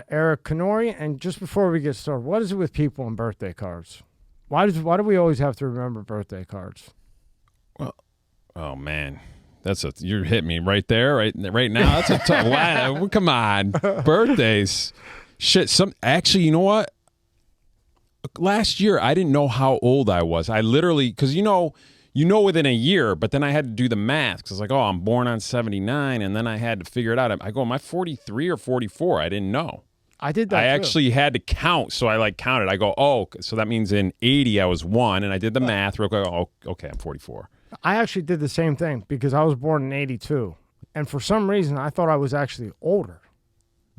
Eric Canori. And just before we get started, what is it with people and birthday cards? Why do we always have to remember birthday cards? Well, oh man, you're hitting me right there, right now. That's a tough. Wow, come on, birthdays, shit. Actually, you know what? Last year, I didn't know how old I was. I literally, because you know within a year, but then I had to do the math because I was like, oh, I'm born on 79, and then I had to figure it out. I go, am I 43 or 44? I didn't know. I did that I too. actually had to count, so I counted. I go, oh, so that means in 80 I was 1, and I did the math real quick. Oh, okay, I'm 44. I actually did the same thing because I was born in 82, and for some reason I thought I was actually older.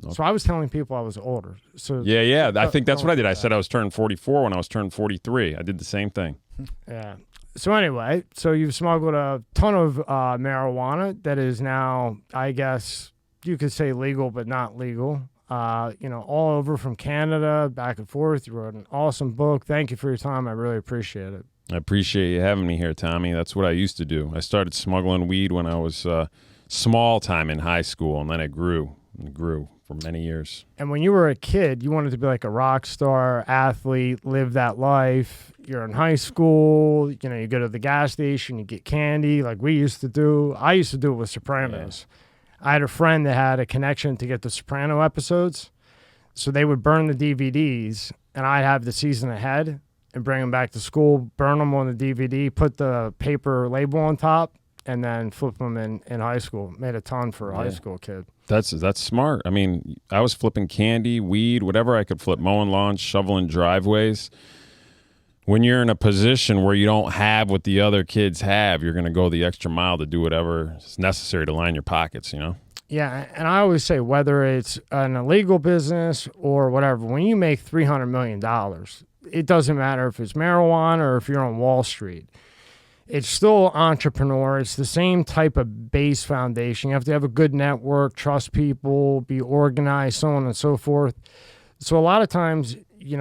Nope. So I was telling people I was older. So yeah. I think that's what I did. I said I was turning 44 when I was turning 43. I did the same thing. Yeah. So anyway, you've smuggled a ton of marijuana that is now, I guess you could say legal, but not legal. All over from Canada, back and forth. You wrote an awesome book. Thank you for your time. I really appreciate it. I appreciate you having me here, Tommy. That's what I used to do. I started smuggling weed when I was small time in high school, and then it grew for many years. And when you were a kid, you wanted to be like a rock star, athlete, live that life. You're in high school, you go to the gas station, you get candy like we used to do. I used to do it with Sopranos. Yeah. I had a friend that had a connection to get the Soprano episodes. So they would burn the DVDs, and I'd have the season ahead and bring them back to school, burn them on the DVD, put the paper label on top, and then flip them in high school. Made a ton for a high school kid. That's smart. I mean, I was flipping candy, weed, whatever I could flip, mowing lawns, shoveling driveways. When you're in a position where you don't have what the other kids have, you're going to go the extra mile to do whatever is necessary to line your pockets, Yeah, and I always say whether it's an illegal business or whatever, when you make $300 million, it doesn't matter if it's marijuana or if you're on Wall Street. It's still entrepreneur. It's the same type of base foundation. You have to have a good network, trust people, be organized, so on and so forth. So a lot of times,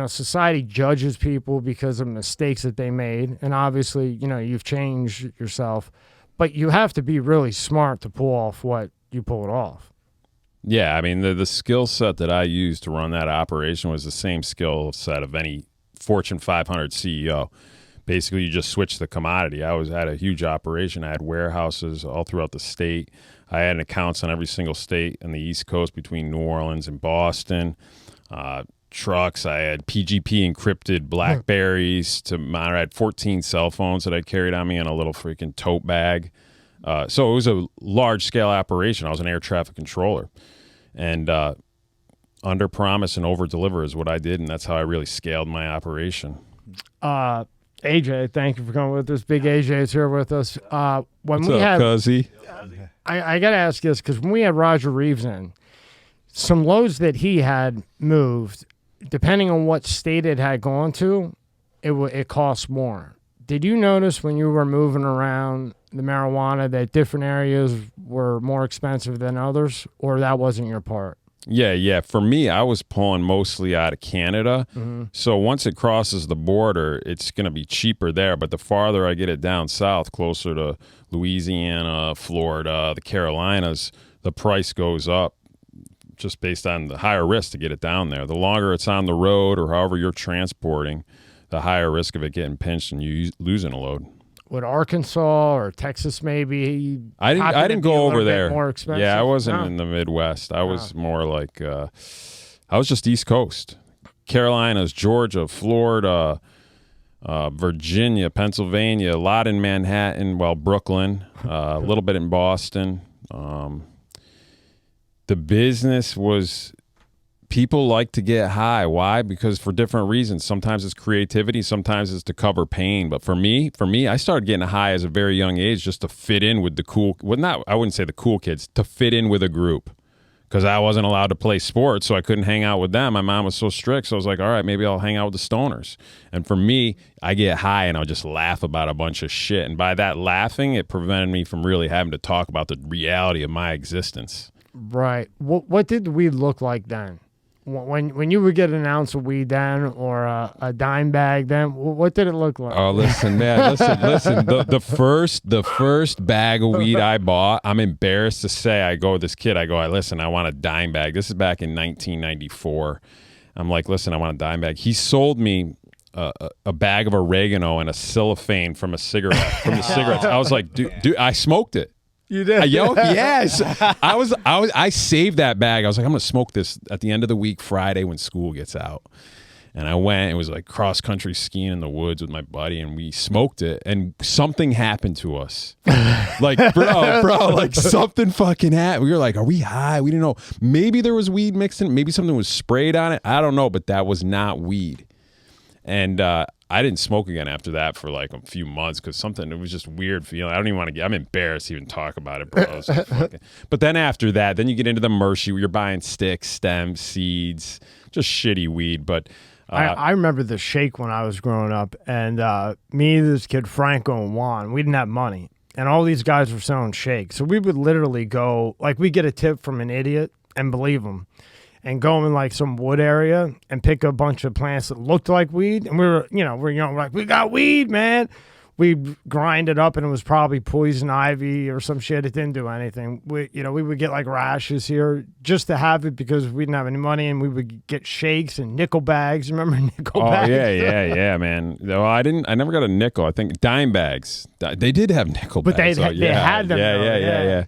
society judges people because of mistakes that they made. And obviously, you've changed yourself. But you have to be really smart to pull off what you pulled off. Yeah, I mean, the skill set that I used to run that operation was the same skill set of any Fortune 500 CEO. Basically, you just switch the commodity. I had a huge operation. I had warehouses all throughout the state. I had accounts on every single state on the East Coast between New Orleans and Boston. Trucks. I had PGP encrypted Blackberries. I had 14 cell phones that I carried on me in a little freaking tote bag. So it was a large-scale operation. I was an air traffic controller. And under promise and over deliver is what I did, and that's how I really scaled my operation. AJ, thank you for coming with us. Big AJ is here with us. What's up, Cuzzy? I got to ask this, because when we had Roger Reeves in, some loads that he had moved, depending on what state it had gone to, it cost more. Did you notice when you were moving around the marijuana that different areas were more expensive than others, or that wasn't your part? Yeah. For me, I was pulling mostly out of Canada. Mm-hmm. So once it crosses the border, it's going to be cheaper there. But the farther I get it down south, closer to Louisiana, Florida, the Carolinas, the price goes up just based on the higher risk to get it down there. The longer it's on the road or however you're transporting, the higher risk of it getting pinched and you losing a load. Would Arkansas or Texas maybe? I didn't go over there. More expensive? Yeah, I wasn't in the Midwest. I was more like I was just East Coast, Carolinas, Georgia, Florida, Virginia, Pennsylvania, a lot in Manhattan, Brooklyn, a little bit in Boston. The business was. People like to get high. Why? Because for different reasons. Sometimes it's creativity. Sometimes it's to cover pain. But for me, I started getting high as a very young age just to fit in with the cool. Well, I wouldn't say the cool kids. To fit in with a group, because I wasn't allowed to play sports, so I couldn't hang out with them. My mom was so strict, so I was like, all right, maybe I'll hang out with the stoners. And for me, I get high and I'll just laugh about a bunch of shit. And by that laughing, it prevented me from really having to talk about the reality of my existence. Right. What did we look like then? when you would get an ounce of weed then, or a dime bag then, what did it look like? Oh, listen, man, listen. The first bag of weed I bought, I'm embarrassed to say, I go with this kid, listen, I want a dime bag. This is back in 1994. I'm like, listen, I want a dime bag. He sold me a bag of oregano and a cellophane from the cigarettes. I was like, dude, I smoked it. You did? Yes. I saved that bag. I was like, I'm going to smoke this at the end of the week, Friday, when school gets out. And I went, it was like cross-country skiing in the woods with my buddy, and we smoked it, and something happened to us. Like, bro, like something fucking happened. We were like, are we high? We didn't know. Maybe there was weed mixed in. Maybe something was sprayed on it. I don't know, but that was not weed. And I didn't smoke again after that for like a few months because it was just weird feeling. I don't even want to I'm embarrassed to even talk about it, bro. But then after that, then you get into the Mercy where you're buying sticks, stems, seeds, just shitty weed. But I remember the shake when I was growing up, and me, this kid, Franco, and Juan, we didn't have money. And all these guys were selling shakes. So we would literally go, like, we get a tip from an idiot and believe him, and go in like some wood area and pick a bunch of plants that looked like weed. And we're young, we're like, we got weed, man. We grind it up, and it was probably poison ivy or some shit. It didn't do anything. We would get like rashes here just to have it because we didn't have any money, and we would get shakes and nickel bags. Remember nickel bags? Oh yeah, man. No, I never got a nickel. I think dime bags. They did have nickel bags. But they had them. Yeah.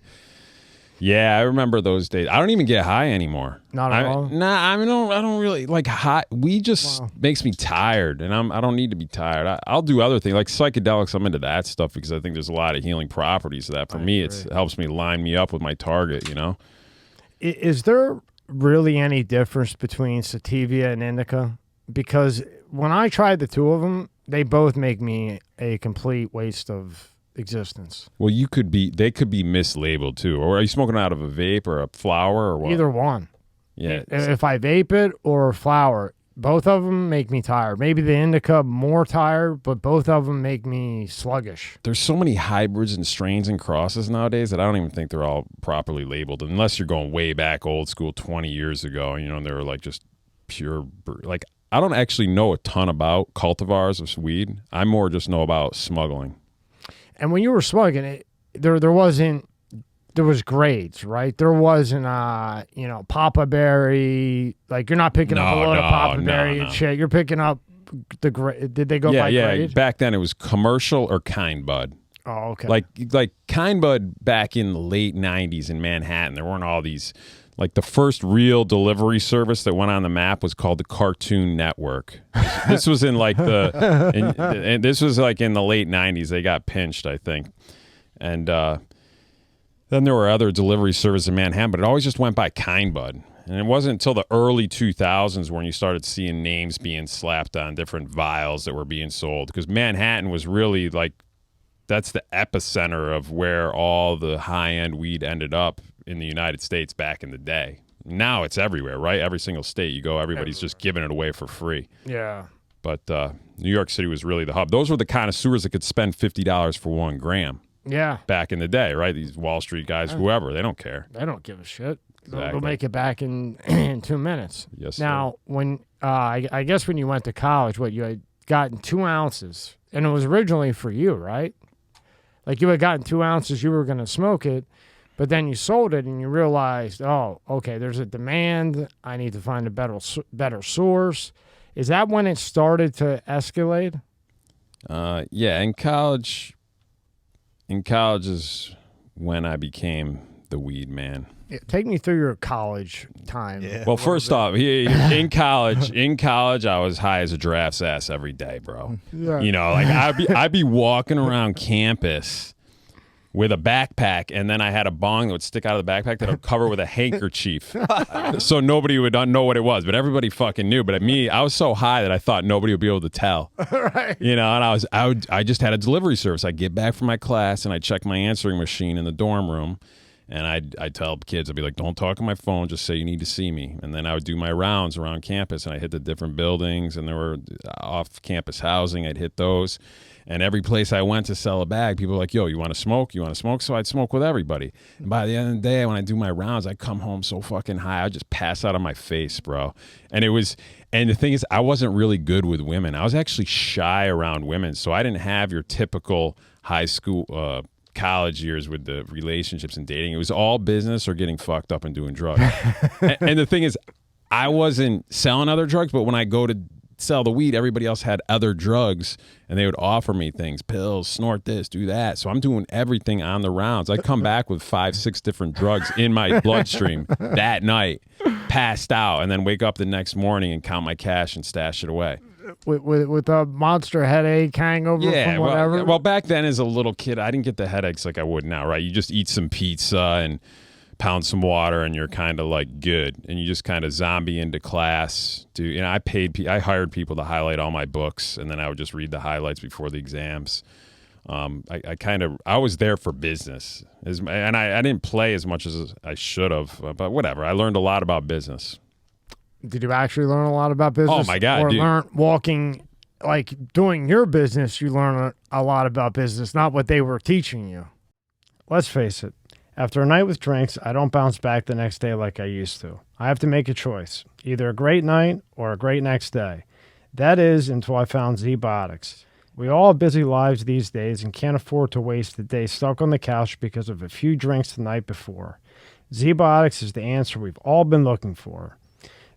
Yeah, I remember those days. I don't even get high anymore. Not at all? Nah, I don't really like high. Weed just makes me tired, and I don't need to be tired. I'll do other things like psychedelics. I'm into that stuff because I think there's a lot of healing properties to that. For me, it helps me line me up with my target, you know? Is there really any difference between sativa and indica? Because when I tried the two of them, they both make me a complete waste of existence. Well, they could be mislabeled too. Or are you smoking out of a vape or a flower or what? Either one. Yeah. If I vape it or flower, both of them make me tired. Maybe the indica more tired, but both of them make me sluggish. There's so many hybrids and strains and crosses nowadays that I don't even think they're all properly labeled, unless you're going way back old school 20 years ago, and they were like just pure, like I don't actually know a ton about cultivars of weed. I more just know about smuggling. And when you were smoking it, there was grades, right? There wasn't, Papa Berry. Like, you're not picking up a load of Papa Berry and shit. You're picking up the grade. Did they go by grade? Yeah. Back then, it was commercial or kind bud. Oh, okay. Like kind bud back in the late 90s in Manhattan, there weren't all these. Like, the first real delivery service that went on the map was called the Cartoon Network. This was in like and this was like in the late 90s. They got pinched, I think. And then there were other delivery services in Manhattan, but it always just went by kind bud. And it wasn't until the early 2000s when you started seeing names being slapped on different vials that were being sold. Because Manhattan was really like, that's the epicenter of where all the high-end weed ended up in the United States back in the day. Now it's everywhere, right? Every single state you go, everybody's just giving it away for free. Yeah. But New York City was really the hub. Those were the connoisseurs that could spend $50 for 1 gram. Yeah. Back in the day, right? These Wall Street guys, whoever, they don't care. They don't give a shit. Exactly. They'll make it back in 2 minutes. Yes. Now, when I guess when you went to college, you had gotten 2 ounces, and it was originally for you, right? Like, you had gotten 2 ounces, you were going to smoke it, but then you sold it and you realized, oh, okay, there's a demand. I need to find a better source. Is that when it started to escalate? Yeah, in college is when I became the weed man. Yeah, take me through your college time. Yeah. Well, first off, in college, I was high as a giraffe's ass every day, bro. Yeah. Like I'd be walking around campus with a backpack, and then I had a bong that would stick out of the backpack that I'd cover with a handkerchief, so nobody would know what it was, but everybody fucking knew. But I was so high that I thought nobody would be able to tell. Right. And I just had a delivery service. I'd get back from my class and I'd check my answering machine in the dorm room, And I'd tell kids, I'd be like, don't talk on my phone, just say you need to see me. And then I would do my rounds around campus, and I hit the different buildings, and there were off-campus housing. I'd hit those. And every place I went to sell a bag, people were like, yo, you want to smoke? You want to smoke? So I'd smoke with everybody. And by the end of the day, when I do my rounds, I come home so fucking high. I'd just pass out on my face, bro. And the thing is, I wasn't really good with women. I was actually shy around women. So I didn't have your typical high school, college years with the relationships and dating. It was all business or getting fucked up and doing drugs. and the thing is, I wasn't selling other drugs, but when I go to sell the weed, everybody else had other drugs, and they would offer me things, pills, snort this, do that. So I'm doing everything on the rounds. I come back with 5-6 different drugs in my bloodstream that night, passed out, and then wake up the next morning and count my cash and stash it away. With a monster headache, hangover from whatever? Well, back then as a little kid, I didn't get the headaches like I would now, right? You just eat some pizza and pound some water, and you're kind of like good, and you just kind of zombie into class. I hired people to highlight all my books, and then I would just read the highlights before the exams. I was there for business, and I didn't play as much as I should have, but whatever. I learned a lot about business. Did you actually learn a lot about business? Oh my God, or dude. Learn walking, like doing your business, you learn a lot about business, not what they were teaching you. Let's face it. After a night with drinks, I don't bounce back the next day like I used to. I have to make a choice, either a great night or a great next day. That is, until I found Z-Biotics. We all have busy lives these days and can't afford to waste a day stuck on the couch because of a few drinks the night before. Z-Biotics is the answer we've all been looking for.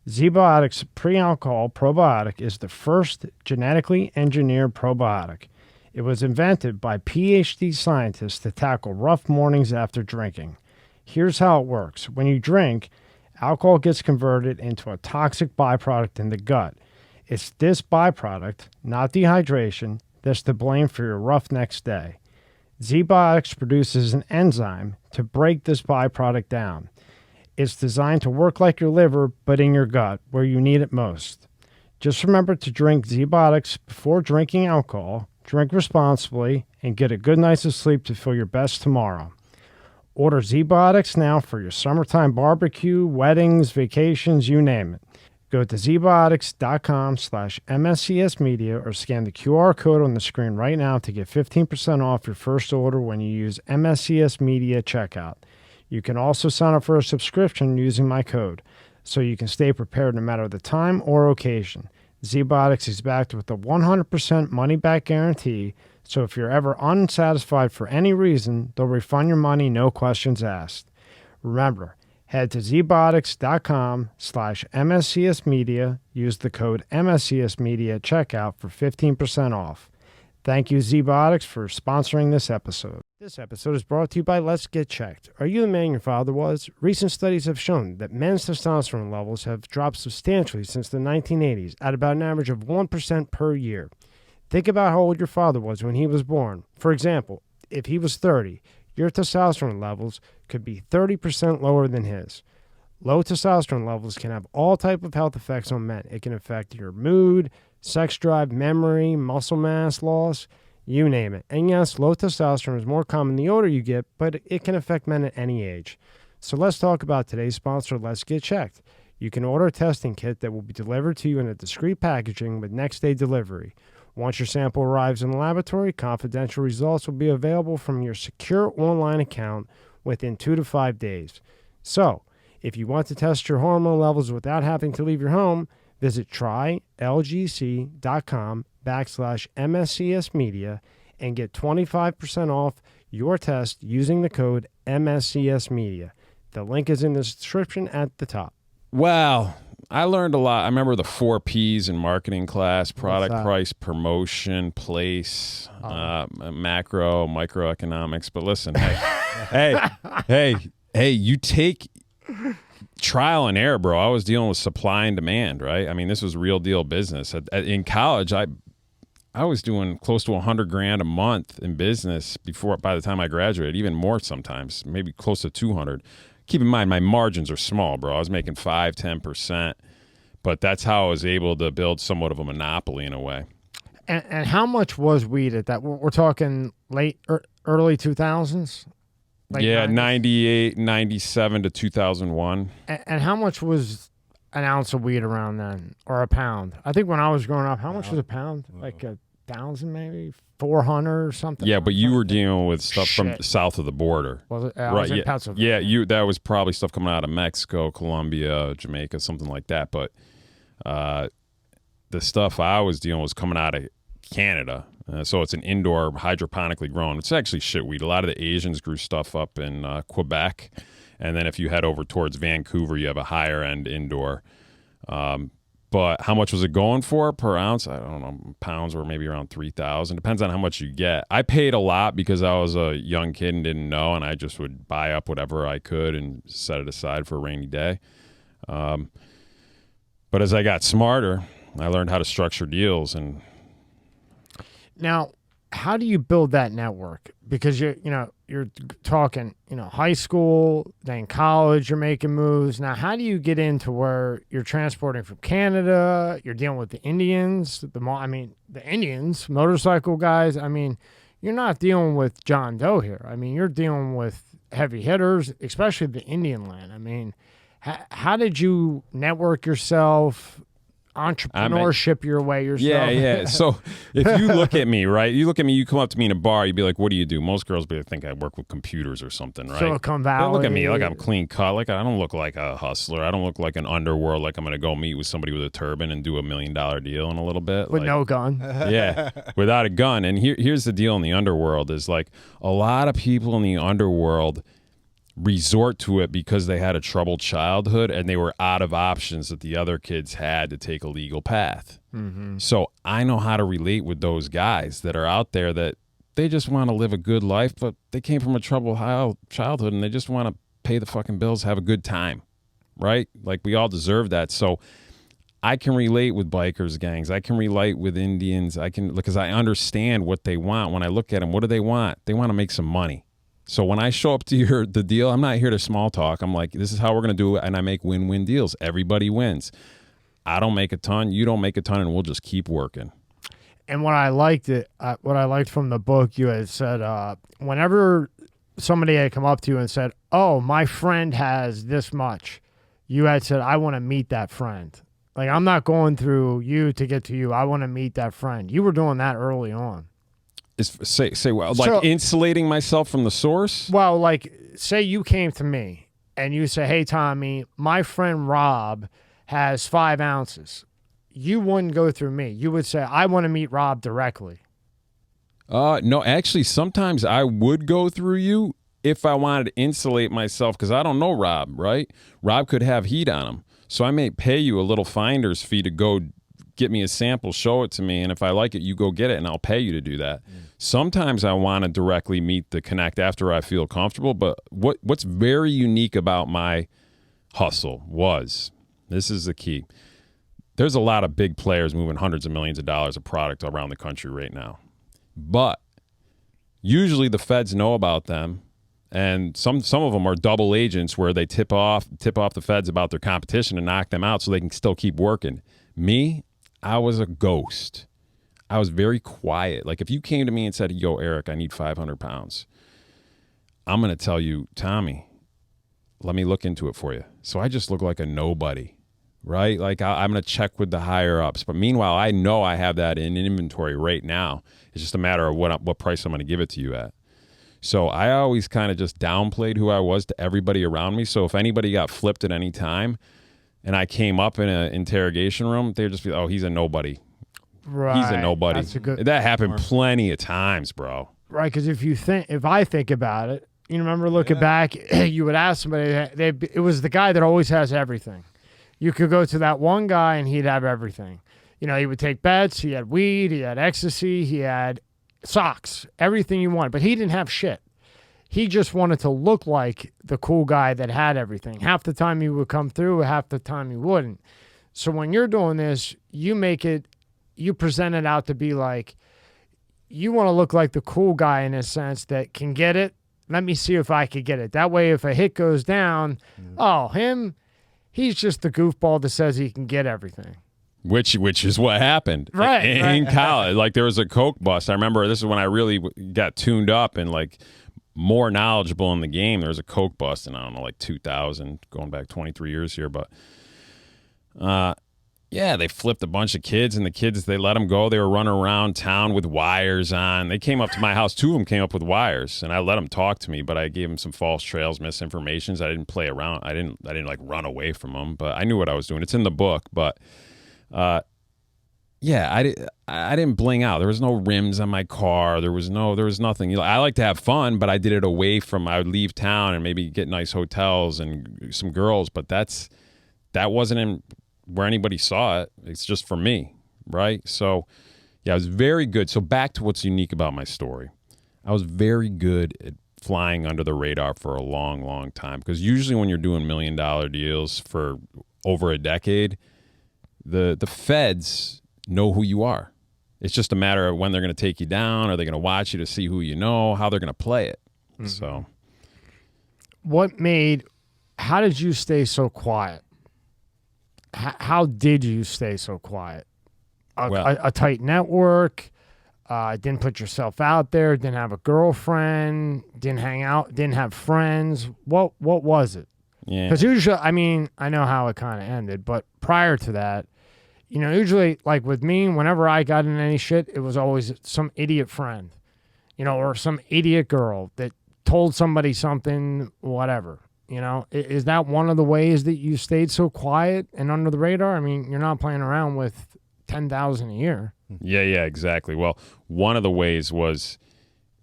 Z-Biotics pre-alcohol probiotic is the first genetically engineered probiotic. It was invented by PhD scientists to tackle rough mornings after drinking. Here's how it works. When you drink, alcohol gets converted into a toxic byproduct in the gut. It's this byproduct, not dehydration, that's to blame for your rough next day. Z-Biotics produces an enzyme to break this byproduct down. It's designed to work like your liver, but in your gut, where you need it most. Just remember to drink Z-Biotics before drinking alcohol. Drink responsibly, and get a good night's of sleep to feel your best tomorrow. Order Z-Biotics now for your summertime barbecue, weddings, vacations, you name it. Go to zbiotics.com/MSCSmedia or scan the QR code on the screen right now to get 15% off your first order when you use MSCS Media checkout. You can also sign up for a subscription using my code, so you can stay prepared no matter the time or occasion. Z-Biotics is backed with a 100% money-back guarantee, so if you're ever unsatisfied for any reason, they'll refund your money, no questions asked. Remember, head to zbiotics.com/MSCSmedia, use the code MSCSmedia at checkout for 15% off. Thank you, Z-Biotics, for sponsoring this episode. This episode is brought to you by Let's Get Checked. Are you the man your father was? Recent studies have shown that men's testosterone levels have dropped substantially since the 1980s at about an average of 1% per year. Think about how old your father was when he was born. For example, if he was 30, your testosterone levels could be 30% lower than his. Low testosterone levels can have all types of health effects on men. It can affect your mood, sex drive, memory, muscle mass loss, you name it. And yes, low testosterone is more common the older you get, but it can affect men at any age. So let's talk about today's sponsor, Let's Get Checked. You can order a testing kit that will be delivered to you in a discreet packaging with next-day delivery. Once your sample arrives in the laboratory, confidential results will be available from your secure online account within 2 to 5 days. So, if you want to test your hormone levels without having to leave your home, visit trylgc.com/MSCSmedia and get 25% off your test using the code MSCSmedia. The link is in the description at the top. Wow. I learned a lot. I remember the 4 Ps in marketing class: product, price, promotion, place, macro, microeconomics. But listen, hey, you take trial and error, bro. I was dealing with supply and demand, right? I mean, this was real deal business. In college, I was doing close to $100,000 a month in business by the time I graduated, even more sometimes, maybe close to 200. Keep in mind, my margins are small, bro. I was making 5-10%, but that's how I was able to build somewhat of a monopoly in a way. And how much was weed at that? We're talking early 2000s? Like yeah, 90s? 98, 97 to 2001. And how much was an ounce of weed around then, or a pound? I think when I was growing up, how much was a pound? Like 1,000, maybe 400 or something. Yeah, but you were dealing with stuff from Shit. south of the border. Was it? I Right, was in yeah. Pennsylvania. Yeah, that was probably stuff coming out of Mexico, Colombia, Jamaica, something like that. But the stuff I was dealing was coming out of Canada. So it's an indoor, hydroponically grown. It's actually shit weed. A lot of the Asians grew stuff up in Quebec. And then if you head over towards Vancouver, you have a higher end indoor. But how much was it going for per ounce? I don't know. Pounds were maybe around 3,000. Depends on how much you get. I paid a lot because I was a young kid and didn't know, and I just would buy up whatever I could and set it aside for a rainy day. But as I got smarter, I learned how to structure deals. And Now, how do you build that network? Because you're talking, high school, then college, you're making moves. Now, how do you get into where you're transporting from Canada? You're dealing with the Indians, the Indians, motorcycle guys. I mean, you're not dealing with John Doe here. I mean, you're dealing with heavy hitters, especially the Indian land. I mean, how did you network yourself? Entrepreneurship your way yourself. Yeah. So if you look at me, right? You come up to me in a bar, you'd be like, what do you do? Most girls think I work with computers or something, right? Silicon Valley. They look at me like I'm clean cut. Like I don't look like a hustler. I don't look like an underworld, like I'm going to go meet with somebody with a turban and do $1 million deal in a little bit. With no gun. Yeah, without a gun. And here's the deal in the underworld is like a lot of people in the underworld resort to it because they had a troubled childhood and they were out of options that the other kids had to take a legal path. Mm-hmm. So I know how to relate with those guys that are out there that they just want to live a good life, but they came from a troubled childhood and they just want to pay the fucking bills, have a good time, right? Like we all deserve that. So I can relate with bikers gangs. I can relate with Indians. Because I understand what they want. When I look at them, what do they want? They want to make some money. So when I show up to the deal, I'm not here to small talk. I'm like, this is how we're going to do it, and I make win-win deals. Everybody wins. I don't make a ton, you don't make a ton, and we'll just keep working. And what I liked from the book, you had said, whenever somebody had come up to you and said, oh, my friend has this much, you had said, I want to meet that friend. Like, I'm not going through you to get to you. I want to meet that friend. You were doing that early on. Insulating myself from the source? Well, like, say you came to me and you say, hey, Tommy, my friend Rob has 5 ounces. You wouldn't go through me. You would say, I want to meet Rob directly. No, actually, sometimes I would go through you if I wanted to insulate myself because I don't know Rob, right? Rob could have heat on him. So I may pay you a little finder's fee to go get me a sample, show it to me, and if I like it, you go get it, and I'll pay you to do that. Sometimes I want to directly meet the connect after I feel comfortable, but what's very unique about my hustle this is the key. There's a lot of big players moving hundreds of millions of dollars of product around the country right now, but usually the feds know about them, and some of them are double agents where they tip off the feds about their competition and knock them out so they can still keep working. Me, I was a ghost. I was very quiet. Like if you came to me and said, yo, Eric, I need 500 pounds. I'm going to tell you, Tommy, let me look into it for you. So I just look like a nobody, right? Like I'm going to check with the higher ups. But meanwhile, I know I have that in inventory right now. It's just a matter of what price I'm going to give it to you at. So I always kind of just downplayed who I was to everybody around me. So if anybody got flipped at any time, and I came up in an interrogation room, they'd just be, oh, he's a nobody. Right. He's a nobody. That happened plenty of times, bro. Right, because if I think about it, you remember looking back, you would ask somebody, it was the guy that always has everything. You could go to that one guy and he'd have everything. He would take bets, he had weed, he had ecstasy, he had socks, everything you wanted, but he didn't have shit. He just wanted to look like the cool guy that had everything. Half the time he would come through, half the time he wouldn't. So when you're doing this, you present it out to be like, you want to look like the cool guy in a sense that can get it. Let me see if I could get it. That way, if a hit goes down, he's just the goofball that says he can get everything. Which is what happened in college. Like there was a coke bust. I remember this is when I really got tuned up and like more knowledgeable in the game. There was a coke bust in, I don't know, like 2000, going back 23 years here. But yeah, they flipped a bunch of kids, and the kids, they let them go. They were running around town with wires on. They came up to my house. 2 of them came up with wires, and I let them talk to me, but I gave them some false trails, misinformations. I didn't play around. I didn't like run away from them, but I knew what I was doing. It's in the book, but yeah, I didn't bling out. There was no rims on my car. There was nothing. You know, I like to have fun, but I did it away from. I would leave town and maybe get nice hotels and some girls, but that wasn't in where anybody saw it. It's just for me, right? So, yeah, I was very good. So back to what's unique about my story. I was very good at flying under the radar for a long, long time, because usually when you're doing $1 million deals for over a decade, the feds know who you are. It's just a matter of when they're going to take you down. Are they going to watch you to see who you know, how they're going to play it? Mm-hmm. So how did you stay so quiet? How did you stay so quiet? A tight network, didn't put yourself out there, didn't have a girlfriend, didn't hang out, didn't have friends. What was it? Yeah. Because usually, I mean, I know how it kind of ended, but prior to that, you know, usually, like with me, whenever I got in any shit, it was always some idiot friend, you know, or some idiot girl that told somebody something, whatever. You know, is that one of the ways that you stayed so quiet and under the radar? I mean, you're not playing around with 10,000 a year. Yeah, exactly. Well, one of the ways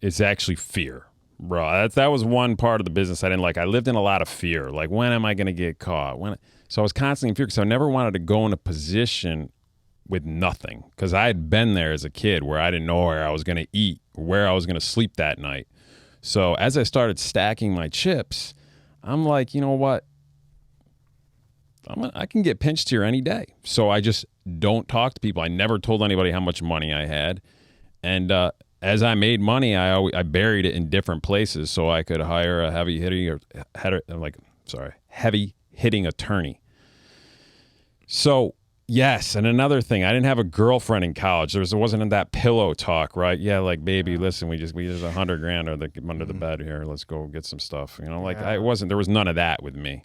it's actually fear, bro. That was one part of the business I didn't like. I lived in a lot of fear. Like, when am I going to get caught? So I was constantly in fear, because I never wanted to go in a position with nothing, because I had been there as a kid where I didn't know where I was going to eat or where I was going to sleep that night. So as I started stacking my chips, I'm like, you know what? I can get pinched here any day. So I just don't talk to people. I never told anybody how much money I had. And as I made money, I buried it in different places so I could hire a heavy hitting attorney. So, yes, and another thing, I didn't have a girlfriend in college. There wasn't that pillow talk, right? Yeah, like, baby, listen, we just $100,000 under the bed here. Let's go get some stuff. You know, like, there was none of that with me.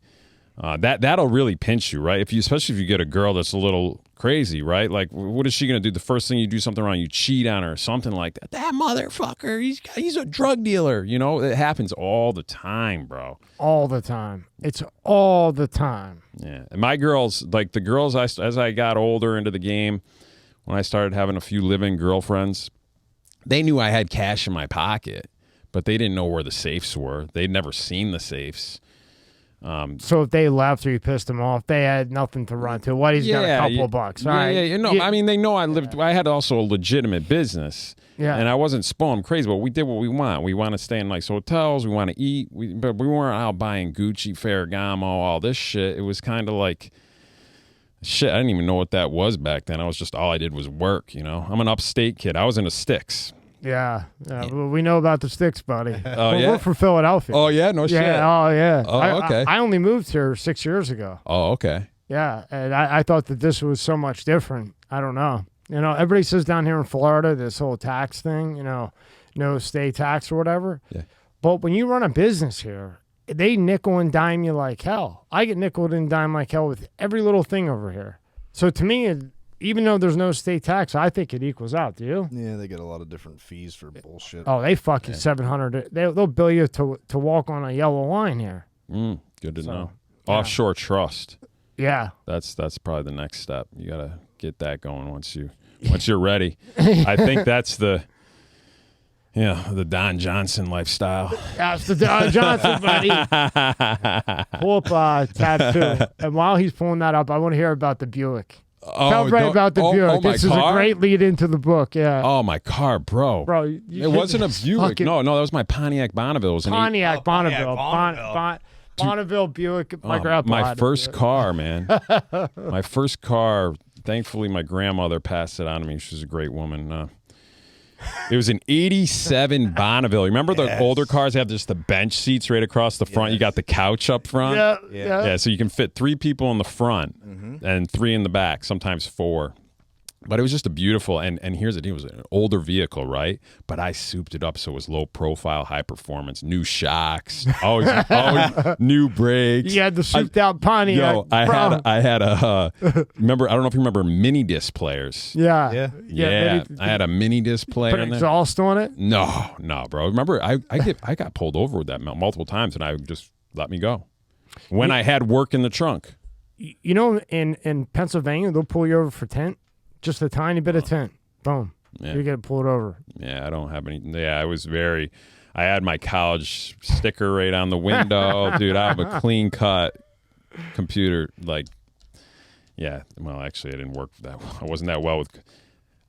That'll really pinch you, right? Especially if you get a girl that's a little crazy, right? Like, what is she gonna do? The first thing you do something wrong, you cheat on her or something like that. That motherfucker, he's a drug dealer. You know, it happens all the time, bro. All the time. It's all the time. Yeah, and my girls, like the girls, as I got older into the game, when I started having a few live-in girlfriends, they knew I had cash in my pocket, but they didn't know where the safes were. They'd never seen the safes. So if they left or you pissed them off, they had nothing to run to. What, he's got a couple of bucks. All right. Yeah. No, I mean, they know I had also a legitimate business. Yeah. And I wasn't spoiling crazy, but we did what we want. We want to stay in nice hotels. We want to eat. But we weren't out buying Gucci, Ferragamo, all this shit. It was kind of like, shit, I didn't even know what that was back then. All I did was work, you know. I'm an upstate kid. I was in the sticks. Yeah. We know about the sticks, buddy. We're from Philadelphia. Oh, yeah? No shit. Oh, yeah. Oh, okay. I only moved here 6 years ago. Oh, okay. Yeah, and I thought that this was so much different. I don't know. You know, everybody says down here in Florida, this whole tax thing, you know, no state tax or whatever. Yeah. But when you run a business here, they nickel and dime you like hell. I get nickel and dime like hell with every little thing over here. So to me, even though there's no state tax, I think it equals out. Do you? Yeah, they get a lot of different fees for bullshit. Oh, they fuck you $700. They'll bill you to walk on a yellow line here. Good to know. Yeah. Offshore trust. Yeah, that's probably the next step. You gotta get that going once you're ready. I think that's the Don Johnson lifestyle. That's the Don Johnson, buddy. Pull up tattoo. And while he's pulling that up, I want to hear about the Buick. Tell Ray about the Buick. This is a great lead into the book. Yeah. Oh, my car, bro. Bro, it wasn't a Buick. No, that was my Pontiac Bonneville. It was Pontiac Bonneville. Bonneville Buick. My grandpa. My first car, man. My first car. Thankfully, my grandmother passed it on to me. She was a great woman. It was an 87 Bonneville. Remember the older cars have just the bench seats right across the front? Yes. You got the couch up front? Yeah. So you can fit 3 people in the front and 3 in the back, sometimes 4. But it was just a beautiful, and here's the deal, it was an older vehicle, right? But I souped it up so it was low profile, high performance, new shocks, always new brakes. You had the souped out Pontiac. Yo, I had a remember, I don't know if you remember mini disc players. Yeah. I had a mini disc player Put in there. exhaust on it? No, bro. Remember, I got pulled over with that multiple times, and I just let me go when I had work in the trunk. You know, in Pennsylvania, they'll pull you over for tint. Just a tiny bit of tint. Boom. Yeah. You get pulled over. Yeah, I don't have any. Yeah, I had my college sticker right on the window. Dude, I have a clean cut computer. Like, yeah, well, actually, I didn't work that well.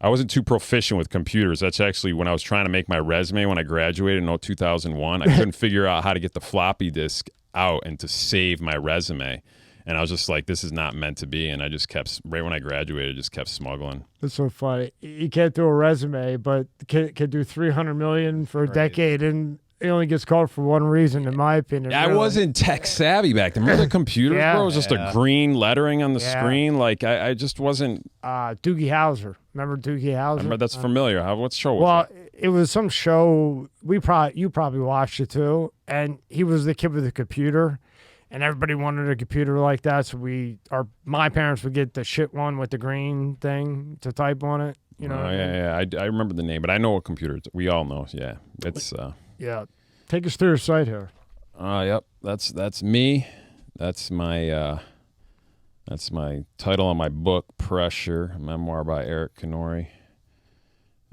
I wasn't too proficient with computers. That's actually when I was trying to make my resume when I graduated in 2001. I couldn't figure out how to get the floppy disk out and to save my resume. And I was just like, this is not meant to be. And I just kept, right when I graduated, just kept smuggling. That's so funny. You can't do a resume, but can do 300 million for a decade, and it only gets called for one reason, in my opinion. I really. wasn't tech savvy back then. Remember the computers, bro? It was just a green lettering on the screen. Like, I just wasn't. Doogie Howser. Remember Doogie Howser? Remember, that's familiar. What show was well, that? It was some show. You probably watched it too. And he was the kid with the computer. And everybody wanted a computer like that, so my parents would get the shit one with the green thing to type on it. You know? I remember the name, but I know what computer. We all know. Yeah, it's. Yeah, take us through your site here. Yep. That's me. That's my title on my book, Pressure-Memoir by Eric Canori.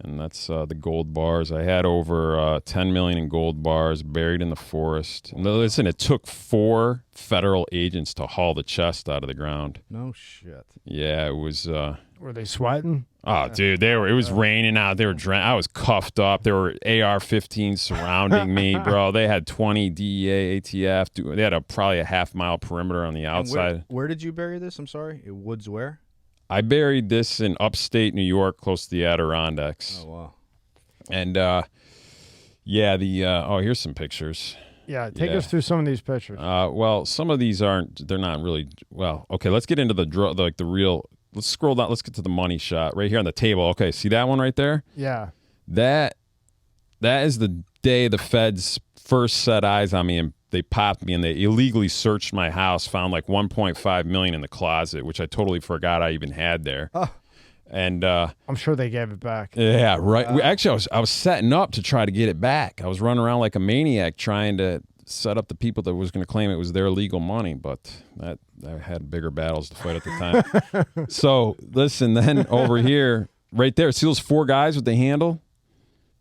And that's the gold bars. I had over 10 million in gold bars buried in the forest. And listen, it took 4 federal agents to haul the chest out of the ground. No shit. Yeah, it was. Were they sweating? Oh, dude, it was raining out. They were I was cuffed up. There were AR-15s surrounding me, bro. They had 20 DEA, ATF. They had probably a half-mile perimeter on the outside. Where did you bury this? I'm sorry. Woods where? I buried this in upstate New York, close to the Adirondacks. Oh, wow. And, here's some pictures. Yeah, take us through some of these pictures. Well, some of these they're not really, well, okay, let's get into the real, let's scroll down, let's get to the money shot right here on the table. Okay, see that one right there? Yeah. That is the day the feds first set eyes on me, and they popped me and they illegally searched my house, found like 1.5 million in the closet, which I totally forgot I even had there. Oh. And I'm sure they gave it back. Yeah, right. I was setting up to try to get it back. I was running around like a maniac trying to set up the people that was going to claim it was their legal money, but I had bigger battles to fight at the time. So listen, then over here, right there, see those 4 guys with the handle?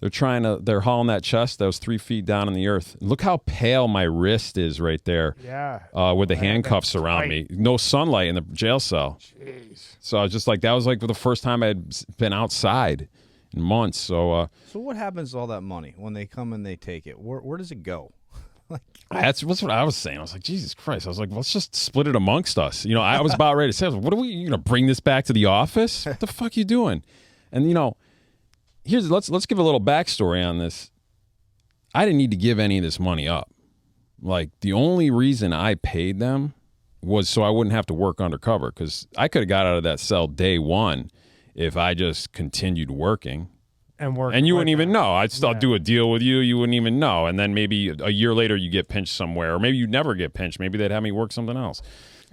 They're hauling that chest that was 3 feet down in the earth. Look how pale my wrist is right there. Yeah. With the handcuffs around me. No sunlight in the jail cell. Jeez. So I was just like, that was like the first time I had been outside in months. So what happens to all that money when they come and they take it? Where does it go? that's what I was saying. I was like, Jesus Christ. I was like, let's just split it amongst us. You know, I was about ready to say, what are we, you know, bring this back to the office? What the fuck you doing? And you know, let's give a little backstory on this. I didn't need to give any of this money up. Like, the only reason I paid them was so I wouldn't have to work undercover, because I could have got out of that cell day one if I just continued working. And you wouldn't even know. I'd still do a deal with you. You wouldn't even know. And then maybe a year later you get pinched somewhere, or maybe you never get pinched. Maybe they'd have me work something else.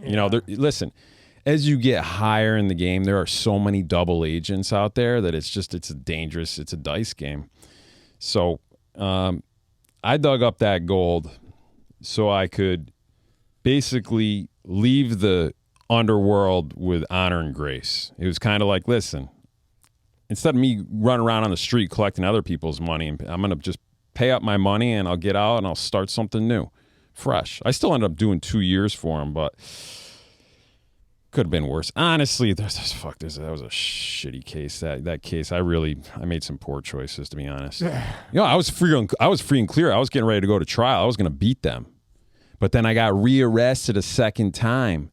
Yeah. You know, listen, as you get higher in the game, there are so many double agents out there that it's a dice game. So I dug up that gold so I could basically leave the underworld with honor and grace. It was kind of like, listen, instead of me running around on the street collecting other people's money, I'm going to just pay up my money and I'll get out and I'll start something new, fresh. I still ended up doing 2 years for them, but could have been worse. Honestly, that was a shitty case. That case, I made some poor choices, to be honest. You know, I was free and clear. I was getting ready to go to trial. I was going to beat them. But then I got rearrested a second time,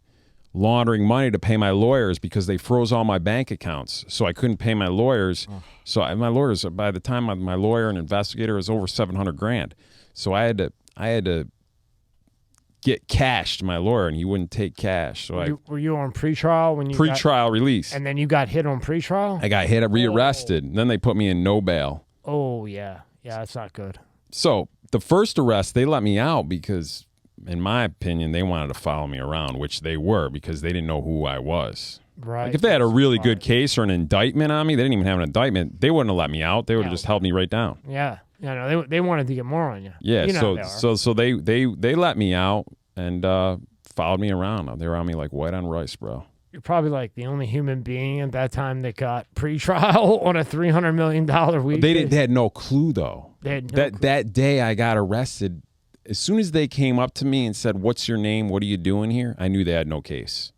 laundering money to pay my lawyers because they froze all my bank accounts. So I couldn't pay my lawyers. So my lawyers, by the time my lawyer and investigator was over $700,000. So I had to get cash to my lawyer, and he wouldn't take cash. So were you on pretrial when you pretrial release, and then you got hit on pretrial? I got hit, rearrested, and then they put me in no bail. Oh yeah, that's not good. So the first arrest, they let me out because, in my opinion, they wanted to follow me around, which they were because they didn't know who I was. Right. Like if they had a really good case or an indictment on me, they didn't even have an indictment. They wouldn't have let me out. They would have just held me right down. Yeah. No, they wanted to get more on you. Yeah. You know so they let me out and followed me around. They were on me like white on rice, bro. You're probably like the only human being at that time that got pretrial on a $300 million week. They had no clue though. They had no clue. That day I got arrested. As soon as they came up to me and said, "What's your name? What are you doing here?" I knew they had no case.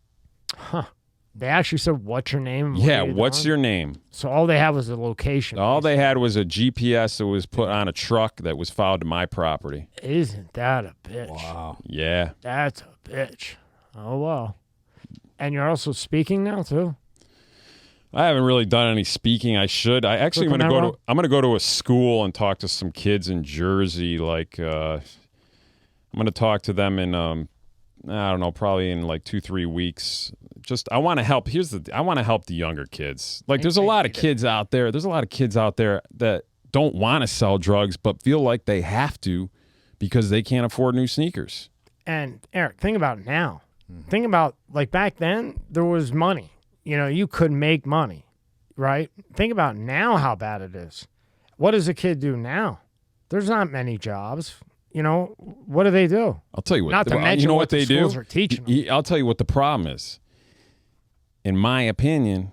Huh. They actually said, "What's your name?" What's your name? So all they had was a location. All they had was a GPS that was put on a truck that was filed to my property. Isn't that a bitch? Wow. Yeah. That's a bitch. Oh, well. And you're also speaking now, too? I haven't really done any speaking. I should. I actually I'm going to go to a school and talk to some kids in Jersey. Like, I'm going to talk to them in, I don't know, probably in like 2-3 weeks. Just, I want to help. I want to help the younger kids. Like, there's a lot of kids out there. There's a lot of kids out there that don't want to sell drugs, but feel like they have to because they can't afford new sneakers. And Eric, think about it now. Think about, like, back then, there was money. You know, you could make money, right? Think about now how bad it is. What does a kid do now? There's not many jobs. You know, what do they do? I'll tell you what. Not to mention you know what they the schools do? are teaching them. I'll tell you what the problem is. In my opinion,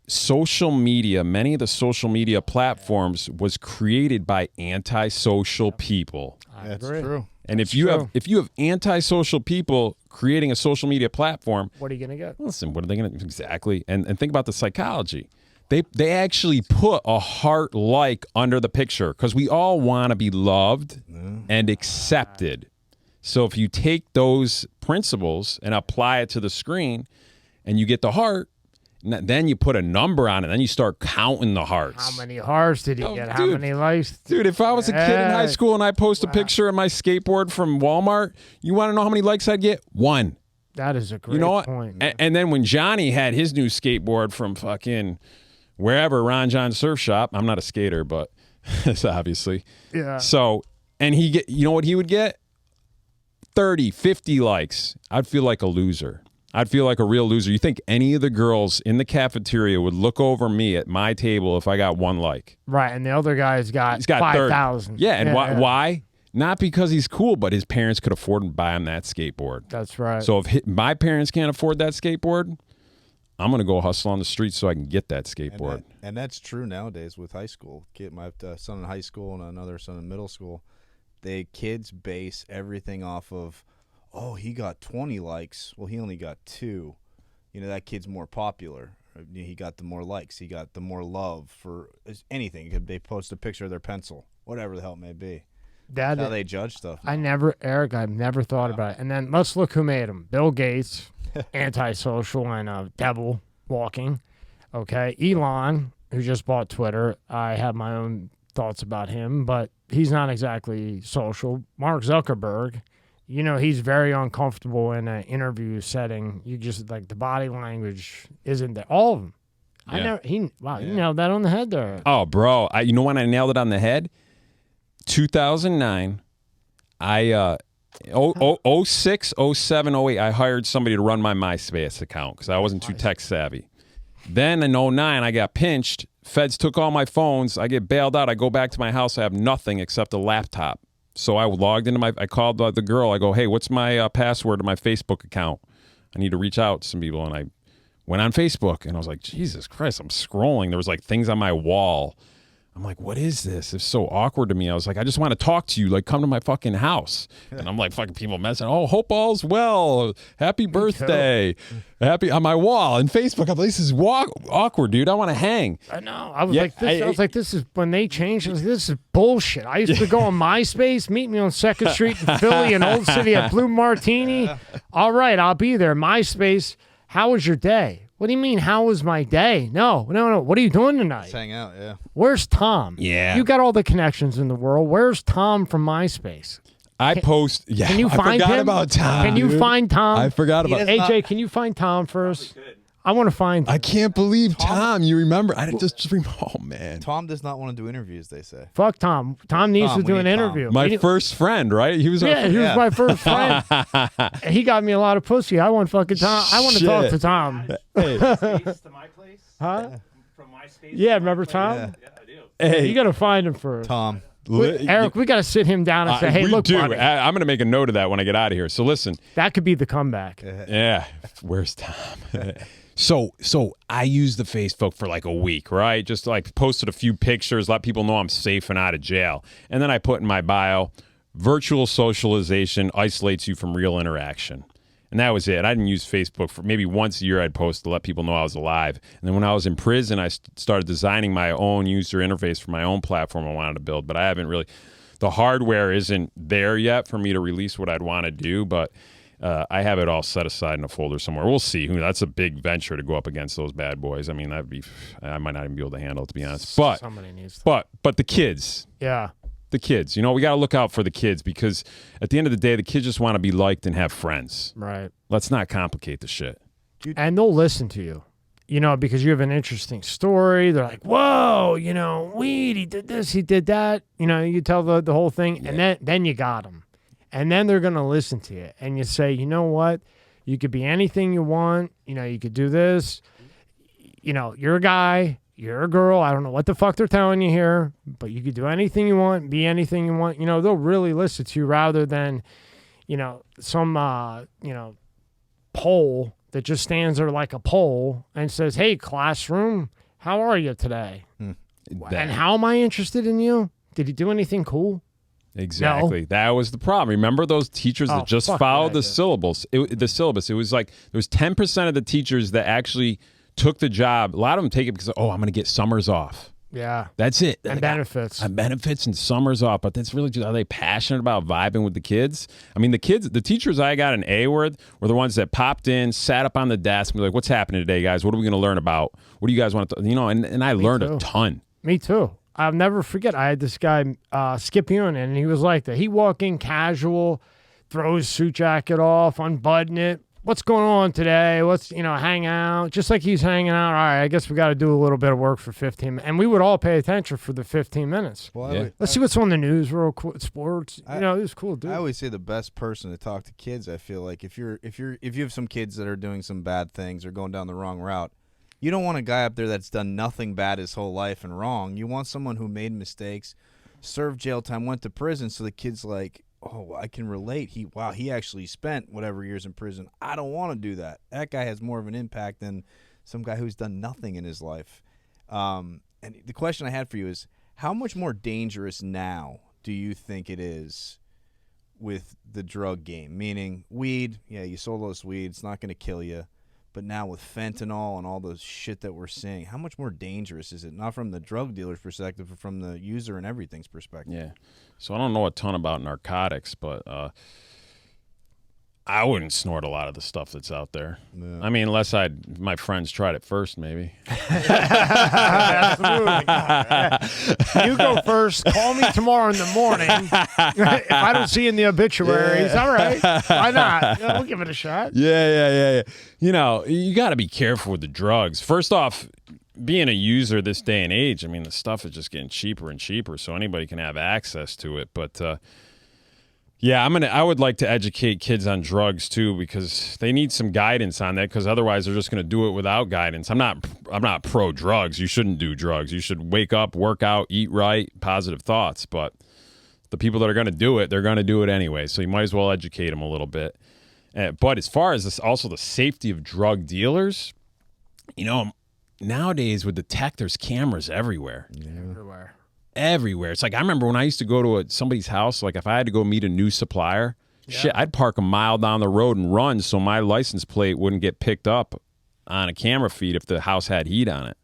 social media, many of the social media platforms was created by antisocial people. That's true. And if you have antisocial people creating a social media platform, What are you going to get? listen, what are they going to exactly? And think about the psychology. They actually put a heart like under the picture because we all want to be loved and accepted. So if you take those principles and apply it to the screen and you get the heart, then you put a number on it. Then you start counting the hearts. How many hearts did he get? How dude. many likes? Dude, if I was a kid in high school and I post a picture of my skateboard from Walmart, you want to know how many likes I'd get? 1. That is a great point. And then when Johnny had his new skateboard from fucking wherever, Ron John Surf Shop, I'm not a skater, but it's obviously. Yeah. So, and you know what he would get? 30, 50 likes. I'd feel like a loser. I'd feel like a real loser. You think any of the girls in the cafeteria would look over me at my table if I got 1 like? Right, and the other guy's got 5,000. Yeah, and why? Not because he's cool, but his parents could afford to buy him that skateboard. That's right. So if my parents can't afford that skateboard, I'm going to go hustle on the street so I can get that skateboard. And that's true nowadays with high school. My son in high school and another son in middle school, kids base everything off of, oh, he got 20 likes. Well, he only got 2. You know, that kid's more popular. He got the more likes. He got the more love for anything. They post a picture of their pencil, whatever the hell it may be. That's how they judge stuff. I've never thought about it. And then let's look who made him. Bill Gates, antisocial and devil walking. Okay. Elon, who just bought Twitter. I have my own thoughts about him, but he's not exactly social. Mark Zuckerberg, you know, he's very uncomfortable in an interview setting. You just, like, the body language isn't there. All of them. Yeah. You nailed that on the head there. Oh, bro. You know when I nailed it on the head? 2009, 06, 07, 08, I hired somebody to run my MySpace account because I wasn't too tech savvy. Then in 09, I got pinched. Feds took all my phones. I get bailed out. I go back to my house. I have nothing except a laptop. So I logged into I called the girl. I go, hey, what's my password to my Facebook account? I need to reach out to some people. And I went on Facebook and I was like, Jesus Christ, I'm scrolling. There was like things on my wall. I'm like, what is this? It's so awkward to me. I was like, I just want to talk to you. Like, come to my fucking house. And I'm like, fucking people messing. Oh, hope all's well. Happy birthday. Happy on my wall. And Facebook, I'm like, this is awkward, dude. I want to hang. I know. I was like, this is when they changed. I was like, this is bullshit. I used to go on MySpace, meet me on 2nd Street in Philly and Old City at Blue Martini. All right, I'll be there. MySpace, how was your day? What do you mean, how was my day? No. What are you doing tonight? Just hang out, yeah. Where's Tom? Yeah. You got all the connections in the world. Where's Tom from MySpace? I post. Yeah, Can you I find forgot him? about Tom. Can you dude. find Tom? I forgot about AJ. Can you find Tom first? I want to find. I can't believe Tom. You remember? Oh man. Tom does not want to do interviews. They say. Fuck Tom. Tom needs to do an interview. My first friend, right? He was. He was my first friend. He got me a lot of pussy. I want fucking Tom. I want to talk to Tom. Hey. To my place? Huh? From my space. Yeah, remember Tom? Yeah. Yeah, I do. Hey, You got to find him first. Tom. Eric, we got to sit him down and say, "Hey, we look, do. buddy, I'm going to make a note of that when I get out of here. So listen. that could be the comeback." Yeah. Where's Tom? So I used the Facebook for like a week, right? Just like posted a few pictures, let people know I'm safe and out of jail. And then I put in my bio, virtual socialization isolates you from real interaction. And that was it. I didn't use Facebook for maybe once a year. I'd post to let people know I was alive. And then when I was in prison, I started designing my own user interface for my own platform I wanted to build. But I haven't really, the hardware isn't there yet for me to release what I'd want to do. But I have it all set aside in a folder somewhere. We'll see. That's a big venture to go up against those bad boys. I mean, I might not even be able to handle it, to be honest. But Somebody needs to. But the kids. Yeah. The kids. We got to look out for the kids because at the end of the day, the kids just want to be liked and have friends. Right. Let's not complicate the shit. And they'll listen to you, because you have an interesting story. They're like, whoa, weed, he did this, he did that. You tell the whole thing, and then you got them. And then they're going to listen to you. And you say, you know what? You could be anything you want. You could do this. You're a guy. You're a girl. I don't know what the fuck they're telling you here, but you could do anything you want, be anything you want. They'll really listen to you rather than, some, pole that just stands there like a pole and says, hey, classroom, how are you today? And how am I interested in you? Did he do anything cool? Exactly. No. That was the problem. Remember those teachers that just followed the syllabus? The syllabus. It was like there was 10% of the teachers that actually took the job. A lot of them take it because, I'm going to get summers off. Yeah. That's it. And benefits. And benefits and summers off. But that's really just, are they passionate about vibing with the kids? I mean, the teachers I got an A were the ones that popped in, sat up on the desk and be like, what's happening today, guys? What are we going to learn about? What do you guys want to, and I learned a ton. Me too. I'll never forget. I had this guy, Skip Ewan, and he was like that. He walk in casual, throw his suit jacket off, unbutton it. What's going on today? Let's, hang out. Just like he's hanging out. All right, I guess we got to do a little bit of work for 15 minutes. And we would all pay attention for the 15 minutes. Well, Let's see what's on the news real quick. Sports. It was cool, dude. I always say the best person to talk to kids, I feel like, if you have some kids that are doing some bad things or going down the wrong route, you don't want a guy up there that's done nothing bad his whole life and wrong. You want someone who made mistakes, served jail time, went to prison, so the kid's like, oh, I can relate. He actually spent whatever years in prison. I don't want to do that. That guy has more of an impact than some guy who's done nothing in his life. And the question I had for you is, how much more dangerous now do you think it is with the drug game? Meaning, weed, you sold us weed, it's not going to kill you. But now with fentanyl and all the shit that we're seeing, how much more dangerous is it? Not from the drug dealer's perspective, but from the user and everything's perspective. Yeah. So I don't know a ton about narcotics, but I wouldn't snort a lot of the stuff that's out there. Yeah. I mean, unless my friends tried it first, maybe. Absolutely. You go first. Call me tomorrow in the morning. If I don't see you in the obituaries, all right. Why not? We'll give it a shot. Yeah. You got to be careful with the drugs. First off, being a user this day and age, I mean, the stuff is just getting cheaper and cheaper, so anybody can have access to it. But I would like to educate kids on drugs too, because they need some guidance on that, because otherwise they're just going to do it without guidance. I'm not pro drugs. You shouldn't do drugs. You should wake up, work out, eat right, positive thoughts. But the people that are going to do it, they're going to do it anyway. So you might as well educate them a little bit. But as far as also the safety of drug dealers, nowadays with the tech, there's cameras everywhere. Yeah. Everywhere. It's like I remember when I used to go to somebody's house, like if I had to go meet a new supplier, I'd park a mile down the road and run so my license plate wouldn't get picked up on a camera feed if the house had heat on it.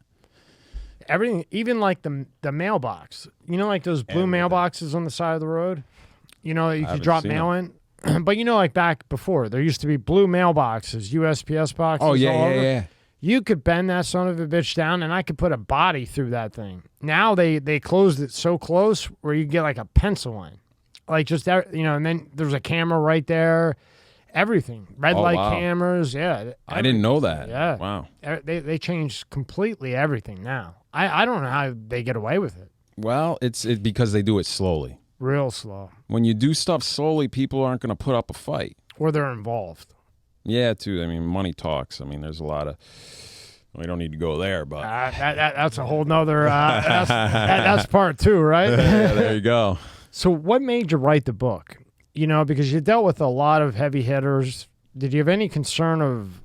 Everything, even like the mailbox. Like those blue mailboxes on the side of the road? You could drop mail in. But like back before, there used to be blue mailboxes, USPS boxes. Oh, yeah. You could bend that son of a bitch down, and I could put a body through that thing. Now they closed it so close where you get like a pencil in. Like just and then there's a camera right there. Everything, red light wow. cameras. Yeah, I didn't know that. Yeah, Wow. They changed completely everything now. I don't know how they get away with it. Well, it's because they do it slowly. Real slow, When you do stuff slowly, people aren't going to put up a fight. or they're involved. Yeah, too. I mean, money talks. I mean, there's a lot of. We don't need to go there, but That's a whole nother. That's part 2, right? yeah, there you go. So, what made you write the book? Because you dealt with a lot of heavy hitters. Did you have any concern of,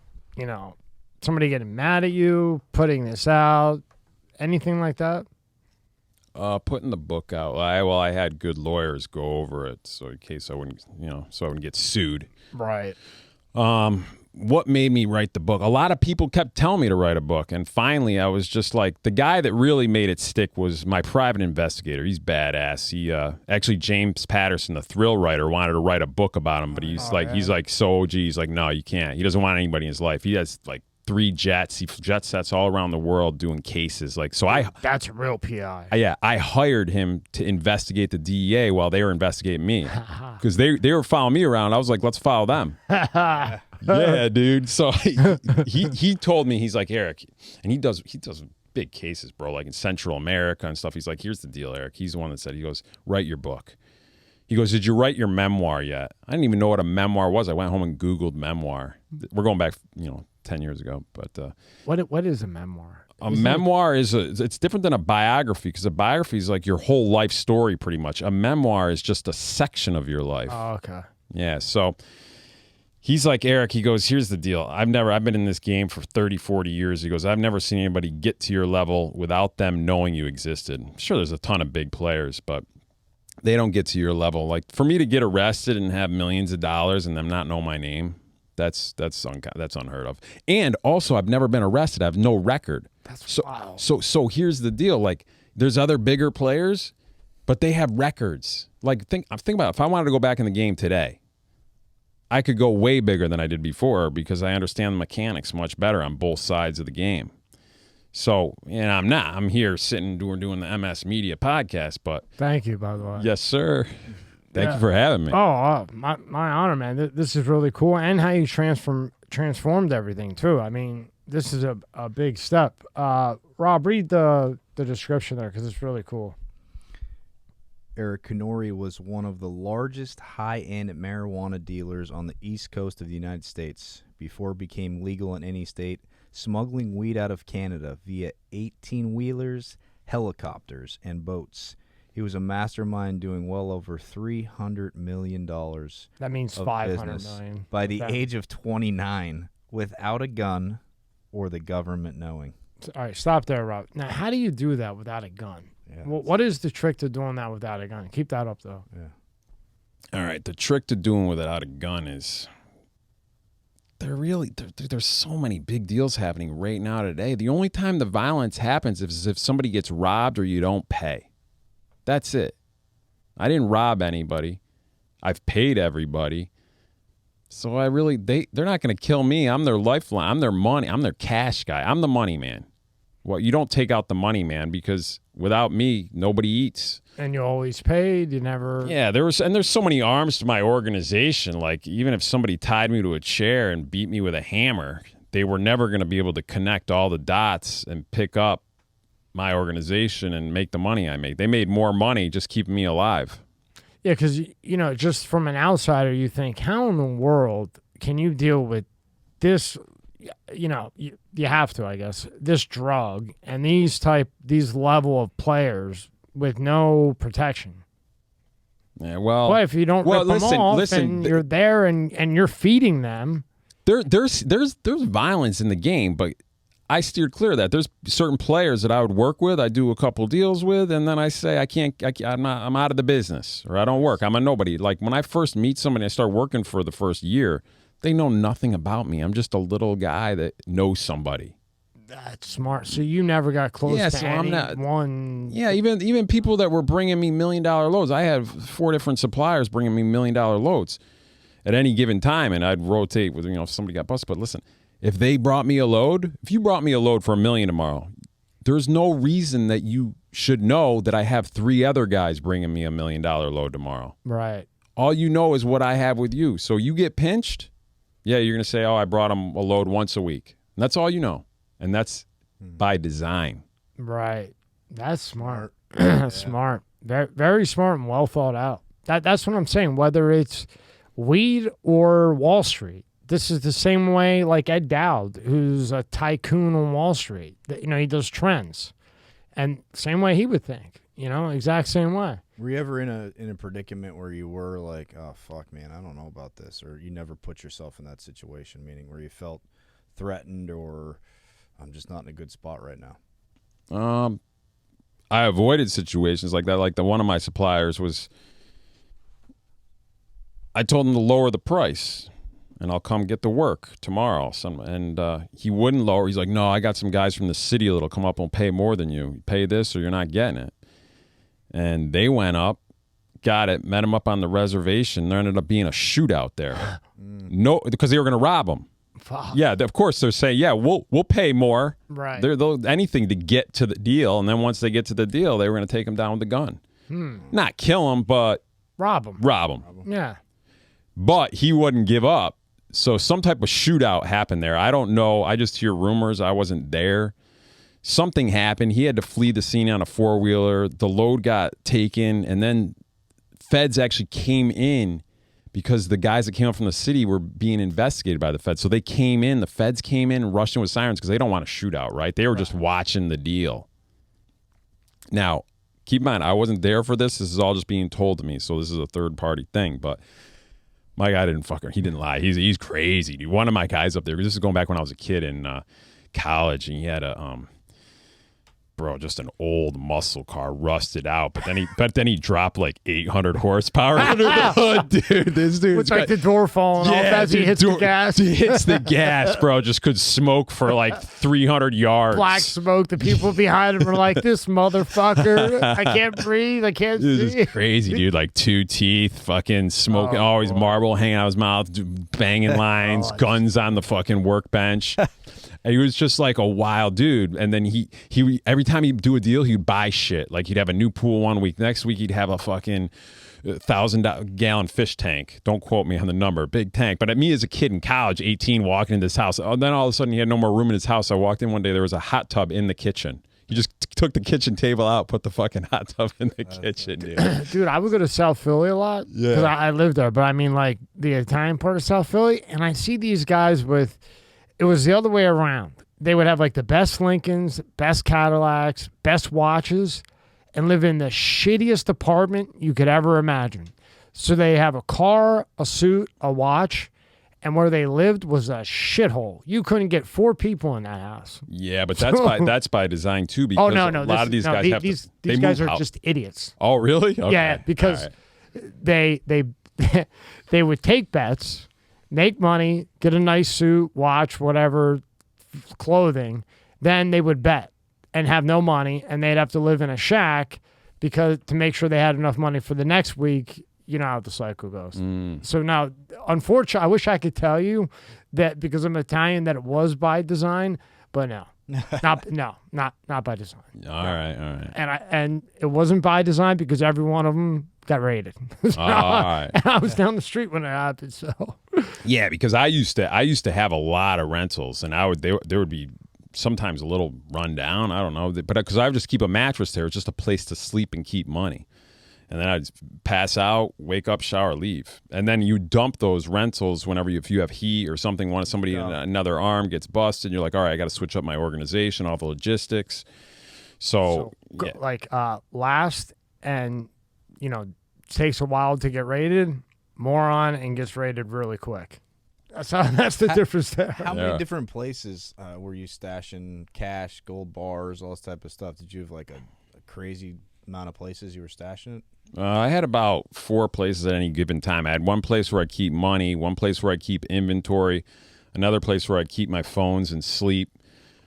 somebody getting mad at you, putting this out, anything like that? Putting the book out. I had good lawyers go over it, so in case I wouldn't, so I wouldn't get sued. Right. What made me write the book? A lot of people kept telling me to write a book, and finally I was just like, the guy that really made it stick was my private investigator. He's badass. He actually, James Patterson, the thrill writer, wanted to write a book about him, but he's like so OG. He's like, no, you can't. He doesn't want anybody in his life. He has like 3 jets. He jet sets all around the world doing cases. That's a real PI. I hired him to investigate the DEA while they were investigating me, because they were following me around. I was like, let's follow them. Yeah, dude. So he told me, he's like, Eric, and he does big cases, bro, like in Central America and stuff. He's like, here's the deal, Eric. He's the one that said, he goes, write your book. He goes, did you write your memoir yet? I didn't even know what a memoir was. I went home and Googled memoir. We're going back, 10 years ago. But what is a memoir? A memoir it's different than a biography, because a biography is like your whole life story pretty much. A memoir is just a section of your life. Oh, okay. Yeah, so he's like, Eric, he goes, here's the deal. I've been in this game for 30, 40 years. He goes, I've never seen anybody get to your level without them knowing you existed. I'm sure there's a ton of big players, but they don't get to your level. Like, for me to get arrested and have millions of dollars and them not know my name, that's unheard of. And also, I've never been arrested. I have no record. Wow. So here's the deal. Like, there's other bigger players, but they have records. Like, think about it. If I wanted to go back in the game today, I could go way bigger than I did before, because I understand the mechanics much better on both sides of the game. So, and I'm not. I'm here sitting doing the MS Media podcast, but... Thank you, by the way. Yes, sir. Thank you for having me. Oh, my honor, man. This is really cool. And how you transformed everything, too. I mean, this is a big step. Rob, read the description there, because it's really cool. Eric Canori was one of the largest high-end marijuana dealers on the east coast of the United States before it became legal in any state, smuggling weed out of Canada via 18-wheelers, helicopters, and boats. He was a mastermind doing well over $300 million. That means $500 million. By the age of 29, without a gun or the government knowing. All right, stop there, Rob. Now, how do you do that without a gun? Yeah, what is the trick to doing that without a gun? Keep that up, though. Yeah. All right, the trick to doing without a gun is there's so many big deals happening right now today. The only time the violence happens is if somebody gets robbed or you don't pay. That's it. I didn't rob anybody. I've paid everybody. So they're not going to kill me. I'm their lifeline. I'm their money. I'm their cash guy. I'm the money man. Well, you don't take out the money man, because without me, nobody eats. And you always paid. You never. Yeah, there's so many arms to my organization. Like, even if somebody tied me to a chair and beat me with a hammer, they were never going to be able to connect all the dots and pick up my organization and make the money I make. They made more money just keeping me alive. Yeah, because, just from an outsider, you think, how in the world can you deal with this? You have to, I guess, this drug and these level of players with no protection. Yeah, well, but if you don't rip them off and you're there and you're feeding them, there's violence in the game, but I steered clear of that. There's certain players that I would work with, I do a couple deals with, and then I say I'm out of the business, or I don't work. I'm a nobody. Like, when I first meet somebody, I start working for the first year, they know nothing about me. I'm just a little guy that knows somebody. That's smart. So you never got close to anyone. Yeah, even people that were bringing me $1 million loads. I had 4 different suppliers bringing me $1 million loads at any given time, and I'd rotate with, if somebody got busted. But listen, if you brought me a load for $1 million tomorrow, there's no reason that you should know that I have 3 other guys bringing me $1 million load tomorrow. Right. All you know is what I have with you. So you get pinched, yeah, you're going to say, oh, I brought him a load once a week. And that's all you know. And that's by design. Right. That's smart. That's smart. Very, very smart and well thought out. That's what I'm saying. Whether it's weed or Wall Street, this is the same way like Ed Dowd, who's a tycoon on Wall Street. You know, he does trends. And same way he would think, you know, exact same way. Were you ever in a predicament where you were like, oh, fuck, man, I don't know about this? Or you never put yourself in that situation, meaning where you felt threatened or I'm just not in a good spot right now? I avoided situations like that. Like one of my suppliers was, I told him to lower the price and I'll come get the work tomorrow. And he wouldn't lower. He's like, no, I got some guys from the city that'll come up and pay more than you. Pay this or you're not getting it. And they went up, got it, met him up on the reservation. There ended up being a shootout there. No, because they were going to rob him. Fuck. Yeah, of course they're saying, yeah, we'll pay more. Right. They'll anything to get to the deal. And then once they get to the deal, they were going to take him down with the gun. Not kill him, but rob him. Yeah. But he wouldn't give up. So some type of shootout happened there. I don't know. I just hear rumors. I wasn't there. Something happened. He had to flee the scene on a 4-wheeler. The load got taken. And then feds actually came in because the guys that came up from the city were being investigated by the feds. So they came in. The feds came in and rushed in with sirens because they don't want a shootout, right? They were just watching the deal. Now, keep in mind, I wasn't there for this. This is all just being told to me. So this is a third-party thing. But my guy didn't he didn't lie. He's crazy, dude. One of my guys up there, this is going back when I was a kid in college, and he had just an old muscle car, rusted out. But then he dropped like 800 horsepower under the hood, dude. This dude, With like the door falling off as he hits the gas. He hits the gas, bro. Just could smoke for like 300 yards. Black smoke. The people behind him were like, "This motherfucker! I can't breathe. I can't This see." is crazy, dude. Like 2 teeth, fucking smoking, always marble hanging out of his mouth, banging lines, guns on the fucking workbench. And he was just like a wild dude. And then he every time he'd do a deal, he'd buy shit. Like he'd have a new pool one week. Next week, he'd have a fucking 1,000-gallon fish tank. Don't quote me on the number. Big tank. But at me as a kid in college, 18, walking into this house. Then all of a sudden, he had no more room in his house. I walked in one day. There was a hot tub in the kitchen. He just took the kitchen table out, put the fucking hot tub in the kitchen, dude. Dude, I would go to South Philly a lot because I lived there. But I mean, like the Italian part of South Philly, and I see these guys with. It was the other way around. They would have like the best Lincolns, best Cadillacs, best watches, and live in the shittiest apartment you could ever imagine. So they have a car, a suit, a watch, and where they lived was a shithole. You couldn't get 4 people in that house. Yeah, but that's by design too. Because a lot of these guys these guys are just idiots. Oh, really? Okay. Yeah, because they would take bets, make money, get a nice suit, watch, whatever, clothing. Then they would bet and have no money, and they'd have to live in a shack because to make sure they had enough money for the next week. You know how the cycle goes. So now, unfortunately, I wish I could tell you that because I'm Italian that it was by design, but no. not by design. All right. And it wasn't by design because every one of them got raided. All right. And I was down the street when it happened. So yeah, because I used to have a lot of rentals, and there would be sometimes a little run down. I don't know, but because I would just keep a mattress there, it's just a place to sleep and keep money. And then I'd pass out, wake up, shower, leave. And then you dump those rentals whenever if you have heat or something, somebody in another arm gets busted, you're like, all right, I got to switch up my organization, all the logistics. So yeah. Like last and, takes a while to get raided, moron, and gets raided really quick. That's the difference there. How many different places were you stashing cash, gold bars, all this type of stuff? Did you have like a crazy amount of places you were stashing it? I had about 4 places at any given time. I had one place where I keep money, one place where I keep inventory, another place where I keep my phones and sleep.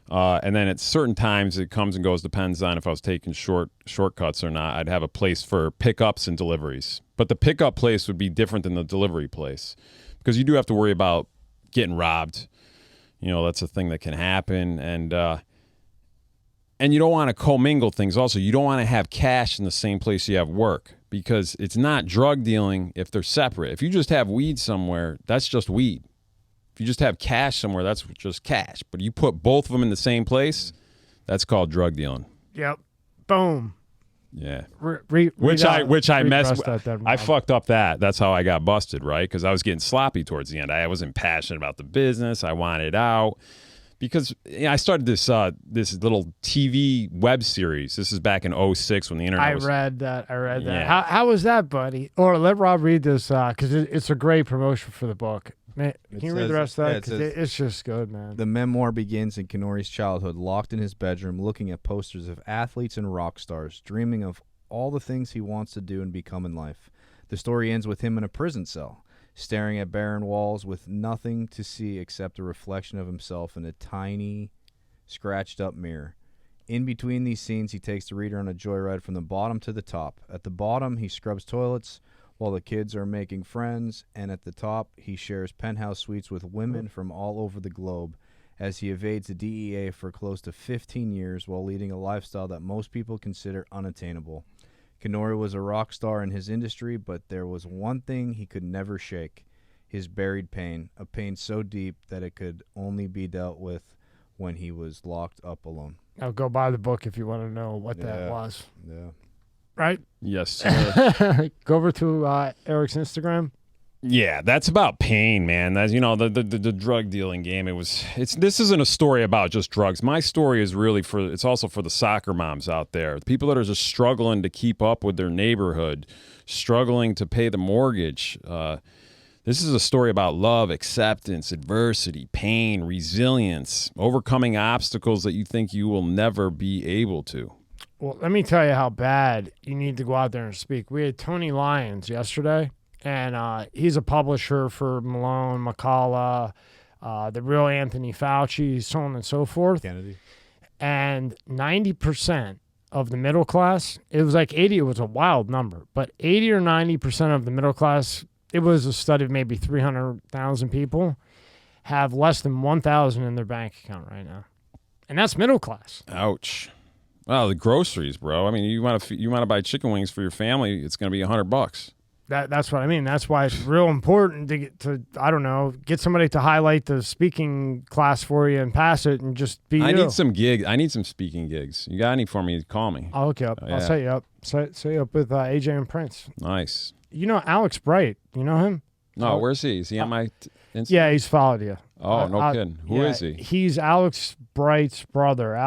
And then at certain times it comes and goes, depends on if I was taking shortcuts or not. I'd have a place for pickups and deliveries. But the pickup place would be different than the delivery place because you do have to worry about getting robbed. That's a thing that can happen. And And you don't want to commingle things. Also, you don't want to have cash in the same place you have work, because it's not drug dealing if they're separate. If you just have weed somewhere, that's just weed. If you just have cash somewhere, that's just cash. But you put both of them in the same place, that's called drug dealing. Yep. Boom. Yeah. Which I messed with. I fucked up that. That's how I got busted, right? Because I was getting sloppy towards the end. I wasn't passionate about the business. I wanted out. Because I started this little TV web series. This is back in 2006 when the internet was... I read that. Yeah. How was that, buddy? Or let Rob read this, because it's a great promotion for the book. Man, can you read the rest of that? 'Cause it's just good, man. The memoir begins in Canori's childhood, locked in his bedroom, looking at posters of athletes and rock stars, dreaming of all the things he wants to do and become in life. The story ends with him in a prison cell, staring at barren walls with nothing to see except a reflection of himself in a tiny, scratched-up mirror. In between these scenes, he takes the reader on a joyride from the bottom to the top. At the bottom, he scrubs toilets while the kids are making friends, and at the top, he shares penthouse suites with women from all over the globe as he evades the DEA for close to 15 years while leading a lifestyle that most people consider unattainable. Canori was a rock star in his industry, but there was one thing he could never shake: his buried pain, a pain so deep that it could only be dealt with when he was locked up alone. I'll go buy the book if you want to know what that was. Yeah. Right? Yes, sir. Go over to Eric's Instagram. Yeah, that's about pain, man. That's, you know, the drug dealing game. This isn't a story about just drugs. My story is really it's also for the soccer moms out there, the people that are just struggling to keep up with their neighborhood, struggling to pay the mortgage. This is a story about love, acceptance, adversity, pain, resilience, overcoming obstacles that you think you will never be able to. Well, let me tell you how bad you need to go out there and speak. We had Tony Lyons yesterday, and he's a publisher for Malone, McCullough, the real Anthony Fauci, so on and so forth. Kennedy. And 90% of the middle class, it was like 80, it was a wild number, but 80 or 90% of the middle class, it was a study of maybe 300,000 people, have less than 1,000 in their bank account right now. And that's middle class. Ouch. Well, the groceries, bro. I mean, you want to buy chicken wings for your family, it's going to be $100. That's what I mean. That's why it's real important to get somebody to highlight the speaking class for you and pass it and just be I need some gigs. I need some speaking gigs. You got any for me? Call me. I'll hook you up. I'll set you up. Set you up with AJ and Prince. Nice. You know Alex Bright. You know him? No, where's he? Is he on my Instagram? Yeah, he's followed you. Oh, no kidding. Who is he? He's Alex Bright's brother.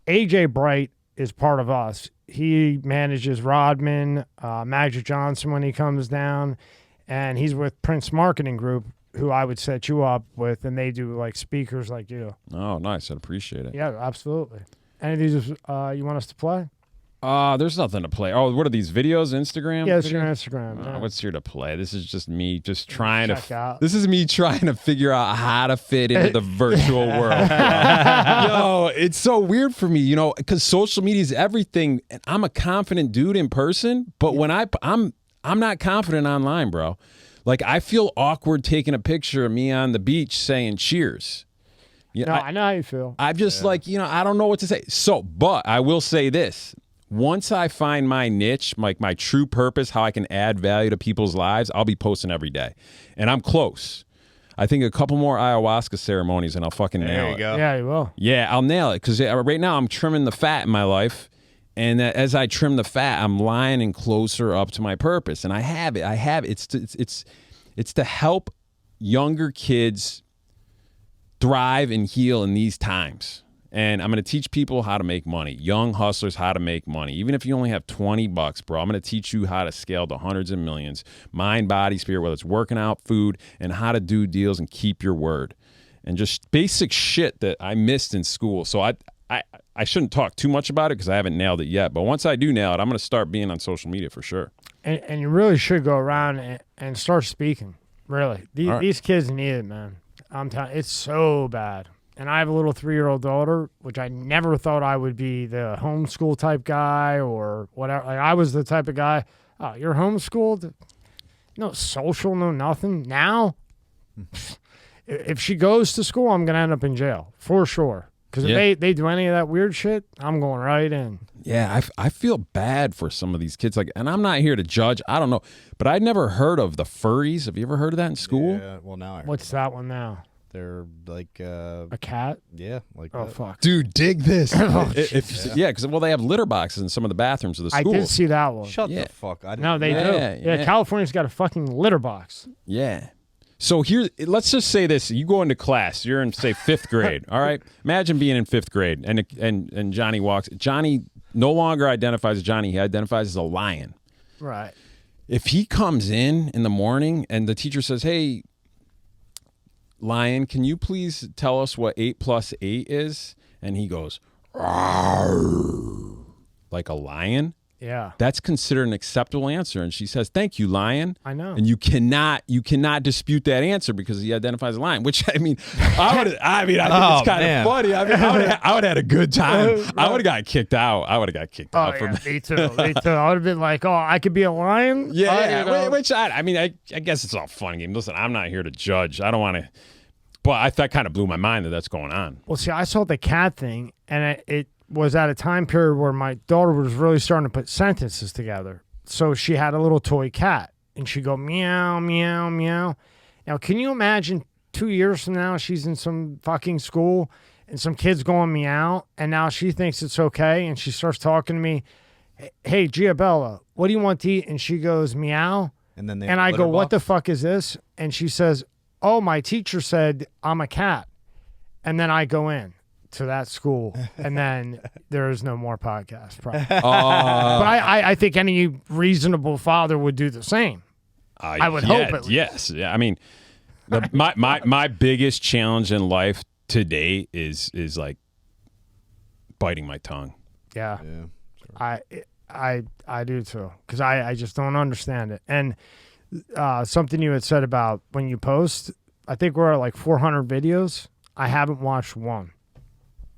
AJ Bright is part of us. He manages Rodman, Magic Johnson when he comes down, and he's with Prince Marketing Group, who I would set you up with, and they do like speakers like you. Oh, nice. I'd appreciate it. Yeah, absolutely. Any of these you want us to play? There's nothing to play. Oh, what are these videos? Instagram? Yeah, it's your Instagram. Yeah. What's here to play? This is just me just trying This is me trying to figure out how to fit into the virtual world. Yo, it's so weird for me, because social media is everything. And I'm a confident dude in person, but when I'm not confident online, bro. Like, I feel awkward taking a picture of me on the beach saying cheers. I know how you feel. I'm just I don't know what to say. So, but I will say this. Once I find my niche, like my true purpose, how I can add value to people's lives, I'll be posting every day. And I'm close. I think a couple more ayahuasca ceremonies and I'll fucking nail it. There you go. Yeah, you will. Yeah, I'll nail it. Because right now I'm trimming the fat in my life. And as I trim the fat, I'm lining closer up to my purpose. And I have it. It's to help younger kids thrive and heal in these times. And I'm going to teach people how to make money, young hustlers how to make money. Even if you only have $20, bro, I'm going to teach you how to scale to hundreds and millions, mind, body, spirit, whether it's working out, food, and how to do deals and keep your word. And just basic shit that I missed in school. So I shouldn't talk too much about it because I haven't nailed it yet. But once I do nail it, I'm going to start being on social media for sure. And you really should go around and start speaking, really. These kids need it, man. I'm telling you, it's so bad. And I have a little 3-year-old daughter, which I never thought I would be the homeschool type guy or whatever. Like, I was the type of guy, oh, you're homeschooled? No social, no nothing. Now, if she goes to school, I'm going to end up in jail, for sure. Because Yeah. if they do any of that weird shit, I'm going right in. Yeah, I feel bad for some of these kids. Like, and I'm not here to judge. I don't know, but I'd never heard of the furries. Have you ever heard of that in school? Yeah, well, now I heard What's about that one now? it. They're like, A cat? yeah, like Oh, that. fuck. Dude, dig this. Oh, Yeah, because they have litter boxes in some of the bathrooms of the I schools. did see that one. Shut Yeah. the fuck. I didn't No, they Yeah, do. Yeah, yeah. California's got a fucking litter box. Yeah. So here, let's just say this: you go into class, you're in say 5th grade. All right, imagine being in 5th grade, and Johnny walks. Johnny no longer identifies as Johnny; he identifies as a lion. Right. If he comes in the morning and the teacher says, "Hey, Lion, can you please tell us what 8 plus 8 is?" and he goes, "Rawr," like a lion, Yeah. that's considered an acceptable answer. And she says, "Thank you, lion." I know. And you cannot dispute that answer because he identifies as a lion. Which I think it's kind of man. funny. I would have had a good time. I would have got kicked out. Oh, from yeah, me too. Me too. I would have been like, oh, I could be a lion? yeah. You know? Which I guess it's all fun and game. Listen, I'm not here to judge. I don't want to. But that kind of blew my mind that's going on. Well, see, I saw the cat thing, and it was at a time period where my daughter was really starting to put sentences together. So she had a little toy cat, and she'd go meow, meow, meow. Now, can you imagine 2 years from now, she's in some fucking school, and some kid's going meow, and now she thinks it's okay, and she starts talking to me, hey, Giabella, what do you want to eat? And she goes, meow. And then they And I go, what the fuck is this? And she says, oh, my teacher said I'm a cat. And then I go in to that school, and then there is no more podcast. Probably. But I think any reasonable father would do the same. I would hope at least. Yes. Yeah. I mean, my biggest challenge in life today is like biting my tongue. Yeah, Yeah. I do too, because I just don't understand it. And something you had said about when you post, I think we're at like 400 videos. I haven't watched one.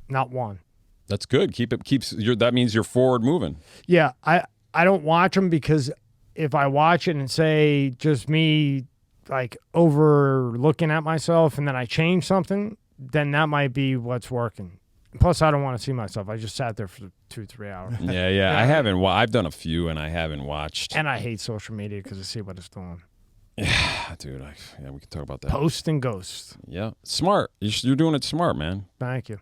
Not one. That's good. That means you're forward moving. Yeah, I don't watch them because if I watch it and say just me like over looking at myself and then I change something, then that might be what's working. Plus, I don't want to see myself. I just sat there for 2-3 hours. Yeah. I haven't. I've done a few and I haven't watched. And I hate social media because I see what it's doing. Dude, we can talk about that. Post and ghost. Yeah, smart. You're doing it smart, man. Thank you.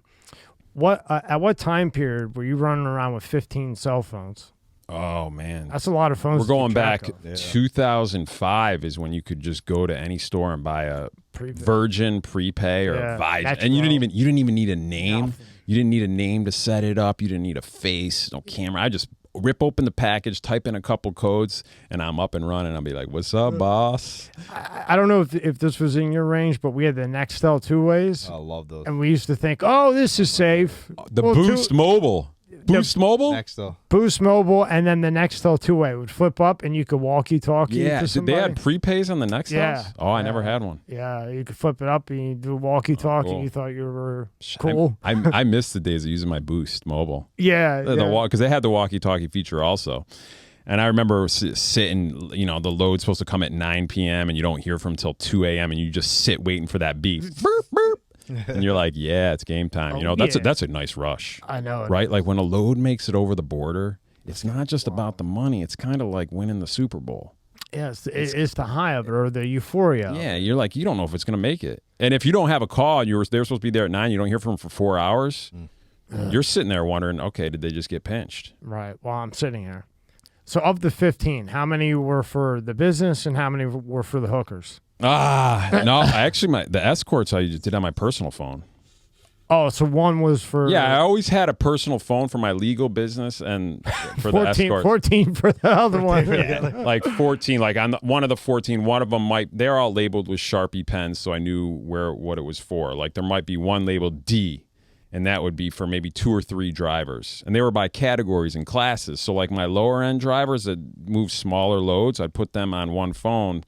What at what time period were you running around with 15 cell phones? Oh man, That's a lot of phones. we're going back. Yeah. 2005 is when you could just go to any store and buy a Prepaid. Virgin prepay or Yeah, a Visa, Metro. and you didn't even need a name. Nothing. You didn't need a name to set it up. You didn't need a face, no camera. I just rip open the package, type in a couple codes, and I'm up and running. I'll be like, "What's up, boss?" I don't know if this was in your range, but we had the Nextel two-ways, I love those. and we used to think, oh, this is safe. The Well, Boost Mobile. Boost Mobile? Next though. Boost Mobile, and then the Nextel two-way would flip up, and you could walkie-talkie Yeah. to Did somebody. they had prepays on the Nextels? Yeah. Oh, I never had one. Yeah, you could flip it up, and you do walkie-talkie. Oh, cool. You thought you were cool. I missed the days of using my Boost Mobile. Yeah, Because they had the walkie-talkie feature also. And I remember sitting, the load's supposed to come at 9 p.m. and you don't hear from until 2 a.m. and you just sit waiting for that beep. Burp, burp. And you're like, yeah, it's game time. That's a nice rush. I know. Right? Like when a load makes it over the border, it's not just about the money. It's kind of like winning the Super Bowl. Yeah, it's the high of it, or the euphoria. Yeah, you're like, you don't know if it's going to make it. And if you don't have a call, they're supposed to be there at 9, you don't hear from them for 4 hours, you're sitting there wondering, okay, did they just get pinched? Right. Well, I'm sitting here. So of the 15, how many were for the business and how many were for the hookers? No, the escorts I did on my personal phone. Oh, so one was for Yeah, I always had a personal phone for my legal business and for 14, the escorts. 14 for the other one. Like 14, like on one of the 14, one of them they're all labeled with Sharpie pens, so I knew what it was for. Like there might be one labeled D, and that would be for maybe 2 or 3 drivers. And they were by categories and classes. So like my lower end drivers that move smaller loads, I'd put them on one phone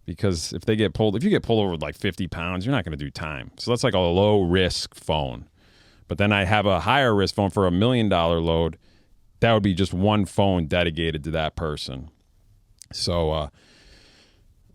because if you get pulled over with like 50 pounds, you're not going to do time. So that's like a low risk phone. But then I have a higher risk phone for $1 million load. That would be just one phone dedicated to that person. So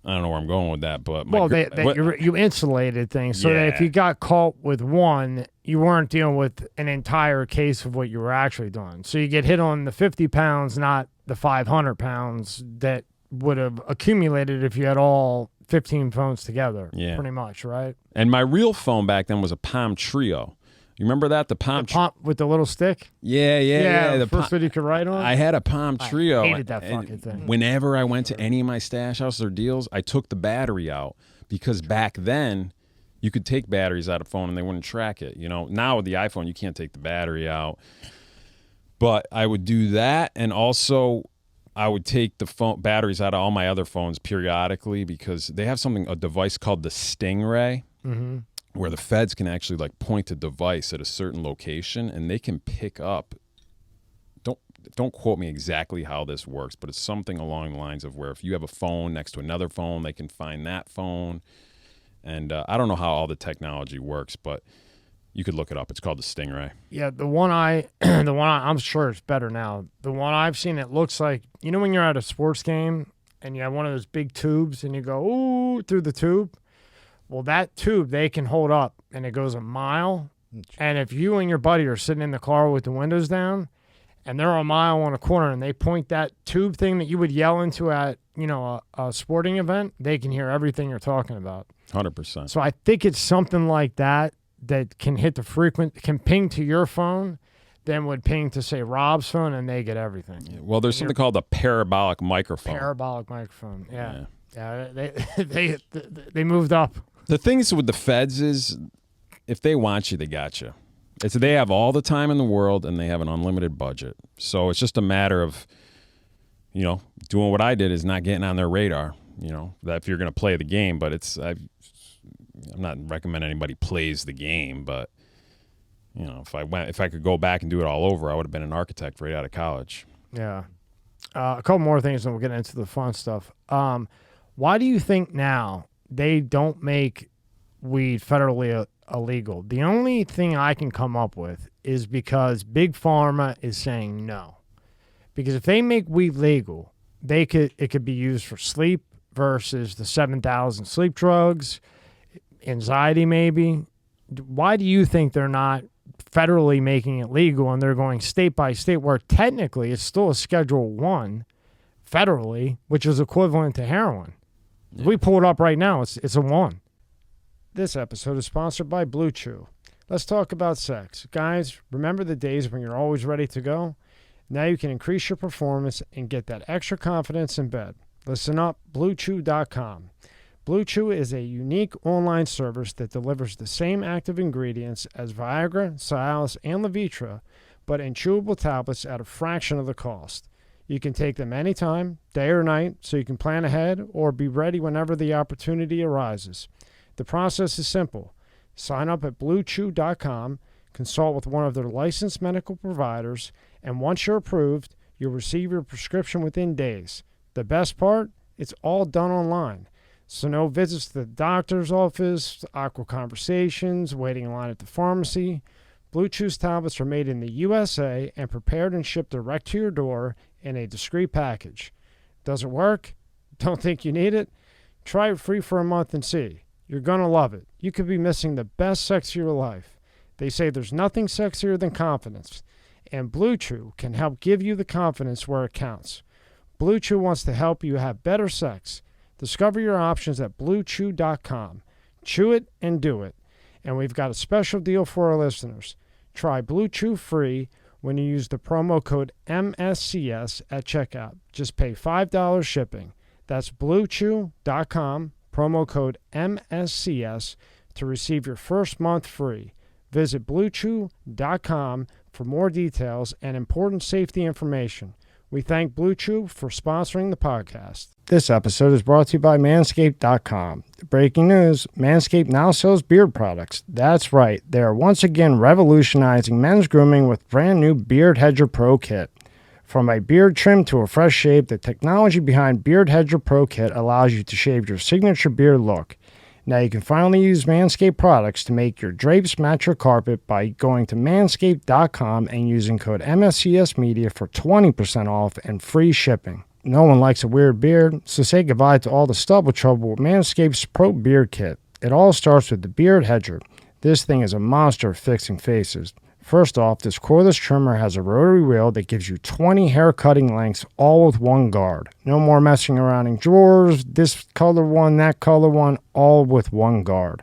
I don't know where I'm going with that, but Well, you insulated things so that if you got caught with one, you weren't dealing with an entire case of what you were actually doing. So you get hit on the 50 pounds, not the 500 pounds that would have accumulated if you had all 15 phones together. Yeah, pretty much, right? And my real phone back then was a Palm Trio. You remember that? The Palm with the little stick? Yeah. The first one you could write on? I had a Palm Trio. I hated that fucking thing. Whenever I went to any of my stash houses or deals, I took the battery out because back then you could take batteries out of phone and they wouldn't track it. You know, now with the iPhone, you can't take the battery out. But I would do that, and also I would take the phone batteries out of all my other phones periodically because they have a device called the Stingray. Mm-hmm. Where the feds can actually like point a device at a certain location and they can pick up. Don't quote me exactly how this works, but it's something along the lines of where if you have a phone next to another phone, they can find that phone. And I don't know how all the technology works, but you could look it up. It's called the Stingray. Yeah, I'm sure it's better now. The one I've seen, it looks like, you know when you're at a sports game and you have one of those big tubes and you go, ooh, through the tube? Well, that tube they can hold up, and it goes a mile. And if you and your buddy are sitting in the car with the windows down, and they're a mile on a corner, and they point that tube thing that you would yell into at, a sporting event, they can hear everything you're talking about. 100%. So I think it's something like that can hit can ping to your phone, then would ping to, say, Rob's phone, and they get everything. Yeah, well, there's something called a parabolic microphone. Parabolic microphone, yeah. They moved up. The thing is with the feds is if they want you, they got you. They have all the time in the world and they have an unlimited budget. So it's just a matter of, doing what I did is not getting on their radar, that if you're going to play the game. But I'm not recommending anybody plays the game. But, if I could go back and do it all over, I would have been an architect right out of college. Yeah. A couple more things and we'll get into the fun stuff. Why do you think now they don't make weed federally illegal? The only thing I can come up with is because Big Pharma is saying no. Because if they make weed legal, it could be used for sleep versus the 7,000 sleep drugs, anxiety maybe. Why do you think they're not federally making it legal and they're going state by state where technically it's still a Schedule 1 federally, which is equivalent to heroin? Yeah. We pull it up right now. It's a 1. This episode is sponsored by Blue Chew. Let's talk about sex. Guys, remember the days when you're always ready to go? Now you can increase your performance and get that extra confidence in bed. Listen up, BlueChew.com. Blue Chew is a unique online service that delivers the same active ingredients as Viagra, Cialis, and Levitra, but in chewable tablets at a fraction of the cost. You can take them anytime, day or night, so you can plan ahead or be ready whenever the opportunity arises. The process is simple. Sign up at BlueChew.com, consult with one of their licensed medical providers, and once you're approved, you'll receive your prescription within days. The best part? It's all done online. So no visits to the doctor's office, awkward conversations, waiting in line at the pharmacy. Blue Chew's tablets are made in the USA and prepared and shipped direct to your door in a discreet package. Does it work? Don't think you need it? Try it free for a month and see. You're going to love it. You could be missing the best sex of your life. They say there's nothing sexier than confidence, and Blue Chew can help give you the confidence where it counts. Blue Chew wants to help you have better sex. Discover your options at BlueChew.com. Chew it and do it. And we've got a special deal for our listeners. Try Blue Chew free when you use the promo code MSCS at checkout. Just pay $5 shipping. That's BlueChew.com, promo code MSCS to receive your first month free. Visit BlueChew.com for more details and important safety information. We thank Blue Chew for sponsoring the podcast. This episode is brought to you by Manscaped.com. Breaking news, Manscaped now sells beard products. That's right, they are once again revolutionizing men's grooming with brand new Beard Hedger Pro Kit. From a beard trim to a fresh shave, the technology behind Beard Hedger Pro Kit allows you to shave your signature beard look. Now you can finally use Manscaped products to make your drapes match your carpet by going to Manscaped.com and using code MSCSmedia for 20% off and free shipping. No one likes a weird beard, so say goodbye to all the stubble trouble with Manscaped's Pro Beard Kit. It all starts with the Beard Hedger. This thing is a monster of fixing faces. First off, this cordless trimmer has a rotary wheel that gives you 20 hair cutting lengths, all with one guard. No more messing around in drawers, this color one, that color one, all with one guard.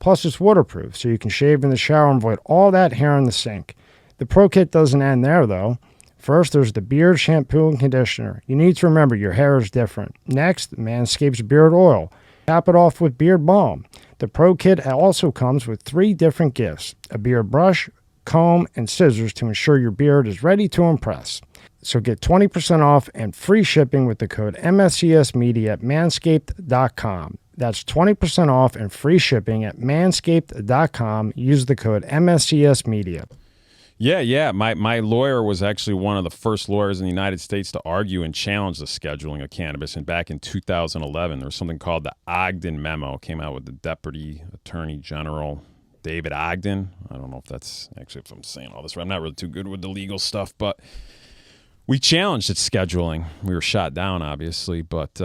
Plus, it's waterproof, so you can shave in the shower and avoid all that hair in the sink. The Pro Kit doesn't end there, though. First, there's the beard shampoo and conditioner. You need to remember your hair is different. Next, Manscaped's Beard Oil. Cap it off with Beard Balm. The Pro Kit also comes with 3 different gifts: a beard brush, comb, and scissors to ensure your beard is ready to impress. So get 20% off and free shipping with the code MSCS Media at manscaped.com. That's 20% off and free shipping at manscaped.com. Use the code MSCS Media. Yeah. My lawyer was actually one of the first lawyers in the United States to argue and challenge the scheduling of cannabis. And back in 2011, there was something called the Ogden Memo. It came out with the Deputy Attorney General David Ogden. I don't know if that's actually, if I'm saying all this right. I'm not really too good with the legal stuff, but we challenged its scheduling. We were shot down, obviously, but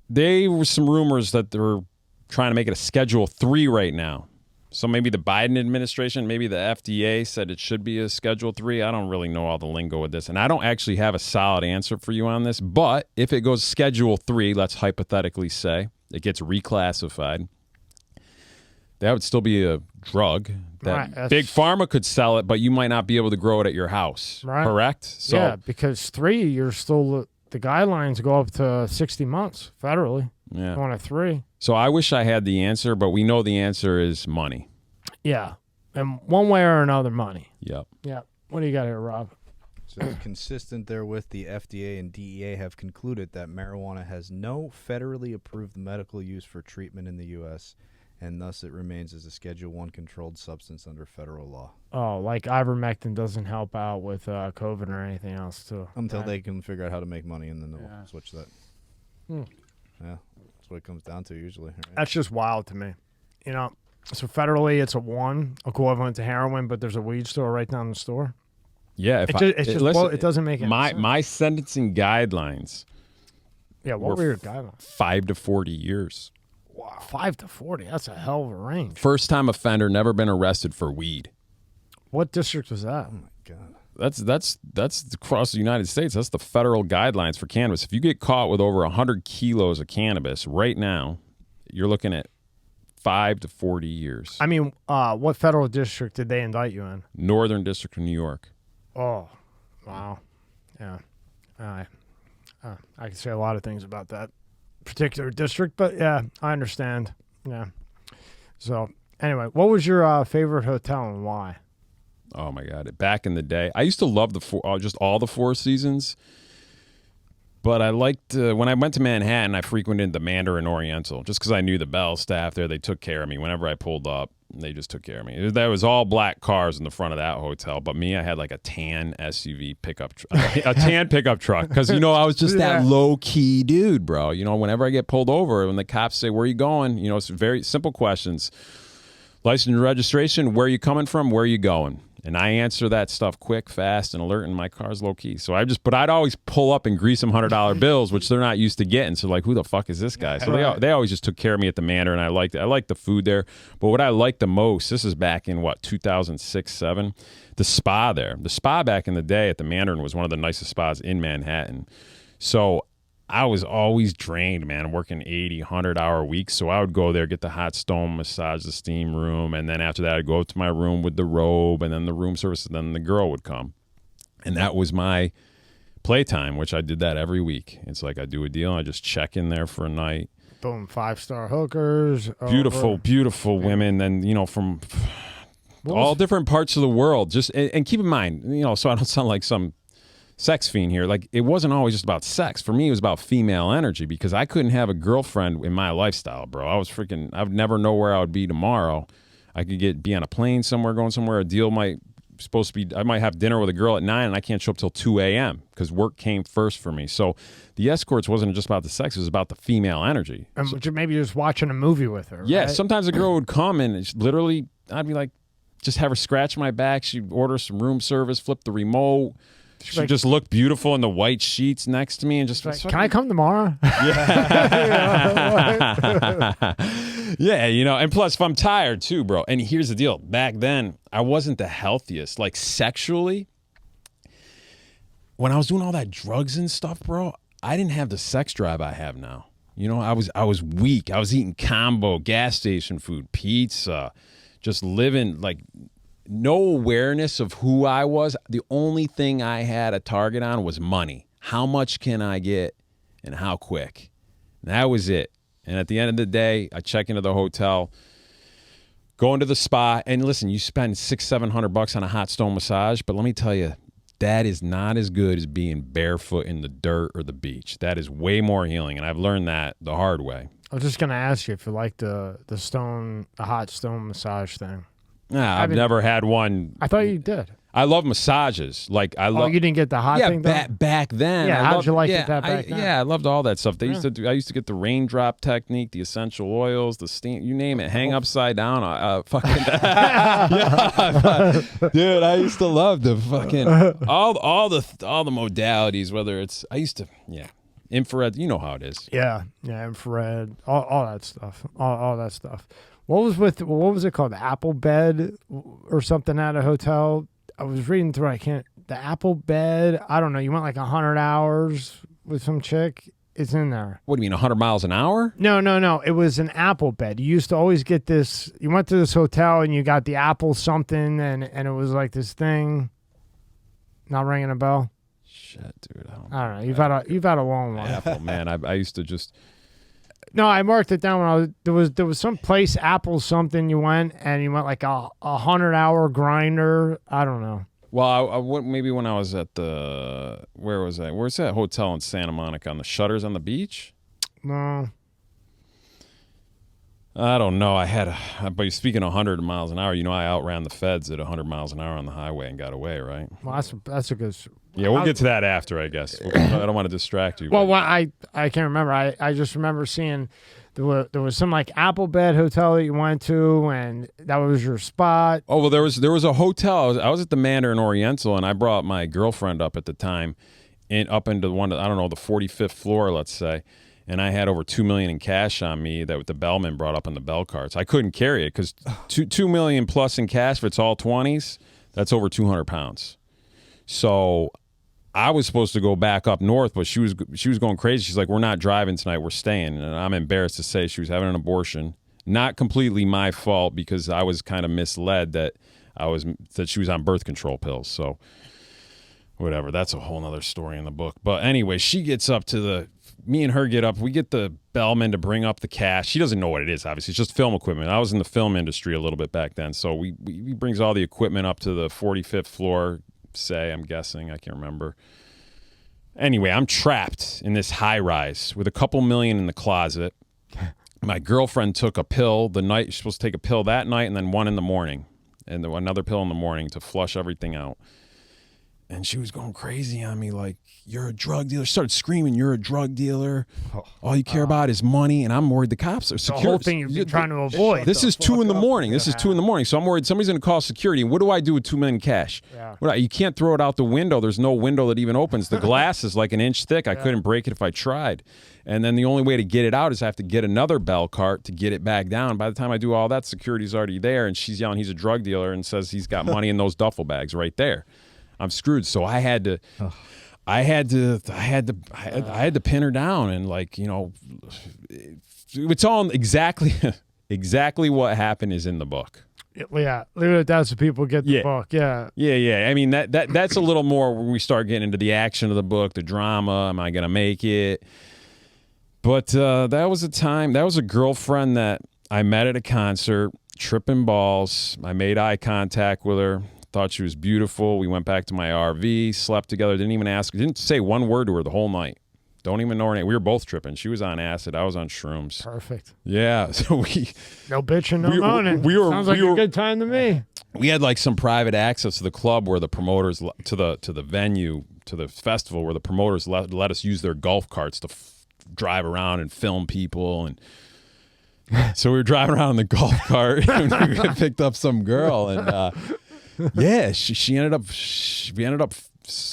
there were some rumors that they're trying to make it a Schedule 3 right now. So maybe the Biden administration, maybe the FDA said it should be a Schedule 3. I don't really know all the lingo with this, and I don't actually have a solid answer for you on this. But if it goes Schedule 3, let's hypothetically say it gets reclassified, that would still be a drug that Right, Big Pharma could sell it, but you might not be able to grow it at your house. Right. Correct? So, Yeah, because 3, you're still, the guidelines go up to 60 months federally. yeah. On a 3. So I wish I had the answer, but we know the answer is money. Yeah. And one way or another, money. Yep. Yeah. What do you got here, Rob? So consistent therewith, the FDA and DEA have concluded that marijuana has no federally approved medical use for treatment in the U.S., and thus it remains as a Schedule 1 controlled substance under federal law. Oh, like ivermectin doesn't help out with COVID or anything else, too. Until Right. they can figure out how to make money, and then they'll Yeah. switch that. Hmm. Yeah, that's what it comes down to usually. Right? That's just wild to me. You know, so federally it's a 1 equivalent to heroin, but there's a weed store right down the store. Yeah. If It doesn't make any sense. my sentencing guidelines Yeah, what were your guidelines? 5 to 40 years. Wow. 5 to 40. That's a hell of a range. First time offender, never been arrested for weed. What district was that? Oh my God. That's across the United States. That's the federal guidelines for cannabis. If you get caught with over 100 kilos of cannabis right now, you're looking at 5 to 40 years. I mean, what federal district did they indict you in? Northern District of New York. Oh, wow. Yeah. I can say a lot of things about that particular district, but yeah, I understand. Yeah. So anyway, what was your favorite hotel and why? Oh my God! Back in the day, I used to love just all the Four Seasons. But I liked when I went to Manhattan, I frequented the Mandarin Oriental just because I knew the Bell staff there. They took care of me whenever I pulled up. They just took care of me. There was all black cars in the front of that hotel, but me, I had like a tan SUV pickup, a tan pickup truck because I was just that low key dude, bro. Whenever I get pulled over, when the cops say, "Where are you going?" It's very simple questions: license and registration, where are you coming from, where are you going? And I answer that stuff quick, fast, and alert, and my car's low key. So but I'd always pull up and grease them $100 bills, which they're not used to getting. So who the fuck is this guy? So they always just took care of me at the Mandarin. I liked it. I liked the food there. But what I liked the most, this is back in 2006, 2007, the spa there. The spa back in the day at the Mandarin was one of the nicest spas in Manhattan. So I was always drained, man, working 80, 100-hour weeks. So I would go there, get the hot stone, massage the steam room, and then after that I'd go up to my room with the robe and then the room service, and then the girl would come. And that was my playtime, which I did that every week. It's like I do a deal, and I just check in there for a night. Boom, 5-star hookers. Beautiful, beautiful women, and, from all different parts of the world. And keep in mind, so I don't sound like some sex fiend here. Like, it wasn't always just about sex. For me, it was about female energy because I couldn't have a girlfriend in my lifestyle, bro. I would never know where I would be tomorrow. I could be on a plane somewhere, going somewhere. A deal I might have dinner with a girl at 9 and I can't show up till 2 a.m. because work came first for me. So the escorts wasn't just about the sex. It was about the female energy. And maybe just watching a movie with her. Yeah, right? sometimes a girl would come and I'd be like, just have her scratch my back. She'd order some room service, flip the remote, She just looked beautiful in the white sheets next to me and just like, can I come tomorrow? Yeah, you know, and plus if I'm tired too, bro. And here's the deal. Back then, I wasn't the healthiest. Like sexually, when I was doing all that drugs and stuff, bro, I didn't have the sex drive I have now. You know, I was weak. I was eating combo, gas station food, pizza, just living like no awareness of who I was. The only thing I had a target on was money. How much can I get and how quick? And that was it. And at the end of the day, I check into the hotel, go into the spa, and listen, you spend $600-700 on a hot stone massage, but let me tell you, that is not as good as being barefoot in the dirt or the beach. That is way more healing, and I've learned that the hard way. I was just gonna ask you if you like the hot stone massage thing. Nah, I've never had one. I thought you did. I love massages. Like I love. Oh, you didn't get the hot thing though? back then. Yeah, I how'd loved, you like yeah, it that back then? Yeah, I loved all that stuff. I used to get the raindrop technique, the essential oils, the steam, you name it. Hang upside down. Fucking. Yeah, dude, I used to love the fucking all the modalities. Whether it's infrared. You know how it is. Yeah, infrared, all that stuff, all that stuff. What was it called? The Apple Bed or something at a hotel? I was reading through. The Apple Bed. I don't know. You went like 100 hours with some chick. It's in there. What do you mean, 100 miles an hour? No. It was an Apple Bed. You used to always get this. You went to this hotel and you got the Apple something, and it was like this thing. Not ringing a bell. Shit, dude. I don't know. You've had a long one. Apple, man. I used to just. No, I marked it down when there was some place, Apple something, you went like a 100-hour grinder. I don't know. Well, I went maybe when I was at where was I? Where's that hotel in Santa Monica on the shutters on the beach? No. I don't know. But speaking of 100 miles an hour, you know, I outran the feds at 100 miles an hour on the highway and got away, right? Well, that's a good. Yeah, we'll get to that after, I guess. I don't want to distract you. Well, I can't remember. I just remember seeing there was some like Apple Bed hotel that you went to, and that was your spot. Oh well, there was a hotel. I was at the Mandarin Oriental, and I brought my girlfriend up at the time, up into one. I don't know, the 45th floor, let's say. And I had over $2 million in cash on me that the bellman brought up on the bell carts. I couldn't carry it because $2 million plus in cash, if it's all 20s, that's over 200 pounds. So I was supposed to go back up north, but she was going crazy. She's like, "We're not driving tonight. We're staying." And I'm embarrassed to say she was having an abortion. Not completely my fault because I was kind of misled that she was on birth control pills. So whatever. That's a whole nother story in the book. But anyway, she gets up to me and her get up. We get the bellman to bring up the cash. She doesn't know what it is, obviously. It's just film equipment. I was in the film industry a little bit back then. So we brings all the equipment up to the 45th floor, I'm guessing. I can't remember. Anyway, I'm trapped in this high rise with a couple million in the closet. My girlfriend took a pill the night. She's supposed to take a pill that night and then one in the morning. And then another pill in the morning to flush everything out. And she was going crazy on me like, "You're a drug dealer." She started screaming, "You're a drug dealer. All you care about is money." And I'm worried the cops are secure. The whole thing you've been trying to avoid. This is 2 in the morning. This is 2 in the morning. So I'm worried somebody's going to call security. And what do I do with $2 million cash? Yeah. You can't throw it out the window. There's no window that even opens. The glass is like an inch thick. I couldn't break it if I tried. And then the only way to get it out is I have to get another bell cart to get it back down. By the time I do all that, security's already there. And she's yelling, he's a drug dealer, and says he's got money in those duffel bags right there. I'm screwed. So I had to pin her down, and like, you know, it's all exactly what happened is in the book. Yeah, leave it at that so people get the book. Yeah. I mean that's a little more when we start getting into the action of the book, the drama. Am I gonna make it? But that was a time. That was a girlfriend that I met at a concert, tripping balls. I made eye contact with her. Thought she was beautiful. We went back to my RV, slept together, didn't say one word to her the whole night. Don't even know her name. We were both tripping. She was on acid. I was on shrooms. Perfect. Yeah. So no bitching, no moaning. Sounds like a good time to me. We had like some private access to the club where the promoters, to the venue, to the festival where the promoters let us use their golf carts to drive around and film people. And so we were driving around in the golf cart and we picked up some girl, and yeah, we ended up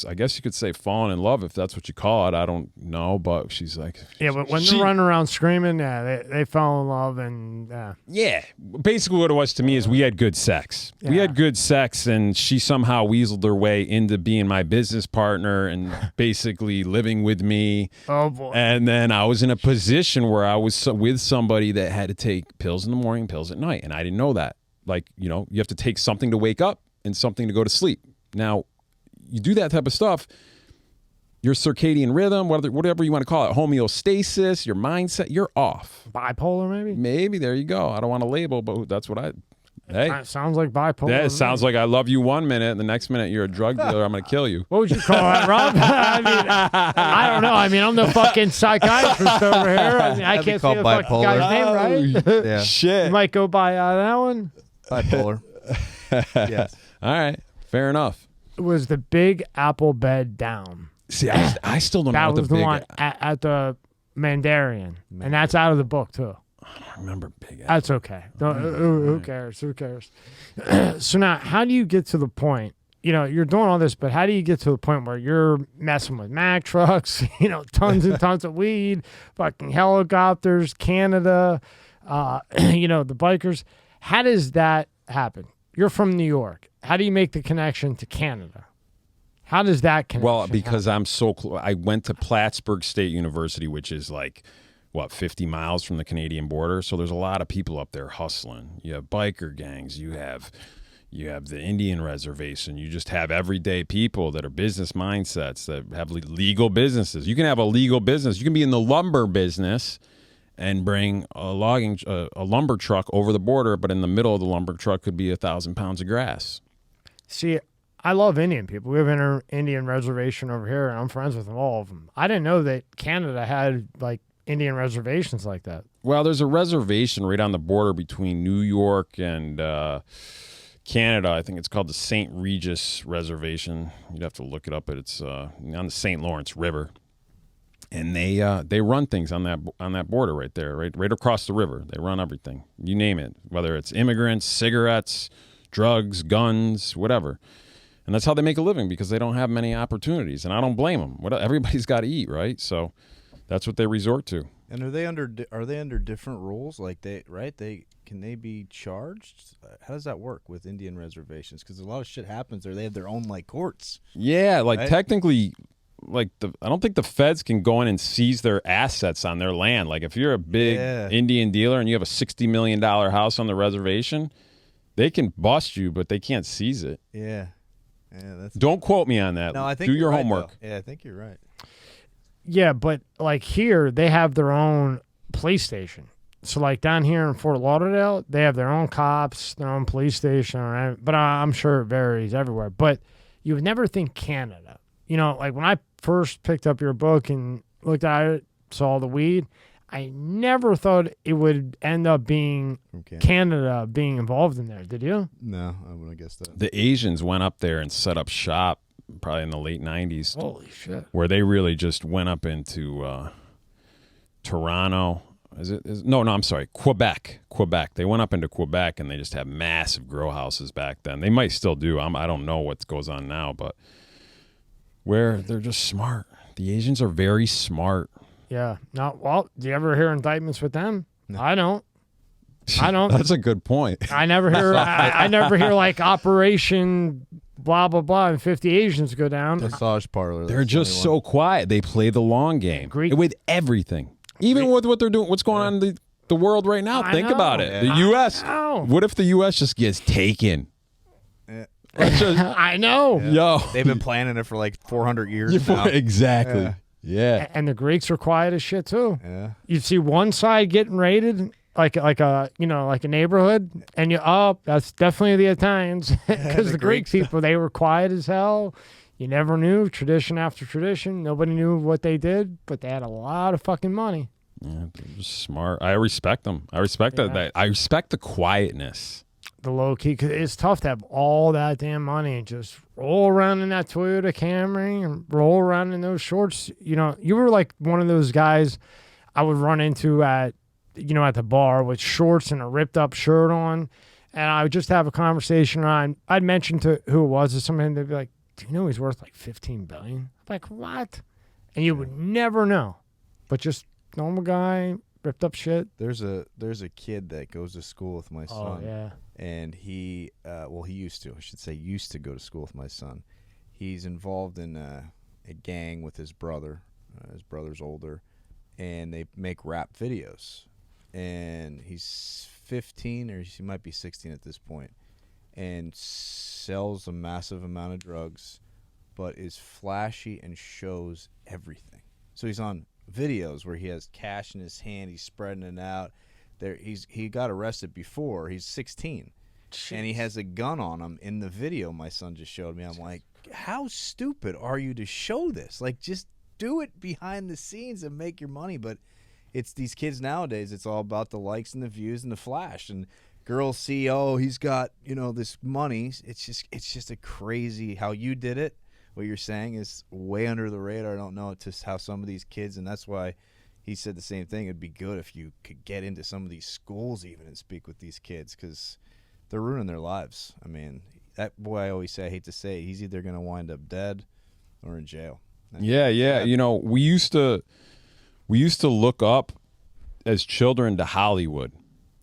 I guess you could say fallen in love if that's what you call it. I don't know, but she's like, Yeah, but when they're running around screaming, yeah, they fell in love, and yeah. Basically, what it was to me is we had good sex. We Yeah. had good sex, and she somehow weaseled her way into being my business partner and basically living with me. oh boy, And then I was in a position where I was with somebody that had to take pills in the morning, pills at night, and I didn't know that. Like, you know, you have to take something to wake up and something to go to sleep. Now, you do that type of stuff, your circadian rhythm, whatever you want to call it, homeostasis, your mindset, you're off. bipolar maybe. Maybe, there you go. I don't want to label, but that's what hey. That sounds like bipolar. That to sounds me. like I love you 1 minute, and the next minute you're a drug dealer. I'm going to kill you. What would you call that, Rob? I mean, I don't know. I mean, I'm the fucking psychiatrist over here. I mean, I That'd be can't called see the fucking guy's name, right? Yeah. Shit. You might go by that one. Bipolar. Yes. All right. Fair enough. It was the Big Apple Bed Down. See, I still don't know That what was the the big. one at the Mandarian, and that's out of the book too. I remember big. That's okay. Who cares? Who cares? So now, how do you get to the point? You know, you're doing all this, but how do you get to the point where you're messing with Mack trucks? You know, tons and tons of weed, fucking helicopters, Canada. You know, the bikers. How does that happen? You're from New York. How do you make the connection to Canada? How does that connect? Well, because I'm so close. I went to Plattsburgh State University, which is like, 50 miles from the Canadian border. So there's a lot of people up there hustling. You have biker gangs. You have the Indian reservation. You just have everyday people that are business mindsets that have legal businesses. You can have a legal business. You can be in the lumber business and bring a lumber truck over the border, but in the middle of the lumber truck could be 1,000 pounds of grass. See, I love Indian people. We have an Indian reservation over here, and I'm friends with all of them. I didn't know that Canada had like Indian reservations like that. Well, there's a reservation right on the border between New York and Canada. I think it's called the St. Regis Reservation. You'd have to look it up, but it's on the St. Lawrence River. And they run things on that border right there, right across the river. They run everything. You name it, whether it's immigrants, cigarettes, drugs, guns, whatever. And that's how they make a living because they don't have many opportunities. And I don't blame them. Everybody's got to eat, right? So that's what they resort to. And are they under different rules? Like can they be charged? How does that work with Indian reservations? Because a lot of shit happens there. They have their own like courts. Yeah, like right? technically, like I don't think the feds can go in and seize their assets on their land. Like if you're a big Indian dealer and you have a $60 million house on the reservation, they can bust you, but they can't seize it. Yeah. Yeah, that's. Don't quote me on that. No, I think do you're your right, homework. though. Yeah, I think you're right. Yeah, but like here, they have their own police station. So like down here in Fort Lauderdale, they have their own cops, their own police station. Right? But I'm sure it varies everywhere. But you would never think Canada. You know, like when I first picked up your book and looked at it, saw the weed, I never thought it would end up being Canada being involved in there. Did you? No, I wouldn't have guessed that. The Asians went up there and set up shop probably in the late 90s. Holy shit. Where they really just went up into Toronto. I'm sorry, Quebec. They went up into Quebec and they just had massive grow houses back then. They might still do. I don't know what goes on now, but where they're just smart. The Asians are very smart. Yeah. No, well, do you ever hear indictments with them? No. I don't. That's a good point. I never hear. I never hear like Operation blah blah blah and 50 Asians go down. Massage parlor. They're just so quiet. They play the long game with everything, even with what they're doing. What's going on in the world right now? Think about it. The U.S. What if the U.S. just gets taken? I know. Yeah. Yo, they've been planning it for like 400 years now. Exactly. Yeah. And the Greeks are quiet as shit too. Yeah. You see one side getting raided, like a neighborhood, and that's definitely the Italians, because the Greek people, they were quiet as hell. You never knew, tradition after tradition. Nobody knew what they did, but they had a lot of fucking money. Yeah, they're just smart. I respect them. I respect that. I respect the quietness. The low key, because it's tough to have all that damn money and just roll around in that Toyota Camry and roll around in those shorts. You know, you were like one of those guys I would run into at the bar with shorts and a ripped up shirt on, and I would just have a conversation. I'd mention to who it was or something. They'd be like, do you know he's worth like $15 billion? I'm like, what? And you would never know. But just normal guy, ripped up shit. There's a kid that goes to school with my son. Oh, yeah. And he used to go to school with my son. He's involved in a gang with his brother. His brother's older, and they make rap videos. And he's 15, or he might be 16 at this point, and sells a massive amount of drugs, but is flashy and shows everything. So he's on videos where he has cash in his hand, he's spreading it out. He got arrested before. He's 16. Jeez. And he has a gun on him in the video my son just showed me. I'm like, how stupid are you to show this? Like, just do it behind the scenes and make your money. But it's these kids nowadays, it's all about the likes and the views and the flash. And girls see, oh, he's got, this money. It's just a crazy how you did it. What you're saying is way under the radar. I don't know just how some of these kids, and that's why he said the same thing. It'd be good if you could get into some of these schools even and speak with these kids, because they're ruining their lives. I mean, that boy, I always say, I hate to say it, he's either going to wind up dead or in jail. Yeah. We used to look up as children to Hollywood,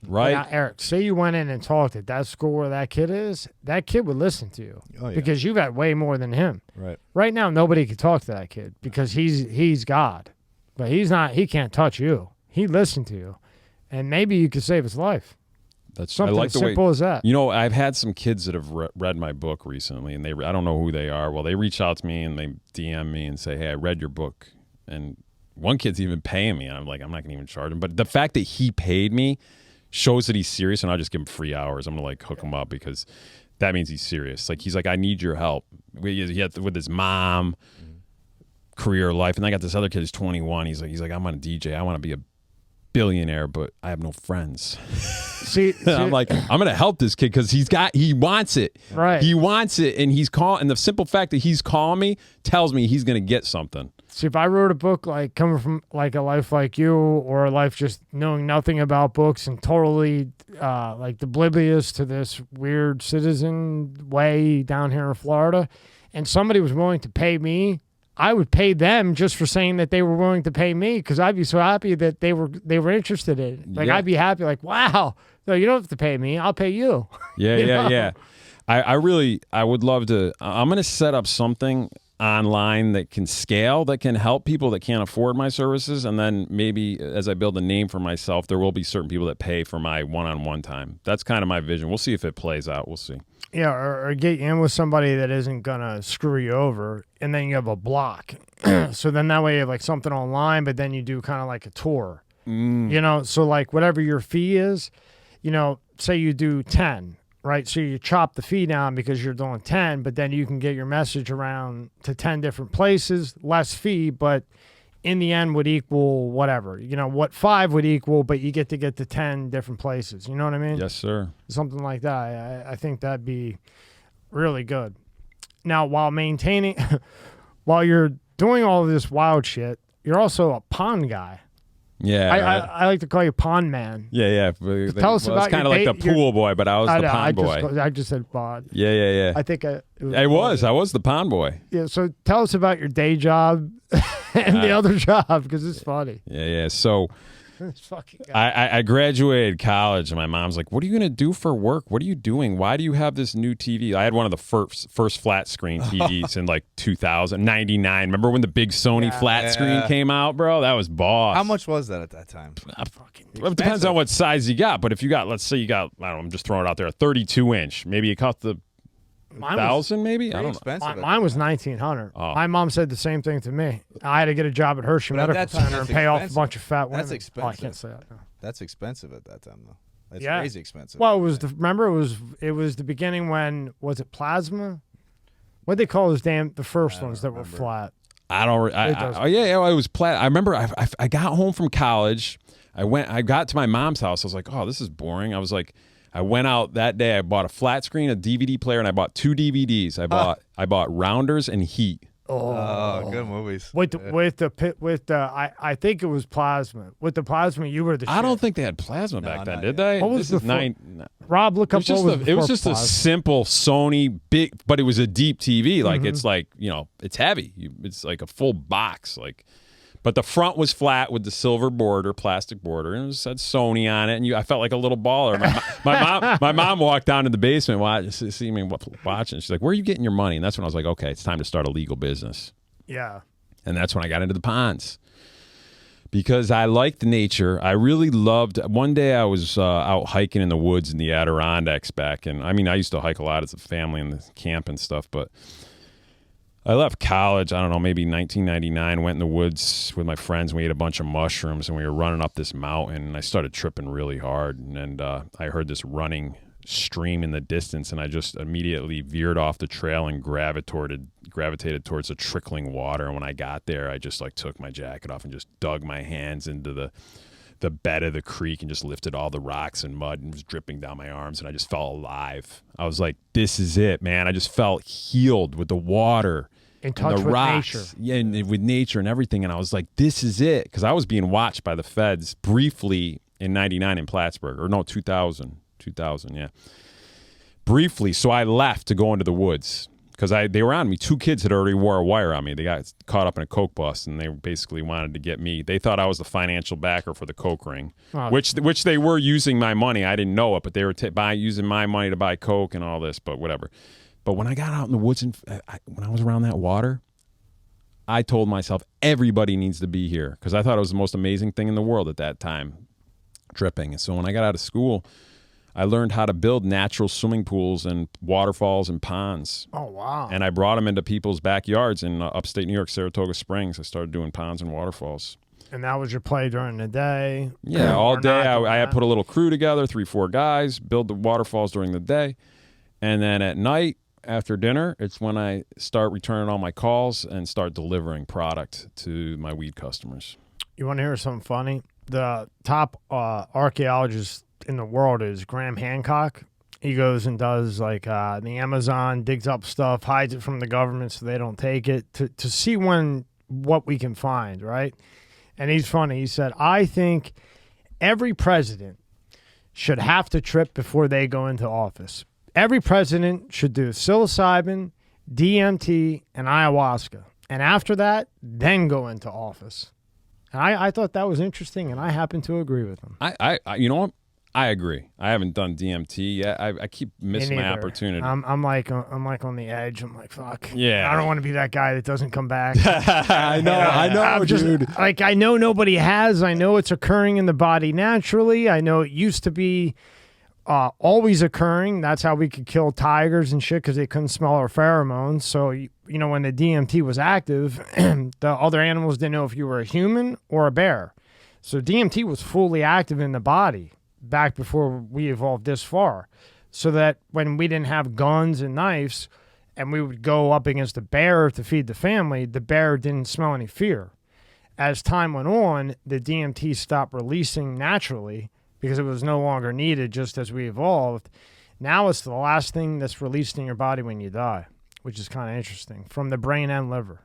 right? Now, Eric, say you went in and talked at that school where that kid is, that kid would listen to you because you've got way more than him. Right. Right now, nobody can talk to that kid because he's God, but he can't touch you. He listened to you, and maybe you could save his life. That's something I like as the simple way, as that. I've had some kids that have read my book recently, and I don't know who they are. Well, they reach out to me and they DM me and say, "Hey, I read your book," and one kid's even paying me. And I'm like, I'm not gonna even charge him. But the fact that he paid me shows that he's serious, and I'll just give him free hours. I'm gonna hook him up because that means he's serious. He's like, I need your help. He had with his mom, career, life, and I got this other kid who's 21. He's like, I'm on a DJ. I want to be a billionaire, but I have no friends. See, I'm like, I'm gonna help this kid because he wants it. Right. He wants it, and he's calling. And the simple fact that he's calling me tells me he's gonna get something. See, if I wrote a book coming from a life like you, or a life just knowing nothing about books and totally oblivious to this weird citizen way down here in Florida, and somebody was willing to pay me, I would pay them just for saying that they were willing to pay me, because I'd be so happy that they were interested in it. I'd be happy, wow, no, you don't have to pay me, I'll pay you. Yeah. I would love to. I'm gonna set up something online that can scale, that can help people that can't afford my services, and then maybe as I build a name for myself, there will be certain people that pay for my one-on-one time. That's kind of my vision. We'll see if it plays out. We'll see. Yeah, or get you in with somebody that isn't gonna screw you over, and then you have a block. So then that way you have something online, but then you do kind of like a tour. So whatever your fee is, say you do 10. Right, so you chop the fee down because you're doing 10, but then you can get your message around to 10 different places, less fee, but in the end would equal whatever. What 5 would equal, but you get to 10 different places. You know what I mean? Yes, sir. Something like that. I think that'd be really good. Now, while you're doing all of this wild shit, you're also a pond guy. Yeah, I like to call you pond man. Yeah. Tell us about kind of like the pool boy, but I was the pond boy. I just said pond. Yeah. I think I was the pond boy. Yeah, so tell us about your day job and the other job, because it's funny. Yeah. So This fucking guy. I graduated college, and my mom's like, "What are you going to do for work? What are you doing? Why do you have this new TV?" I had one of the first flat screen TVs in 2099. Remember when the big Sony flat screen came out, bro? That was boss. How much was that at that time? It depends on what size you got, but if you got, let's say you got, I don't know, I'm just throwing it out there, a 32-inch. Maybe it cost the 1,000, maybe? I don't know. Mine was $1,900. Oh. My mom said the same thing to me. I had to get a job at Hershey Medical Center and pay off a bunch of fat women. That's expensive. Oh, I can't say that. No. That's expensive at that time, though. That's crazy expensive. Well, it was it was the beginning when, was it plasma? What they call those the first ones that were flat? I don't. It was plat. I remember I got home from college. I got to my mom's house. I was like, oh, this is boring. I went out that day. I bought a flat screen, a DVD player, and I bought 2 DVDs. I bought Rounders and Heat. Oh, good movies. With I think it was plasma. With the plasma, you were the I shit. don't think they had plasma back then, not did yet. they? What was This is before- nine. Rob, look It up was just, what was it was before just a plasma. simple Sony big, but it was a deep TV. Like it's like, it's heavy. It's like a full box. Like, but the front was flat with the silver border, plastic border, and it said Sony on it. And I felt like a little baller. My mom walked down to the basement, see me watching. She's like, "Where are you getting your money?" And that's when I was like, "Okay, it's time to start a legal business." Yeah. And that's when I got into the ponds. Because I liked nature. I really loved. One day I was out hiking in the woods in the Adirondacks back, and I used to hike a lot as a family in the camp and stuff. But I left college. I don't know, maybe 1999. Went in the woods with my friends. And we ate a bunch of mushrooms, and we were running up this mountain. And I started tripping really hard, and I heard this running stream in the distance, and I just immediately veered off the trail and gravitated towards the trickling water. And when I got there, I just took my jacket off and just dug my hands into the bed of the creek and just lifted all the rocks and mud and was dripping down my arms, and I just felt alive. I was like, this is it, man. I just felt healed with the water In touch and the with rocks. nature. Yeah, and with nature and everything. And I was like, this is it. Because I was being watched by the feds briefly in 99 in Plattsburgh. Or no, 2000, yeah. Briefly. So I left to go into the woods. Because they were on me. 2 kids had already wore a wire on me. They got caught up in a coke bust, and they basically wanted to get me. They thought I was the financial backer for the coke ring, which they were using my money. I didn't know it, but they were using my money to buy coke and all this, but whatever. But when I got out in the woods and when I was around that water, I told myself everybody needs to be here because I thought it was the most amazing thing in the world at that time, tripping. And so when I got out of school, I learned how to build natural swimming pools and waterfalls and ponds. Oh, wow. And I brought them into people's backyards in upstate New York, Saratoga Springs. I started doing ponds and waterfalls. And that was your play during the day? Yeah, all Or day. not? I had put a little crew together, 3-4 guys, build the waterfalls during the day. And then at night, after dinner, it's when I start returning all my calls and start delivering product to my weed customers. You want to hear something funny? The top archaeologist in the world is Graham Hancock. He goes and does the Amazon, digs up stuff, hides it from the government so they don't take it to see what we can find, right? And he's funny. He said, I think every president should have to trip before they go into office. Every president should do psilocybin, DMT, and ayahuasca. And after that, then go into office. And I thought that was interesting, and I happen to agree with him. I you know what? I agree. I haven't done DMT yet. I keep missing my opportunity. I'm like on the edge. I'm like, fuck. Yeah. I don't want to be that guy that doesn't come back. I know, dude. I know nobody has. I know it's occurring in the body naturally. I know it used to be always occurring. That's how we could kill tigers and shit because they couldn't smell our pheromones. So, when the DMT was active, the other animals didn't know if you were a human or a bear. So DMT was fully active in the body back before we evolved this far, so that when we didn't have guns and knives and we would go up against a bear to feed the family, the bear didn't smell any fear. As time went on, the DMT stopped releasing naturally because it was no longer needed just as we evolved. Now it's the last thing that's released in your body when you die, which is kind of interesting, from the brain and liver,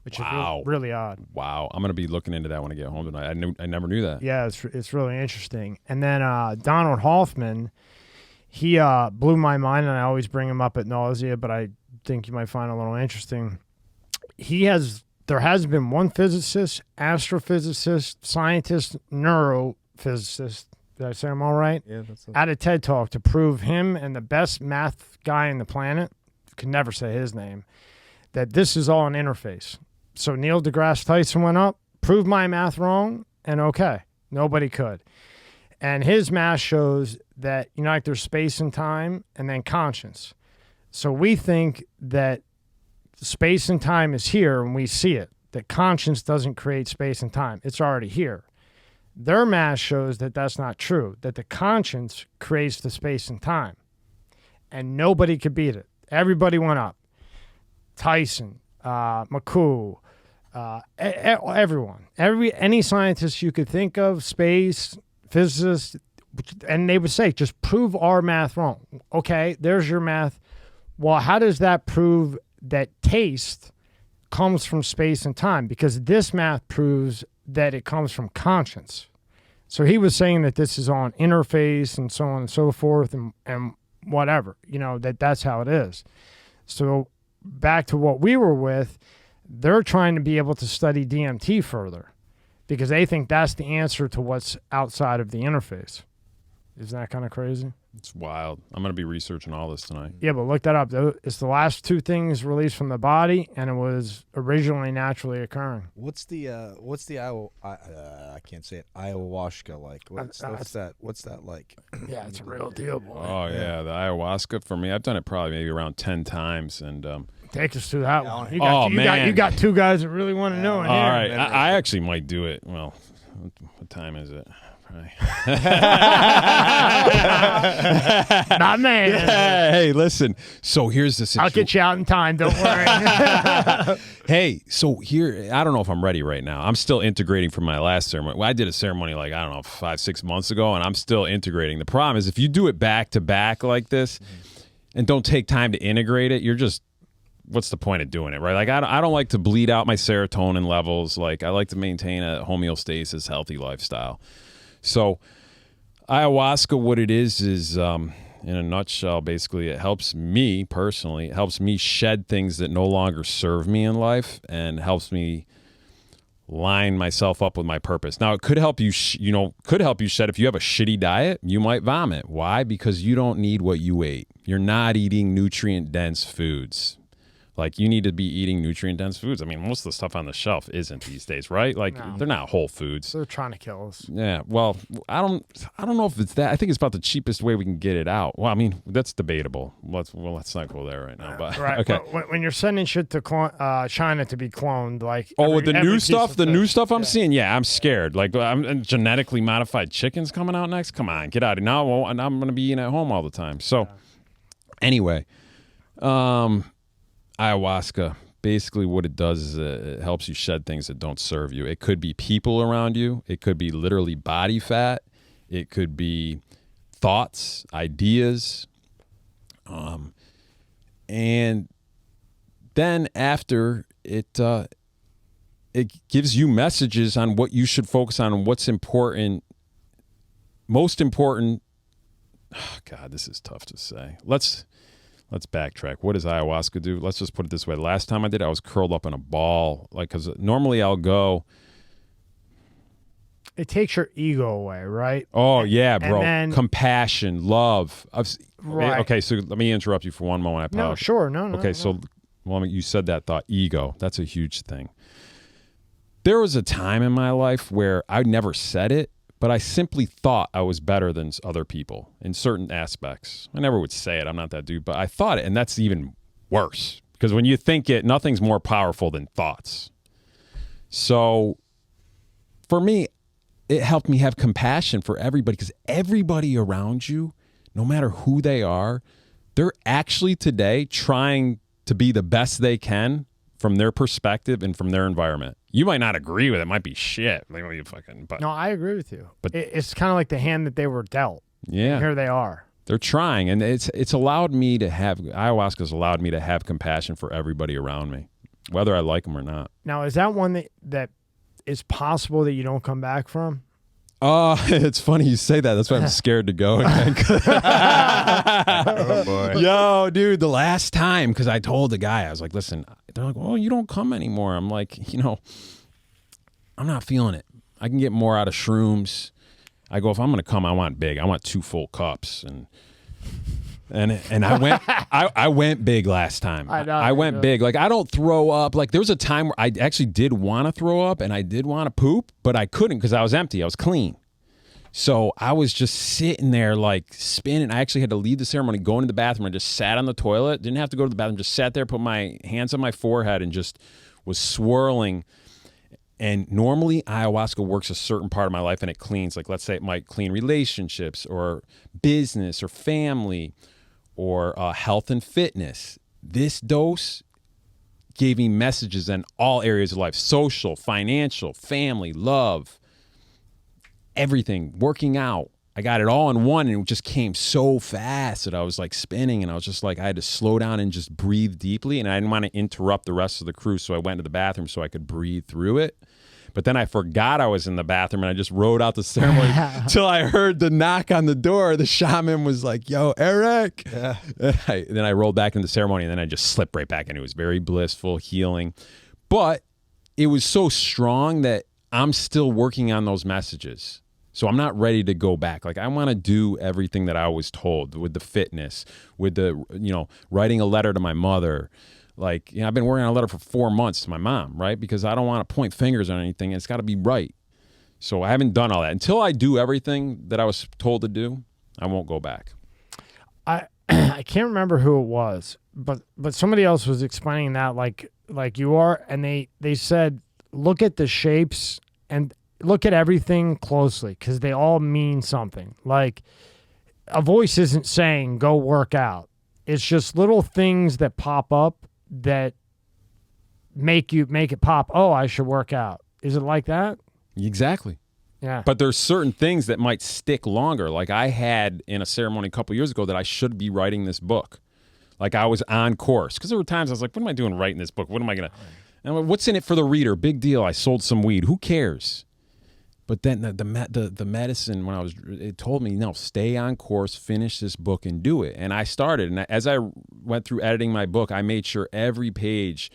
which is really odd. Wow. I'm going to be looking into that when I get home tonight. I never knew that. Yeah, it's really interesting. And then Donald Hoffman, he blew my mind, and I always bring him up at nausea, but I think you might find it a little interesting. There has been one physicist, astrophysicist, scientist, neurophysicist, did I say them all right? Yeah, at a TED Talk to prove him and the best math guy on the planet, could never say his name, that this is all an interface. So Neil deGrasse Tyson went up, proved my math wrong, and okay, nobody could. And his math shows that, there's space and time and then conscience. So we think that space and time is here and we see it, that conscience doesn't create space and time. It's already here. Their math shows that that's not true, that the conscience creates the space and time. And nobody could beat it. Everybody went up. Tyson, McCoo, everyone. Any scientist you could think of, space, physicists, and they would say, just prove our math wrong. Okay, there's your math. Well, how does that prove that taste comes from space and time, because this math proves that it comes from conscience. So he was saying that this is on interface and so on and so forth and whatever, that's how it is. So back to what we were with, they're trying to be able to study DMT further because they think that's the answer to what's outside of the interface. Isn't that kind of crazy? It's wild. I'm going to be researching all this tonight. Yeah, but look that up. It's the last two things released from the body, and it was originally naturally occurring. What's the I can't say it, ayahuasca like? What's that like? Yeah, it's a real deal, boy. Oh, yeah. The ayahuasca, for me, I've done it probably maybe around 10 times. And take us to that one. You got two guys that really want to know. All right. I actually might do it. Well, what time is it? Not man. Yeah, hey, listen. So here's the situation. I'll get you out in time. Don't worry. Hey, so here, I don't know if I'm ready right now. I'm still integrating from my last ceremony. Well, I did a ceremony 5-6 months ago, and I'm still integrating. The problem is if you do it back to back like this and don't take time to integrate it, you're just, what's the point of doing it, right? Like, I don't like to bleed out my serotonin levels. Like, I like to maintain a homeostasis, healthy lifestyle. So ayahuasca, what it is in a nutshell, basically, it helps me personally. It helps me shed things that no longer serve me in life and helps me line myself up with my purpose. Now, it could help you, could help you shed. If you have a shitty diet, you might vomit. Why? Because you don't need what you ate. You're not eating nutrient-dense foods. Like, you need to be eating nutrient-dense foods. I mean, most of the stuff on the shelf isn't these days, right? Like, they're not whole foods. They're trying to kill us. Yeah. Well, I don't know if it's that. I think it's about the cheapest way we can get it out. Well, I mean, that's debatable. Let's not go there right now. But right. Okay. When you're sending shit to China to be cloned, like with the new stuff, I'm yeah. seeing. Yeah, I'm scared. Like, I'm genetically modified chickens coming out next. Come on, get out of here. Now I'm going to be eating at home all the time. So, anyway, ayahuasca, basically what it does is it helps you shed things that don't serve you. It could be people around you. It could be literally body fat. It could be thoughts, ideas. And then after it gives you messages on what you should focus on and what's important. Most important. Oh God, this is tough to say. Let's backtrack. What does ayahuasca do? Let's just put it this way. Last time I did it, I was curled up in a ball. Like, because normally I'll go. It takes your ego away, right? Oh, yeah, bro. then, compassion, love. Right. Okay, so let me interrupt you for one moment. I apologize. No, sure. No. Okay, so you said that thought, ego. That's a huge thing. There was a time in my life where I never said it, but I simply thought I was better than other people in certain aspects. I never would say it. I'm not that dude, but I thought it, and that's even worse. Because when you think it, nothing's more powerful than thoughts. So for me, it helped me have compassion for everybody, because everybody around you, no matter who they are, they're actually today trying to be the best they can from their perspective and from their environment. You might not agree with it. It might be shit. Like, what you fucking, but No, I agree with you. But it's kind of like the hand that they were dealt. yeah, And here they are. they're trying, and it's allowed me to have, ayahuasca's allowed me to have compassion for everybody around me, whether I like them or not. Now, is that one that is possible that you don't come back from? It's funny you say that. That's why I'm scared to go again. Oh boy. Yo, dude, the last time, because I told the guy, I was like, listen, they're like, oh, you don't come anymore. I'm like, I'm not feeling it. I can get more out of shrooms. I go, if I'm going to come, I want big. I want 2 full cups. And I went big last time. I went big. Like, I don't throw up. Like, there was a time where I actually did want to throw up and I did want to poop, but I couldn't because I was empty. I was clean. So I was just sitting there like spinning. I actually had to leave the ceremony, go into the bathroom, and just sat on the toilet. Didn't have to go to the bathroom. Just sat there, put my hands on my forehead, and just was swirling. And normally ayahuasca works a certain part of my life and it cleans. Like, let's say it might clean relationships or business or family or health and fitness. This dose gave me messages in all areas of life: social, financial, family, love, everything, working out. I got it all in one, and it just came so fast that I was like spinning, and I was just like, I had to slow down and just breathe deeply, and I didn't want to interrupt the rest of the crew, so I went to the bathroom so I could breathe through it. But then I forgot I was in the bathroom, and I just rode out the ceremony till I heard the knock on the door. The shaman was like, "Yo, Eric." Yeah. Then I rolled back into the ceremony, and then I just slipped right back in. It was very blissful, healing. But it was so strong that I'm still working on those messages. So I'm not ready to go back. Like, I want to do everything that I was told with the fitness, with the, writing a letter to my mother. Like, I've been working on a letter for 4 months to my mom, right? Because I don't want to point fingers on anything. It's got to be right. So I haven't done all that. Until I do everything that I was told to do, I won't go back. I can't remember who it was, but somebody else was explaining that like you are, and they said, look at the shapes and look at everything closely because they all mean something. Like, a voice isn't saying go work out. It's just little things that pop up that make it pop. Oh, I should work out. Is it like that? Exactly. Yeah. But there's certain things that might stick longer. Like, I had in a ceremony a couple years ago that I should be writing this book. Like, I was on course. Because there were times I was like, what am I doing writing this book? What am I going to... And I'm like, what's in it for the reader? Big deal. I sold some weed. Who cares? But then the medicine, it told me, no, stay on course, finish this book, and do it. And I started. And as I went through editing my book, I made sure every page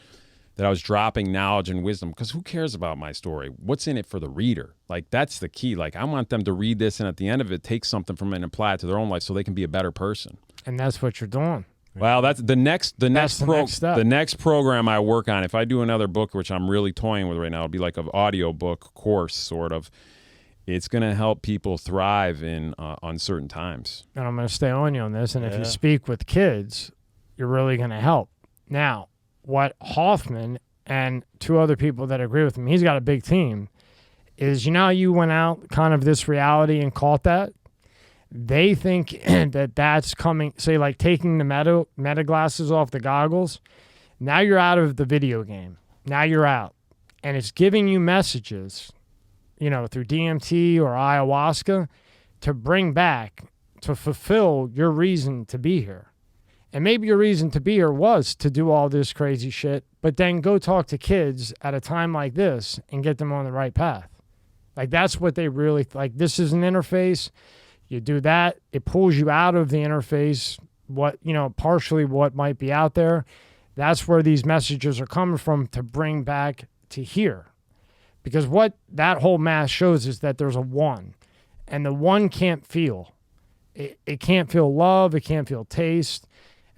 that I was dropping knowledge and wisdom, because who cares about my story? What's in it for the reader? Like, that's the key. Like, I want them to read this, and at the end of it, take something from it and apply it to their own life so they can be a better person. And that's what you're doing. Well, that's the next step. The next program I work on, if I do another book, which I'm really toying with right now, it'll be like an audio book course, sort of. It's going to help people thrive in uncertain times. And I'm going to stay on you on this. And if you speak with kids, you're really going to help. Now, what Hoffman and two other people that agree with him, he's got a big team, is, how you went out kind of this reality and caught that? They think that that's coming, say, like taking the meta glasses off the goggles. Now you're out of the video game. Now you're out. And it's giving you messages, through DMT or ayahuasca to bring back, to fulfill your reason to be here. And maybe your reason to be here was to do all this crazy shit, but then go talk to kids at a time like this and get them on the right path. Like, that's what they really, like, this is an interface. You do that, it pulls you out of the interface, partially what might be out there. That's where these messages are coming from to bring back to here. Because what that whole mass shows is that there's a one, and the one can't feel. It can't feel love, it can't feel taste.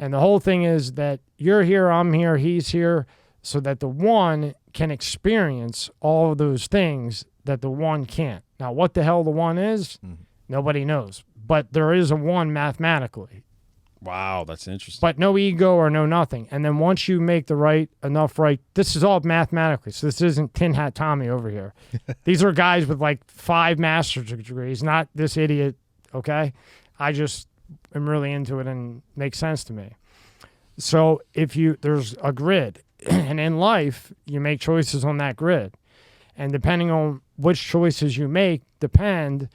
And the whole thing is that you're here, I'm here, he's here, so that the one can experience all of those things that the one can't. Now, what the hell the one is, nobody knows. But there is a one mathematically. Wow, that's interesting. But no ego or no nothing. And then once you make the enough right, this is all mathematically. So this isn't Tin Hat Tommy over here. These are guys with like 5 master's degrees, not this idiot, okay? I just am really into it and makes sense to me. So there's a grid, and in life, you make choices on that grid. And depending on which choices you make, depend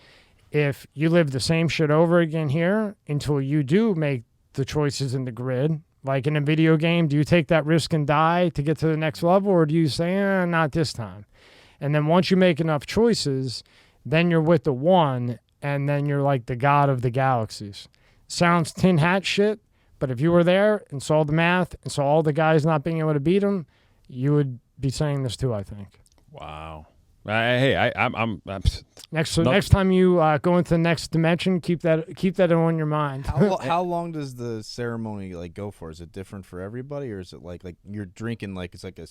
if you live the same shit over again here until you do make the choices in the grid. Like in a video game, do you take that risk and die to get to the next level, or do you say, not this time? And then once you make enough choices, then you're with the one, and then you're like the god of the galaxies. Sounds tin hat shit, but if you were there and saw the math and saw all the guys not being able to beat them, you would be saying this too, I think. Wow. I'm next time you go into the next dimension, keep that on your mind. How long does the ceremony go for? Is it different for everybody, or is it like you're drinking it's like a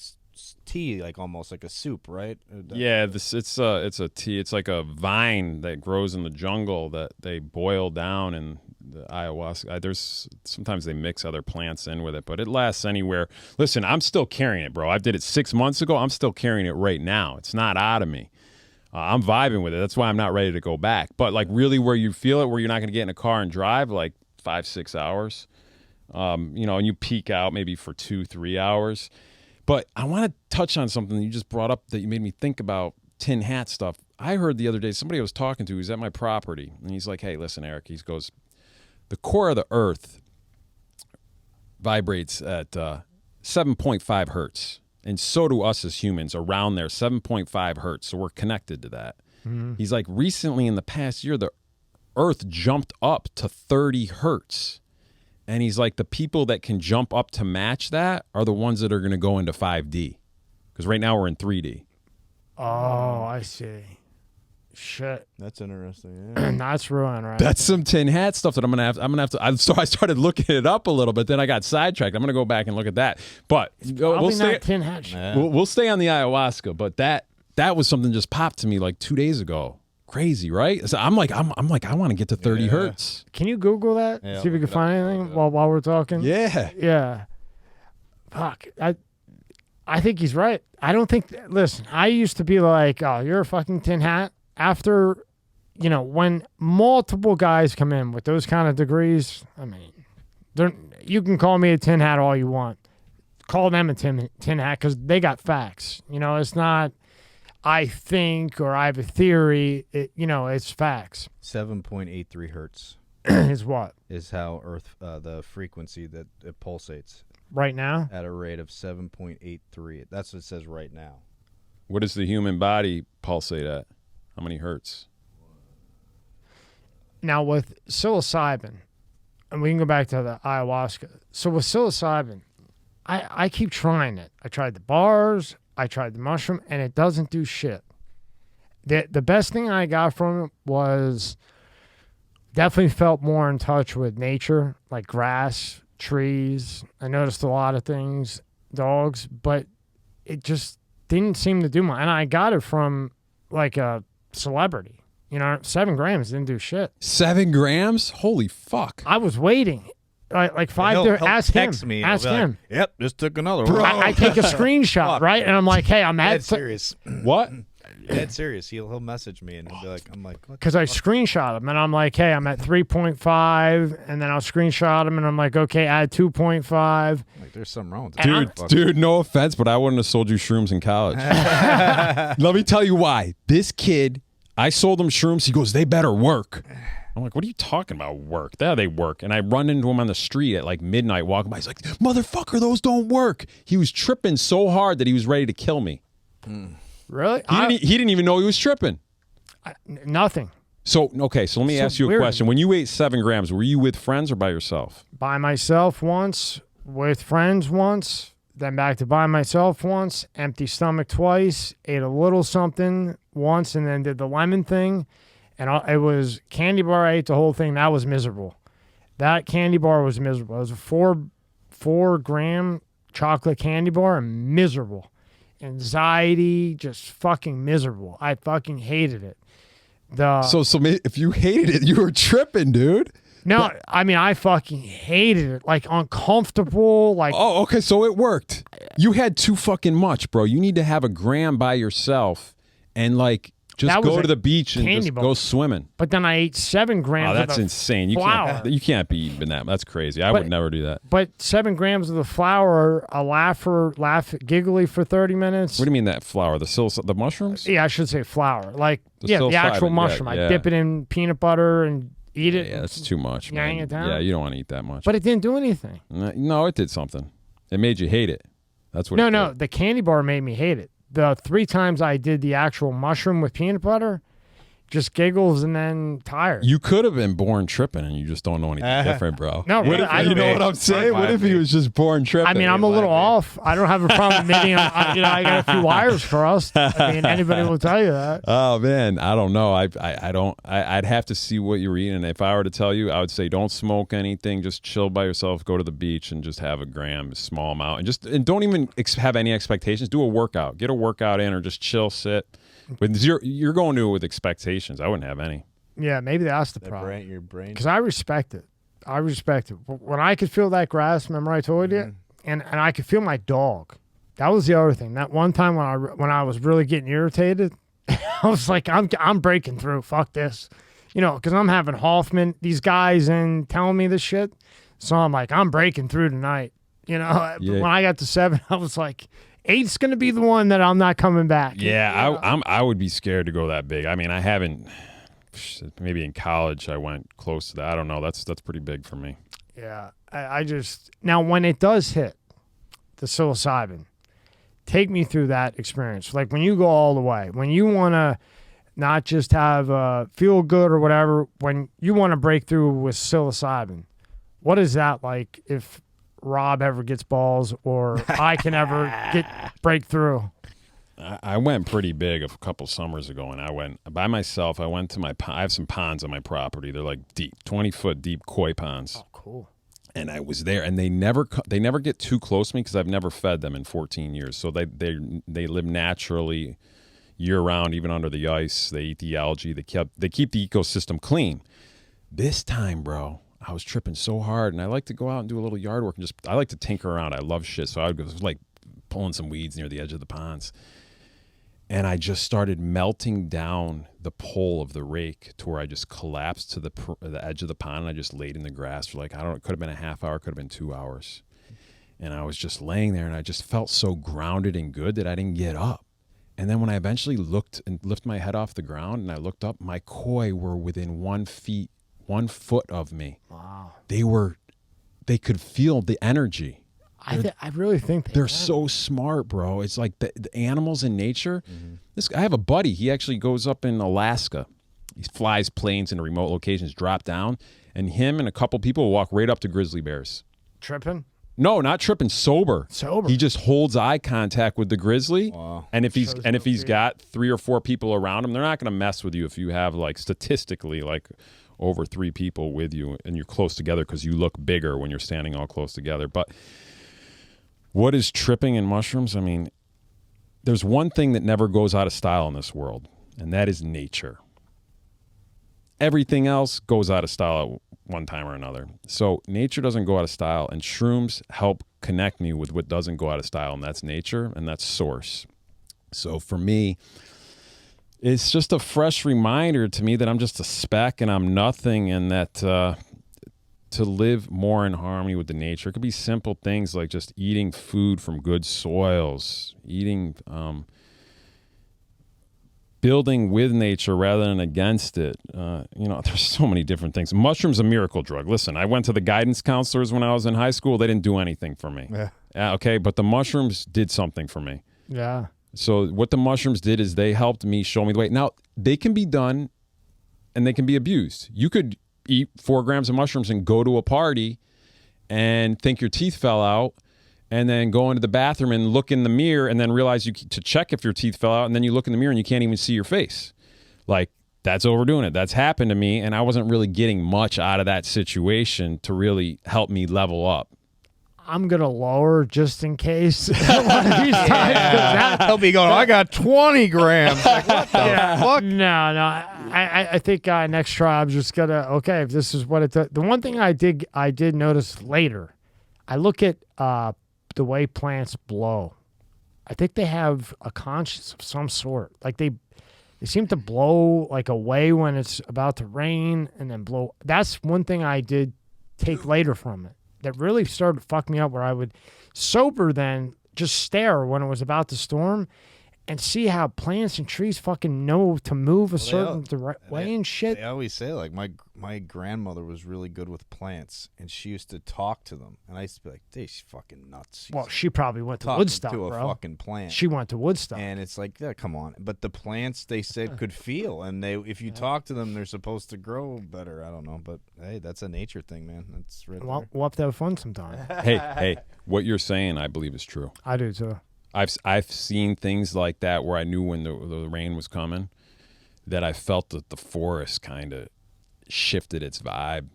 tea, like almost like a soup, right? Yeah, it's a tea. It's like a vine that grows in the jungle that they boil down, and the ayahuasca. Sometimes they mix other plants in with it, but it lasts anywhere. Listen, I'm still carrying it, bro. I did it 6 months ago. I'm still carrying it right now. It's not out of me. I'm vibing with it. That's why I'm not ready to go back. But really, where you feel it, where you're not going to get in a car and drive 5-6 hours, and you peak out maybe for 2-3 hours. But I want to touch on something that you just brought up that you made me think about tin hat stuff. I heard the other day somebody I was talking to who's at my property, and he's like, "Hey, listen, Eric." He goes, "The core of the Earth vibrates at 7.5 hertz, and so do us as humans around there, 7.5 hertz. So we're connected to that." He's like, recently in the past year, the Earth jumped up to 30 hertz. And he's like, the people that can jump up to match that are the ones that are going to go into 5D. Because right now we're in 3D. Oh, I see. Shit. That's interesting. Yeah. That's ruined, right? That's some tin hat stuff that I'm gonna have to. So I started looking it up a little bit, then I got sidetracked. I'm gonna go back and look at that. But Probably not tin hat shit. we'll stay on the ayahuasca. But that was something just popped to me like 2 days ago. Crazy, right? So I'm like, I want to get to 30 hertz. Can you Google that? Yeah, See if you can find anything while we're talking. Yeah. Yeah. Fuck. I think he's right. I don't think. Listen, I used to be like, "Oh, you're a fucking tin hat." After, when multiple guys come in with those kind of degrees, I mean, you can call me a tin hat all you want. Call them a tin hat because they got facts. It's not, I think, or I have a theory. It's facts. 7.83 hertz Is what? is how Earth, the frequency that it pulsates Right now? at a rate of 7.83. That's what it says right now. What does the human body pulsate at? How many hertz? Now with psilocybin, and we can go back to the ayahuasca. So with psilocybin, I keep trying it. I tried the bars, I tried the mushroom, and it doesn't do shit. The best thing I got from it was definitely felt more in touch with nature, like grass, trees. I noticed a lot of things, dogs, but it just didn't seem to do much. And I got it from like a celebrity. 7 grams didn't do shit. 7 grams? Holy fuck. I was waiting. Like 5 He'll there. Ask him. text me. Ask He'll be like, him. Yep, just took another Bro. one. I take a screenshot, right? And I'm like, hey, I'm Dead at serious. What? Dead serious. He'll message me and he'll be like, I'm like, what? because I screenshot him and I'm like, hey, I'm at 3.5, and then I'll screenshot him and I'm like, okay, add 2.5. Like, there's something wrong with And that. Dude, no offense, but I wouldn't have sold you shrooms in college. Let me tell you why. This kid, I sold him shrooms. He goes, they better work. I'm like, what are you talking about, work? Yeah, they work. And I run into him on the street at like midnight walking by. He's like, motherfucker, those don't work. He was tripping so hard that he was ready to kill me. Really? He didn't even know he was tripping. Nothing. So, okay, so let me So ask you a weird. question. When you ate 7 grams, were you with friends or by yourself? By myself once, with friends once, then back to by myself once, empty stomach twice, ate a little something once, and then did the lemon thing. And it was candy bar. I ate the whole thing. That was miserable. That candy bar was miserable. It was a 4-gram chocolate candy bar and miserable. Anxiety, just fucking miserable. I fucking hated it. So if you hated it, you were tripping, dude. No, I mean, I fucking hated it. Like, uncomfortable. Like, Oh, okay, so it worked. You had too fucking much, bro. You need to have a gram by yourself and like just That was go a to the beach and candy just bar. go swimming. but then I ate 7 grams Oh, that's of the insane. flour. You can't be eating that. That's crazy. I would never do that. But 7 grams of the flour, a laugh giggly for 30 minutes. What do you mean that flour? The mushrooms? Yeah, I should say flour. Like, The the actual psilocybin, mushroom. yeah. I dip it in peanut butter and eat it. Yeah, that's too much, Yang man. it down. Yeah, you don't want to eat that much. But it didn't do anything. No, it did something. It made you hate it. That's what it No, did. the candy bar made me hate it. The 3 times I did the actual mushroom with peanut butter, just giggles and then tired. You could have been born tripping and you just don't know anything different, bro. No, really, I you don't- know what I'm saying? What if he was just born tripping? I mean, I'm a little off. I don't have a problem admitting I got a few wires crossed. I mean, anybody will tell you that. Oh man, I don't know. I'd have to see what you were eating. If I were to tell you, I would say don't smoke anything. Just chill by yourself. Go to the beach and just have a gram, a small amount, and don't even have any expectations. Do a workout. Get a workout in, or just chill, sit. With you're going to it with expectations. I wouldn't have any. Yeah, maybe that's the That problem. your brain. Because I respect it. When I could feel that grass, remember I told you? And I could feel my dog. That was the other thing. That one time when I was really getting irritated, I was like, I'm breaking through. Fuck this. Because I'm having Hoffman, these guys, and telling me this shit. So I'm like, I'm breaking through tonight. When I got to 7, I was like, eight's going to be the one that I'm not coming back. Yeah, I would be scared to go that big. I mean, I haven't. Maybe in college I went close to that. I don't know. That's pretty big for me. Yeah, I just now when it does hit the psilocybin, take me through that experience. Like when you go all the way, when you want to not just have feel good or whatever, when you want to break through with psilocybin, what is that like? If Rob ever gets balls, or I can ever break through. I went pretty big a couple summers ago, and I went by myself. I went to I have some ponds on my property. They're like deep, 20-foot deep koi ponds. Oh, cool. And I was there, and they never get too close to me because I've never fed them in 14 years. So they live naturally year round, even under the ice. They eat the algae. They keep the ecosystem clean. This time, bro, I was tripping so hard, and I like to go out and do a little yard work, and I like to tinker around. I love shit, so I was like pulling some weeds near the edge of the ponds. And I just started melting down the pole of the rake to where I just collapsed to the edge of the pond. And I just laid in the grass for like, I don't know, it could have been a half hour, could have been 2 hours. And I was just laying there, and I just felt so grounded and good that I didn't get up. And then when I eventually looked and lifted my head off the ground and I looked up, my koi were within 1 foot of me. Wow. They could feel the energy. I really think they're so smart, bro. It's like the animals in nature. Mm-hmm. I have a buddy. He actually goes up in Alaska. He flies planes into remote locations, drop down, and him and a couple people will walk right up to grizzly bears. Tripping? No, not tripping. Sober. He just holds eye contact with the grizzly. Wow. And if he's got 3 or 4 people around him, they're not going to mess with you if you have like statistically like over 3 people with you and you're close together because you look bigger when you're standing all close together. But what is tripping in mushrooms? I mean, there's one thing that never goes out of style in this world, and that is nature. Everything else goes out of style at one time or another. So nature doesn't go out of style, and shrooms help connect me with what doesn't go out of style, and that's nature, and that's source. So for me, it's just a fresh reminder to me that I'm just a speck and I'm nothing, and that to live more in harmony with the nature. It could be simple things like just eating food from good soils, building with nature rather than against it. There's so many different things. Mushroom's a miracle drug. Listen, I went to the guidance counselors when I was in high school. They didn't do anything for me. Yeah. Okay, but the mushrooms did something for me. Yeah. So what the mushrooms did is they helped me show me the way. Now, they can be done and they can be abused. You could eat 4 grams of mushrooms and go to a party and think your teeth fell out, and then go into the bathroom and look in the mirror and then realize to check if your teeth fell out, and then you look in the mirror and you can't even see your face. Like, that's overdoing it. That's happened to me, and I wasn't really getting much out of that situation to really help me level up. I'm going to lower just in case one of these times. He'll be going, I got 20 grams. Like, what the fuck? No. I think next try I'm just going to, okay, if this is what it does. The one thing I did notice later, I look at the way plants blow. I think they have a conscience of some sort. Like they seem to blow like away when it's about to rain and then blow. That's one thing I did take later from it that really started to fuck me up, where I would sober then just stare when it was about to storm and see how plants and trees fucking know to move a certain way and shit. They always say, like, my grandmother was really good with plants, and she used to talk to them. And I used to be like, she's fucking nuts. Well, she probably went to talking Woodstock, to a bro. fucking plant. She went to Woodstock. And it's like, yeah, come on. But the plants, they said, could feel. And if you talk to them, they're supposed to grow better. I don't know. But, hey, that's a nature thing, man. That's right there. We'll have to have fun sometime. Hey, what you're saying, I believe is true. I do, too. I've seen things like that where I knew when the rain was coming, that I felt that the forest kind of shifted its vibe.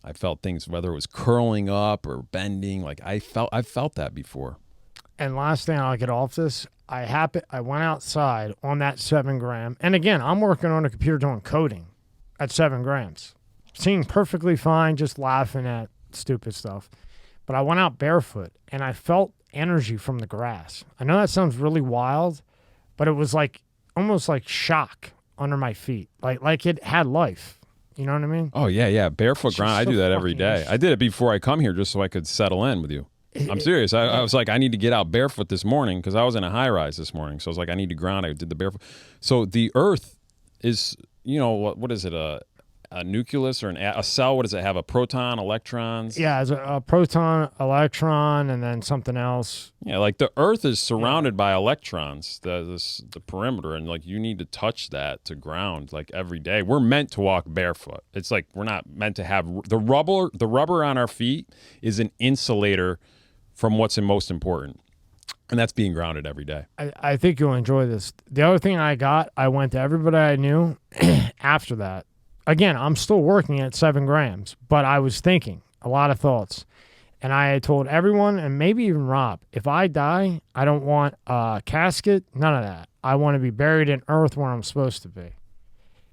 I felt things, whether it was curling up or bending, like I've felt that before. And last thing, I'll get off this. I went outside on that 7 gram, and again, I'm working on a computer doing coding at 7 grams, seeing perfectly fine, just laughing at stupid stuff. But I went out barefoot, and I felt energy from the grass. I know that sounds really wild, but it was like almost like shock under my feet, like it had life. You know what I mean? Oh yeah, barefoot ground. I do that every day. interesting. I did it before I come here just so I could settle in with you. I'm serious. I was like, I need to get out barefoot this morning because I was in a high rise this morning. So I was like, I need to ground. I did the barefoot. So the Earth is, what is it? A nucleus or a cell? What does it have? A proton, electrons? Yeah, it's a proton, electron, and then something else. Yeah, like the Earth is surrounded by electrons, the perimeter, and like you need to touch that to ground like every day. We're meant to walk barefoot. It's like we're not meant to have the rubber on our feet is an insulator from what's most important. And that's being grounded every day. I think you'll enjoy this. The other thing I went to everybody I knew after that. Again, I'm still working at 7 grams, but I was thinking a lot of thoughts. And I had told everyone, and maybe even Rob, if I die, I don't want a casket, none of that. I want to be buried in earth where I'm supposed to be.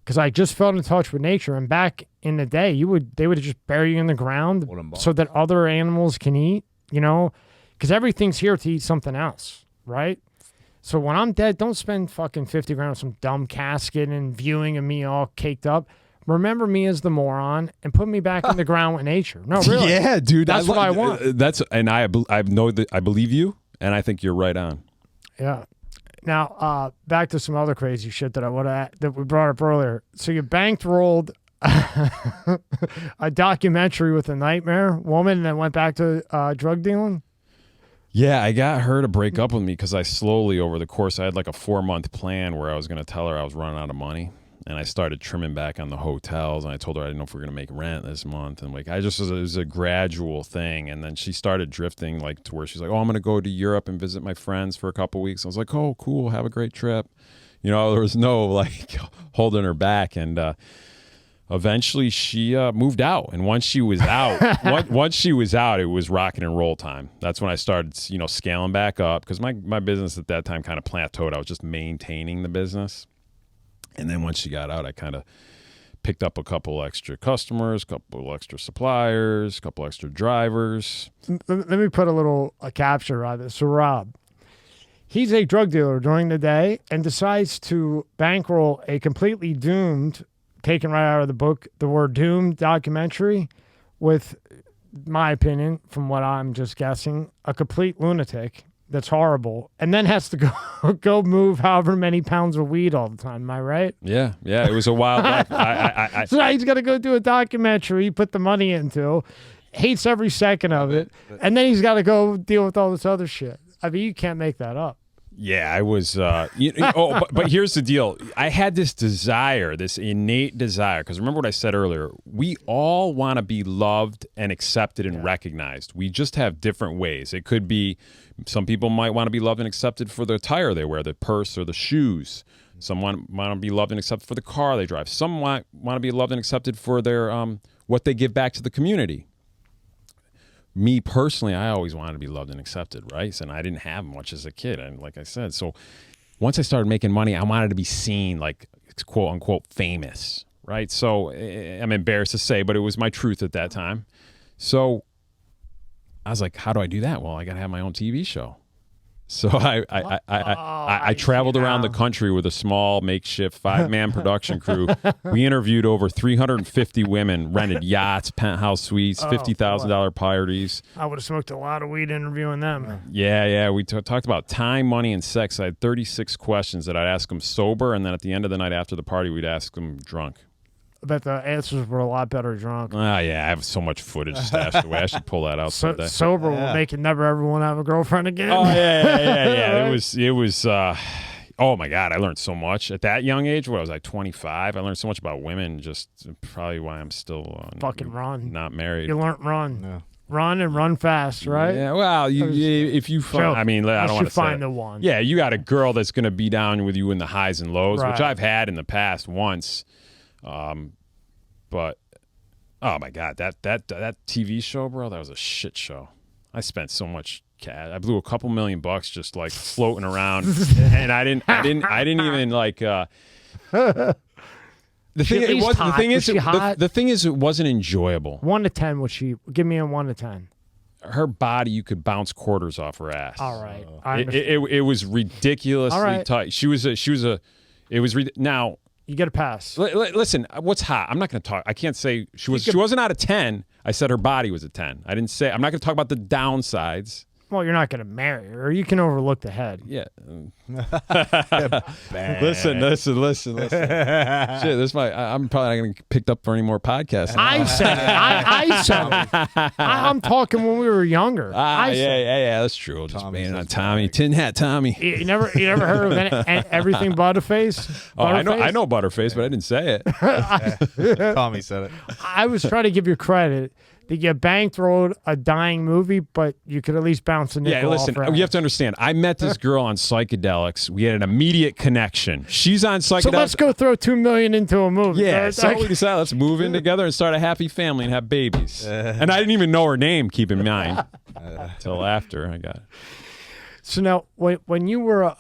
Because I just felt in touch with nature. And back in the day, they would just bury you in the ground so that other animals can eat, because everything's here to eat something else, right? So when I'm dead, don't spend fucking 50 grand on some dumb casket and viewing of me all caked up. Remember me as the moron and put me back in the ground with nature. No, really. Yeah, dude. That's what I want. I know that I believe you, and I think you're right on. Yeah. Now, back to some other crazy shit that we brought up earlier. So you bankrolled a documentary with a nightmare woman that went back to drug dealing. Yeah, I got her to break up with me because I slowly, over the course, I had like a 4-month plan where I was going to tell her I was running out of money. And I started trimming back on the hotels, and I told her I didn't know if we were going to make rent this month. And like, it was a gradual thing. And then she started drifting like to where she's like, oh, I'm going to go to Europe and visit my friends for a couple weeks. I was like, oh, cool. Have a great trip. There was no like holding her back. And eventually she moved out. And once she was out, it was rocking and roll time. That's when I started, scaling back up because my business at that time kind of plateaued. I was just maintaining the business. And then once she got out, I kind of picked up a couple extra customers, a couple extra suppliers, a couple extra drivers. Let me put a capture on this. So Rob, he's a drug dealer during the day and decides to bankroll a completely doomed, taken right out of the book, the word doomed documentary with, my opinion, from what I'm just guessing, a complete lunatic. That's horrible, and then has to go move however many pounds of weed all the time. Am I right? Yeah. It was a wild life. So now he's got to go do a documentary he put the money into, hates every second of it, and then he's got to go deal with all this other shit. I mean, you can't make that up. Yeah, I was. But here's the deal. I had this desire, this innate desire, because remember what I said earlier. We all want to be loved and accepted and recognized. We just have different ways. It could be some people might want to be loved and accepted for the attire they wear, the purse or the shoes. Some want to be loved and accepted for the car they drive. Some want to be loved and accepted for their what they give back to the community. Me personally, I always wanted to be loved and accepted, right? And I didn't have much as a kid, and like I said, so once I started making money, I wanted to be seen like quote unquote famous, right? So I'm embarrassed to say, but it was my truth at that time. So I was like, how do I do that? Well, I got to have my own TV show. So I traveled around the country with a small makeshift 5-man production crew. We interviewed over 350 women, rented yachts, penthouse suites, $50,000 parties. I would have smoked a lot of weed interviewing them. Yeah. We talked about time, money, and sex. I had 36 questions that I'd ask them sober, and then at the end of the night after the party, we'd ask them drunk. I bet the answers were a lot better drunk. Yeah, I have so much footage stashed away. I should pull that out someday. Sober will make you never ever want to have a girlfriend again. Oh yeah. Right? It was. Oh my God, I learned so much at that young age. What was I, 25? I learned so much about women. Just probably why I'm still not married. You learned run. Yeah. Run and run fast, right? Yeah. Well, if you find, I mean, I don't want to find the one. Yeah, you got a girl that's going to be down with you in the highs and lows, which I've had in the past once. But oh my God, that TV show, bro, that was a shit show. I spent so much cash. I blew a couple $1 million just like floating around, and I didn't even like. The thing is, it wasn't enjoyable. 1 to 10, would she give me a 1 to 10? Her body, you could bounce quarters off her ass. All right, it was ridiculously tight. Now. You get a pass. Listen, what's hot? I'm not going to talk. I can't say she wasn't out of 10. I said her body was a 10. I didn't say, I'm not going to talk about the downsides. Well, you're not going to marry her. You can overlook the head. Yeah. Listen. Shit, this might. I'm probably not going to get picked up for any more podcasts. I said it. I said it. I'm talking when we were younger. Yeah, that's true. Just being on Tommy, tin hat Tommy. You never heard of everything Butterface? Oh, I know Butterface, but I didn't say it. Tommy said it. I was trying to give you credit that you bankrolled a dying movie, but you could at least bounce a nickel Yeah, listen, off her you have to understand. I met this girl on psychedelics. We had an immediate connection. She's on psychedelics. So let's go throw $2 million into a movie. Yeah, so we decided let's move in together and start a happy family and have babies. And I didn't even know her name, keep in mind, till after I got it. So now, when you were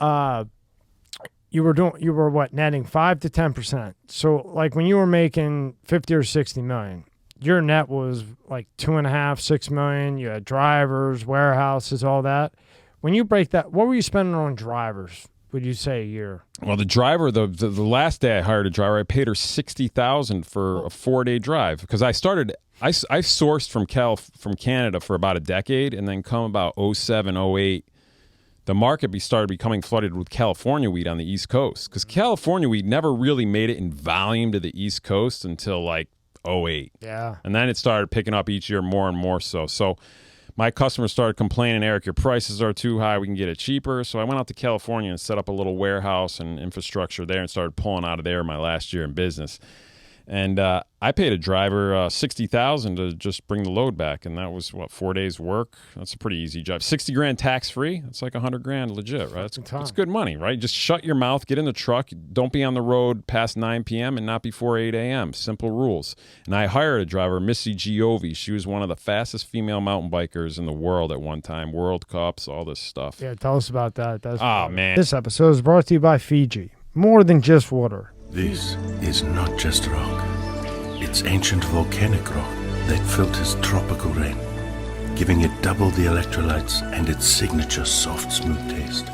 what, netting 5 to 10%. So like when you were making 50 or 60 million, your net was like 2.5, 6 million. You had drivers, warehouses, all that. When you break that, what were you spending on drivers? Would you say a year? Well, the driver, the last day I hired a driver, I paid her $60,000 for a 4-day drive because I sourced from Canada for about a decade, and then come about 07, 08, the market started becoming flooded with California weed on the East Coast because California weed never really made it in volume to the East Coast until like 08. Yeah. And then it started picking up each year more and more so. So my customers started complaining, Eric, your prices are too high. We can get it cheaper. So I went out to California and set up a little warehouse and infrastructure there and started pulling out of there my last year in business. And I paid a driver $60,000 to just bring the load back, and that was 4 days work. That's a pretty easy job. $60,000 tax free. That's like $100,000 legit, right? It's good money, right? Just shut your mouth, get in the truck, don't be on the road past 9 p.m. and not before 8 a.m. Simple rules. And I hired a driver, Missy Giovi. She was one of the fastest female mountain bikers in the world at one time. World Cups, all this stuff. Yeah, tell us about that. Man. This episode is brought to you by Fiji. More than just water. This is not just rock. It's ancient volcanic rock that filters tropical rain, giving it double the electrolytes and its signature soft, smooth taste.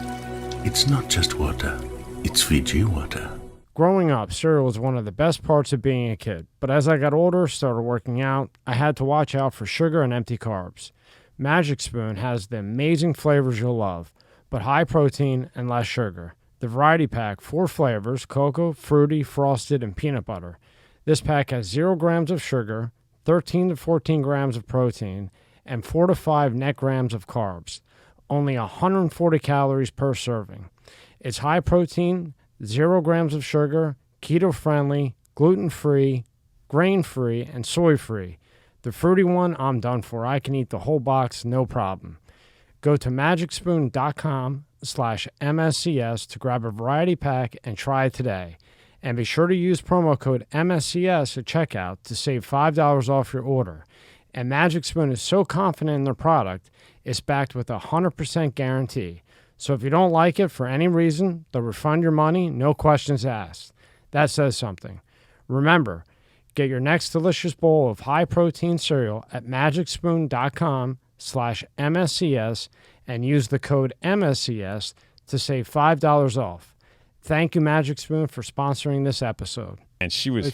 It's not just water. It's Fiji water. Growing up, cereal was one of the best parts of being a kid. But as I got older, started working out, I had to watch out for sugar and empty carbs. Magic Spoon has the amazing flavors you'll love, but high protein and less sugar. The variety pack, 4 flavors, cocoa, fruity, frosted, and peanut butter. This pack has 0 grams of sugar, 13 to 14 grams of protein, and 4 to 5 net grams of carbs. Only 140 calories per serving. It's high protein, 0 grams of sugar, keto-friendly, gluten-free, grain-free, and soy-free. The fruity one, I'm done for. I can eat the whole box, no problem. Go to magicspoon.com/MSCS to grab a variety pack and try it today. And be sure to use promo code MSCS at checkout to save $5 off your order. And Magic Spoon is so confident in their product, it's backed with a 100% guarantee. So if you don't like it for any reason, they'll refund your money, no questions asked. That says something. Remember, get your next delicious bowl of high-protein cereal at magicspoon.com/MSCS and use the code MSCS to save $5 off. Thank you, Magic Spoon, for sponsoring this episode. And she was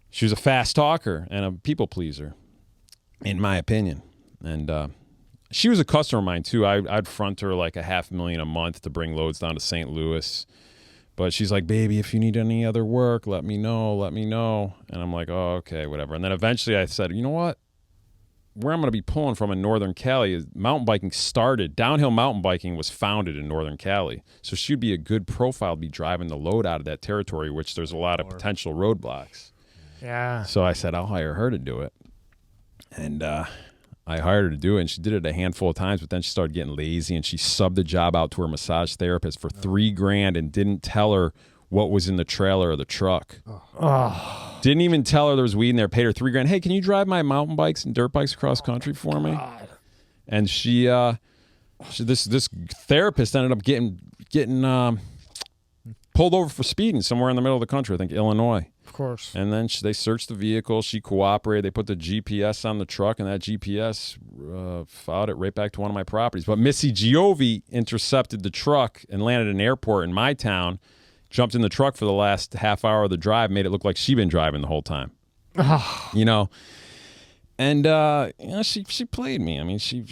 she was a fast talker and a people pleaser, in my opinion. And she was a customer of mine too. I'd front her like $500,000 a month to bring loads down to St. Louis. But she's like, baby, if you need any other work, let me know. And I'm like, oh, okay, whatever. And then eventually I said, you know what? Where I'm going to be pulling from in Northern Cali is mountain biking started. Downhill mountain biking was founded in Northern Cali. So she'd be a good profile to be driving the load out of that territory, which there's a lot of potential roadblocks. Yeah. So I said, I'll hire her to do it. And I hired her to do it, and she did it a handful of times, but then she started getting lazy, and she subbed the job out to her massage therapist for $3,000 and didn't tell her what was in the trailer of the truck. Oh. Didn't even tell her there was weed in there. Paid her $3,000. Hey, can you drive my mountain bikes and dirt bikes across country for me? God. And she this therapist ended up getting pulled over for speeding somewhere in the middle of the country. I think Illinois. Of course. And then they searched the vehicle. She cooperated. They put the GPS on the truck, and that GPS followed it right back to one of my properties. But Missy Giovi intercepted the truck and landed at an airport in my town, jumped in the truck for the last half hour of the drive, made it look like she'd been driving the whole time. You know, and you know, she played me. I mean, she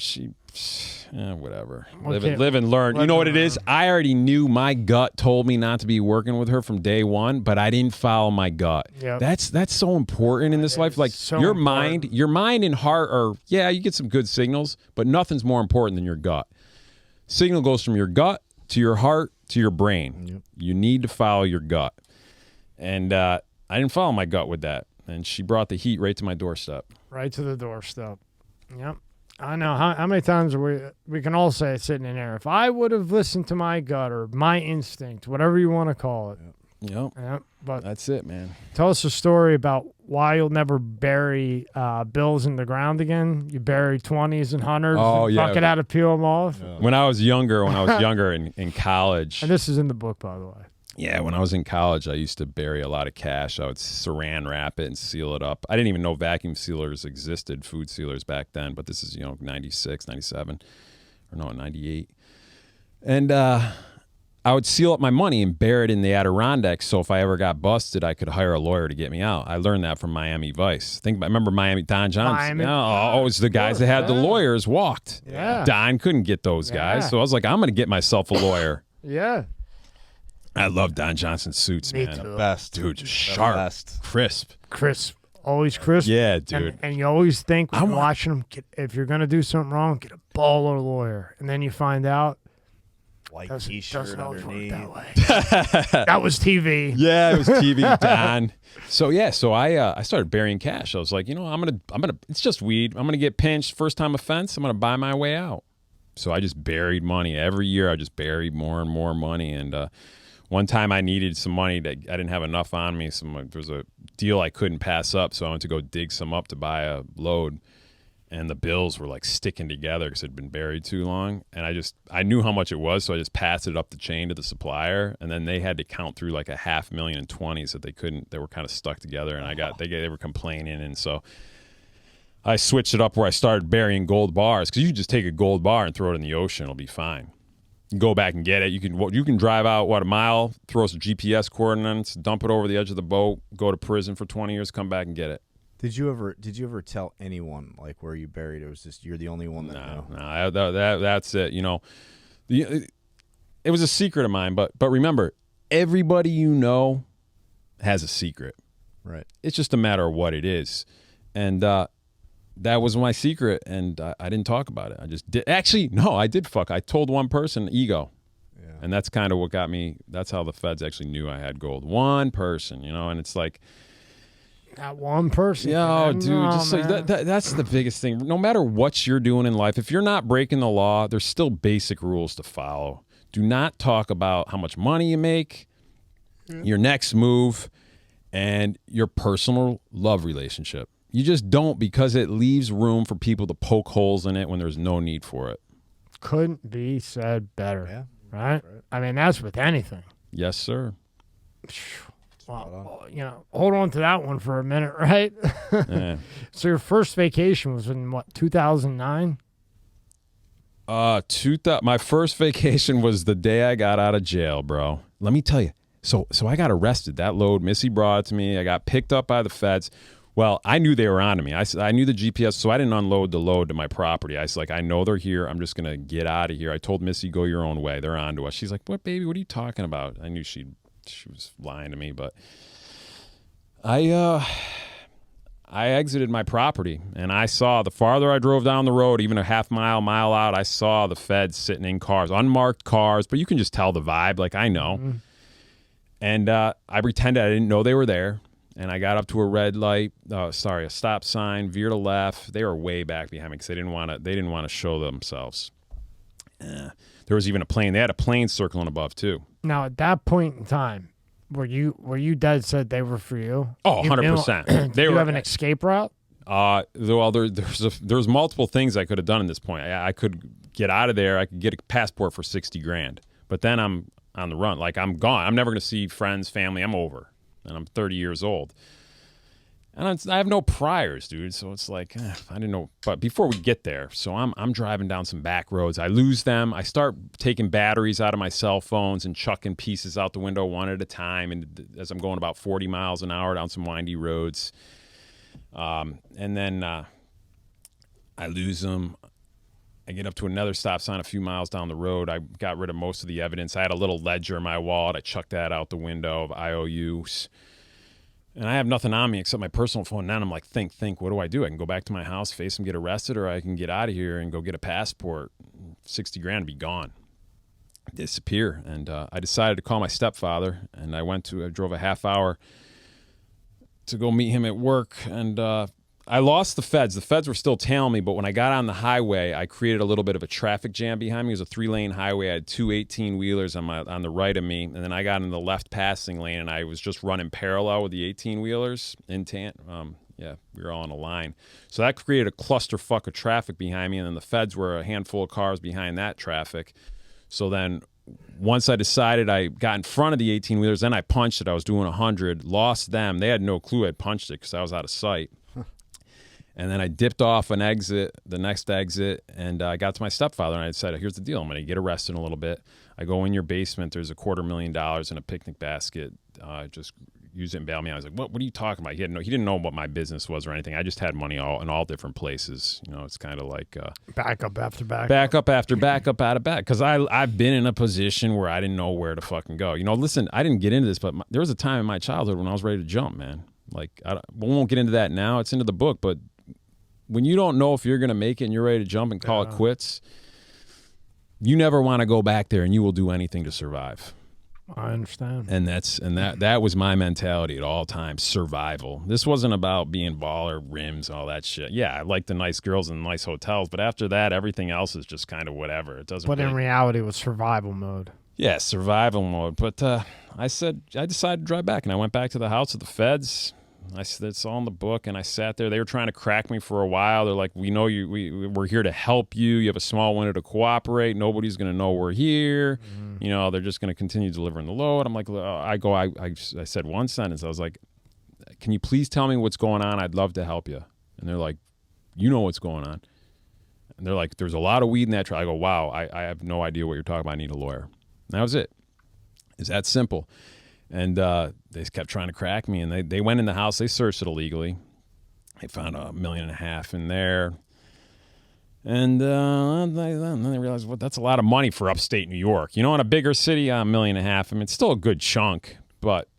whatever. Live and learn. You know what it is? I already knew. My gut told me not to be working with her from day one, but I didn't follow my gut. Yep. That's so important in this life. Like so your important. mind and heart are, yeah, you get some good signals, but nothing's more important than your gut. Signal goes from your gut to your heart to your brain. Yep. You need to follow your gut. And I didn't follow my gut with that. And she brought the heat right to my doorstep. Right to the doorstep. Yep. I know. How many times are we can all say it sitting in there. If I would have listened to my gut or my instinct, whatever you want to call it. Yep. Yep. But That's it, man. tell us a story about why you'll never bury bills in the ground again. You bury 20s and 100s. Oh, and yeah. Fuck it out to peel them off. When I was younger in college. And this is in the book, by the way. Yeah, when I was in college, I used to bury a lot of cash. I would saran wrap it and seal it up. I didn't even know vacuum sealers existed, food sealers back then, but this is, 96, 97, or no, 98. And I would seal up my money and bury it in the Adirondacks, so if I ever got busted, I could hire a lawyer to get me out. I learned that from Miami Vice. Remember Miami, Don Johnson? Miami. It was the guys that had the lawyers walked. Yeah. Don couldn't get those guys, Yeah. so I was like, I'm going to get myself a lawyer. Yeah. I love Don Johnson's suits, Me man. too. Best. Dude, just The sharp, best. crisp. Crisp. Always crisp. Yeah, dude. And you always think when you're watching them, if you're going to do something wrong, get a baller lawyer. And then you find out White doesn't T-shirt always work underneath. that way. That was TV. Yeah, it was TV, Don. So I started burying cash. I was like, I'm gonna. It's just weed. I'm gonna get pinched. First time offense. I'm gonna buy my way out. So I just buried money every year. I just buried more and more money. And one time I needed some money that I didn't have enough on me. There was a deal I couldn't pass up, so I went to go dig some up to buy a load. And the bills were like sticking together because it had been buried too long. And I knew how much it was, so I just passed it up the chain to the supplier. And then they had to count through like $500,000 in 20s that they couldn't. They were kind of stuck together. And they were complaining, and so I switched it up where I started burying gold bars, because you can just take a gold bar and throw it in the ocean. It'll be fine. You can go back and get it. You can drive out, a mile, throw some GPS coordinates, dump it over the edge of the boat, go to prison for 20 years, come back and get it. Did you ever tell anyone like where you buried it? Was just you're the only one that knew? No, that's it. It was a secret of mine, but remember, everybody has a secret. Right. It's just a matter of what it is, and that was my secret, and I didn't talk about it. I just did. Actually, no, I did fuck. I told one person, ego. Yeah. And that's kind of what got me. That's how the feds actually knew I had gold. One person, and it's like, That one person. dude, that's the biggest thing. No matter what you're doing in life, if you're not breaking the law, there's still basic rules to follow. Do not talk about how much money you make, your next move, and your personal love relationship. You just don't, because it leaves room for people to poke holes in it when there's no need for it. Couldn't be said better. Yeah. Right? I mean, that's with anything. Yes, sir. Well, hold on to that one for a minute, right? Yeah. So your first vacation was in what, 2009? My first vacation was the day I got out of jail, bro. Let me tell you. So I got arrested. That load, Missy brought it to me. I got picked up by the feds. Well, I knew they were on to me. I knew the GPS, so I didn't unload the load to my property. I was like, I know they're here. I'm just going to get out of here. I told Missy, go your own way. They're on to us. She's like, what, baby? What are you talking about? I knew she was lying to me, but I exited my property, and I saw, the farther I drove down the road, even a half mile out, I saw the feds sitting in cars, unmarked cars, but you can just tell the vibe, like I know. Mm-hmm. And I pretended I didn't know they were there. And I got up to a red light, a stop sign, veered a left. They were way back behind me because they didn't want to show themselves. There was even a plane. They had a plane circling above too. Now, at that point in time, were you dead set they were for you? Oh, 100%. Did you have an escape route? Well, there's multiple things I could have done at this point. I could get out of there. I could get a passport for $60,000. But then I'm on the run. Like, I'm gone. I'm never going to see friends, family. I'm over. And I'm 30 years old. And I have no priors, dude. So it's like, I didn't know. But before we get there, so I'm driving down some back roads. I lose them. I start taking batteries out of my cell phones and chucking pieces out the window one at a time. And as I'm going about 40 miles an hour down some windy roads. And then I lose them. I get up to another stop sign a few miles down the road. I got rid of most of the evidence. I had a little ledger in my wallet. I chucked that out the window of IOUs. And I have nothing on me except my personal phone. Now I'm like, think, what do I do? I can go back to my house, face them, get arrested, or I can get out of here and go get a passport. 60 grand to be gone. Disappear. And I decided to call my stepfather, and I drove a half hour to go meet him at work. And I lost the feds. The feds were still tailing me, but when I got on the highway, I created a little bit of a traffic jam behind me. It was a 3-lane highway. I had two 18-wheelers on the right of me, and then I got in the left passing lane, and I was just running parallel with the 18-wheelers. We were all in a line. So that created a clusterfuck of traffic behind me, and then the feds were a handful of cars behind that traffic. So then once I decided I got in front of the 18-wheelers, then I punched it. I was doing 100, lost them. They had no clue I'd punched it because I was out of sight. And then I dipped off the next exit, and I got to my stepfather, and I said, here's the deal. I'm going to get arrested in a little bit. I go in your basement. There's $250,000 in a picnic basket. Just use it and bail me out. I was like, what are you talking about? He didn't know what my business was or anything. I just had money in all different places. It's kind of like backup after backup. Backup after backup out of back. Because I've been in a position where I didn't know where to fucking go. Listen, I didn't get into this, but there was a time in my childhood when I was ready to jump, man. Like, we won't get into that now. It's into the book, but when you don't know if you're going to make it and you're ready to jump and call it quits, you never want to go back there, and you will do anything to survive. I understand. And that was my mentality at all times, survival. This wasn't about being baller, rims, all that shit. Yeah, I like the nice girls and nice hotels, but after that, everything else is just kind of whatever. It doesn't. But in reality, it was survival mode. Yeah, survival mode. But I decided to drive back, and I went back to the house with the feds. I said, it's all in the book, and I sat there. They were trying to crack me for a while. They're like, we know you. We're here to help you. You have a small window to cooperate. Nobody's going to know we're here. They're just going to continue delivering the load. I'm like, I said one sentence. I was like, can you please tell me what's going on? I'd love to help you. And they're like, you know what's going on. And they're like, there's a lot of weed in that truck. I go, wow, I have no idea what you're talking about. I need a lawyer. And that was it. It's that simple. And they kept trying to crack me, and they went in the house. They searched it illegally. They found $1.5 million in there. And then they realized, well, that's a lot of money for upstate New York. In a bigger city, $1.5 million. I mean, it's still a good chunk, but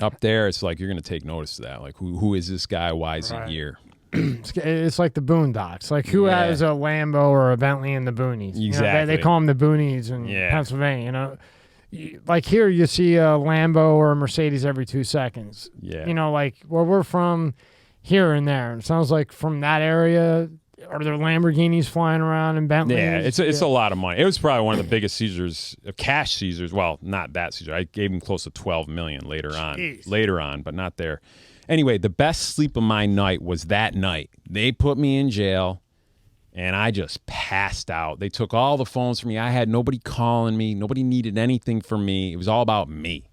up there, it's like you're going to take notice of that. Like, who is this guy? Why is he here? It's like the Boondocks. Like, who has a Lambo or a Bentley in the boonies? Exactly. They call them the boonies in Pennsylvania, Like here, you see a Lambo or a Mercedes every 2 seconds. Yeah. Like where we're from, here and there. It sounds like from that area, are there Lamborghinis flying around and Bentleys? Yeah, it's a lot of money. It was probably one of the biggest seizures, cash seizures. Well, not that seizure. I gave him close to $12 million later on, but not there. Anyway, the best sleep of my night was that night. They put me in jail. And I just passed out. They took all the phones from me. I had nobody calling me. Nobody needed anything from me. It was all about me.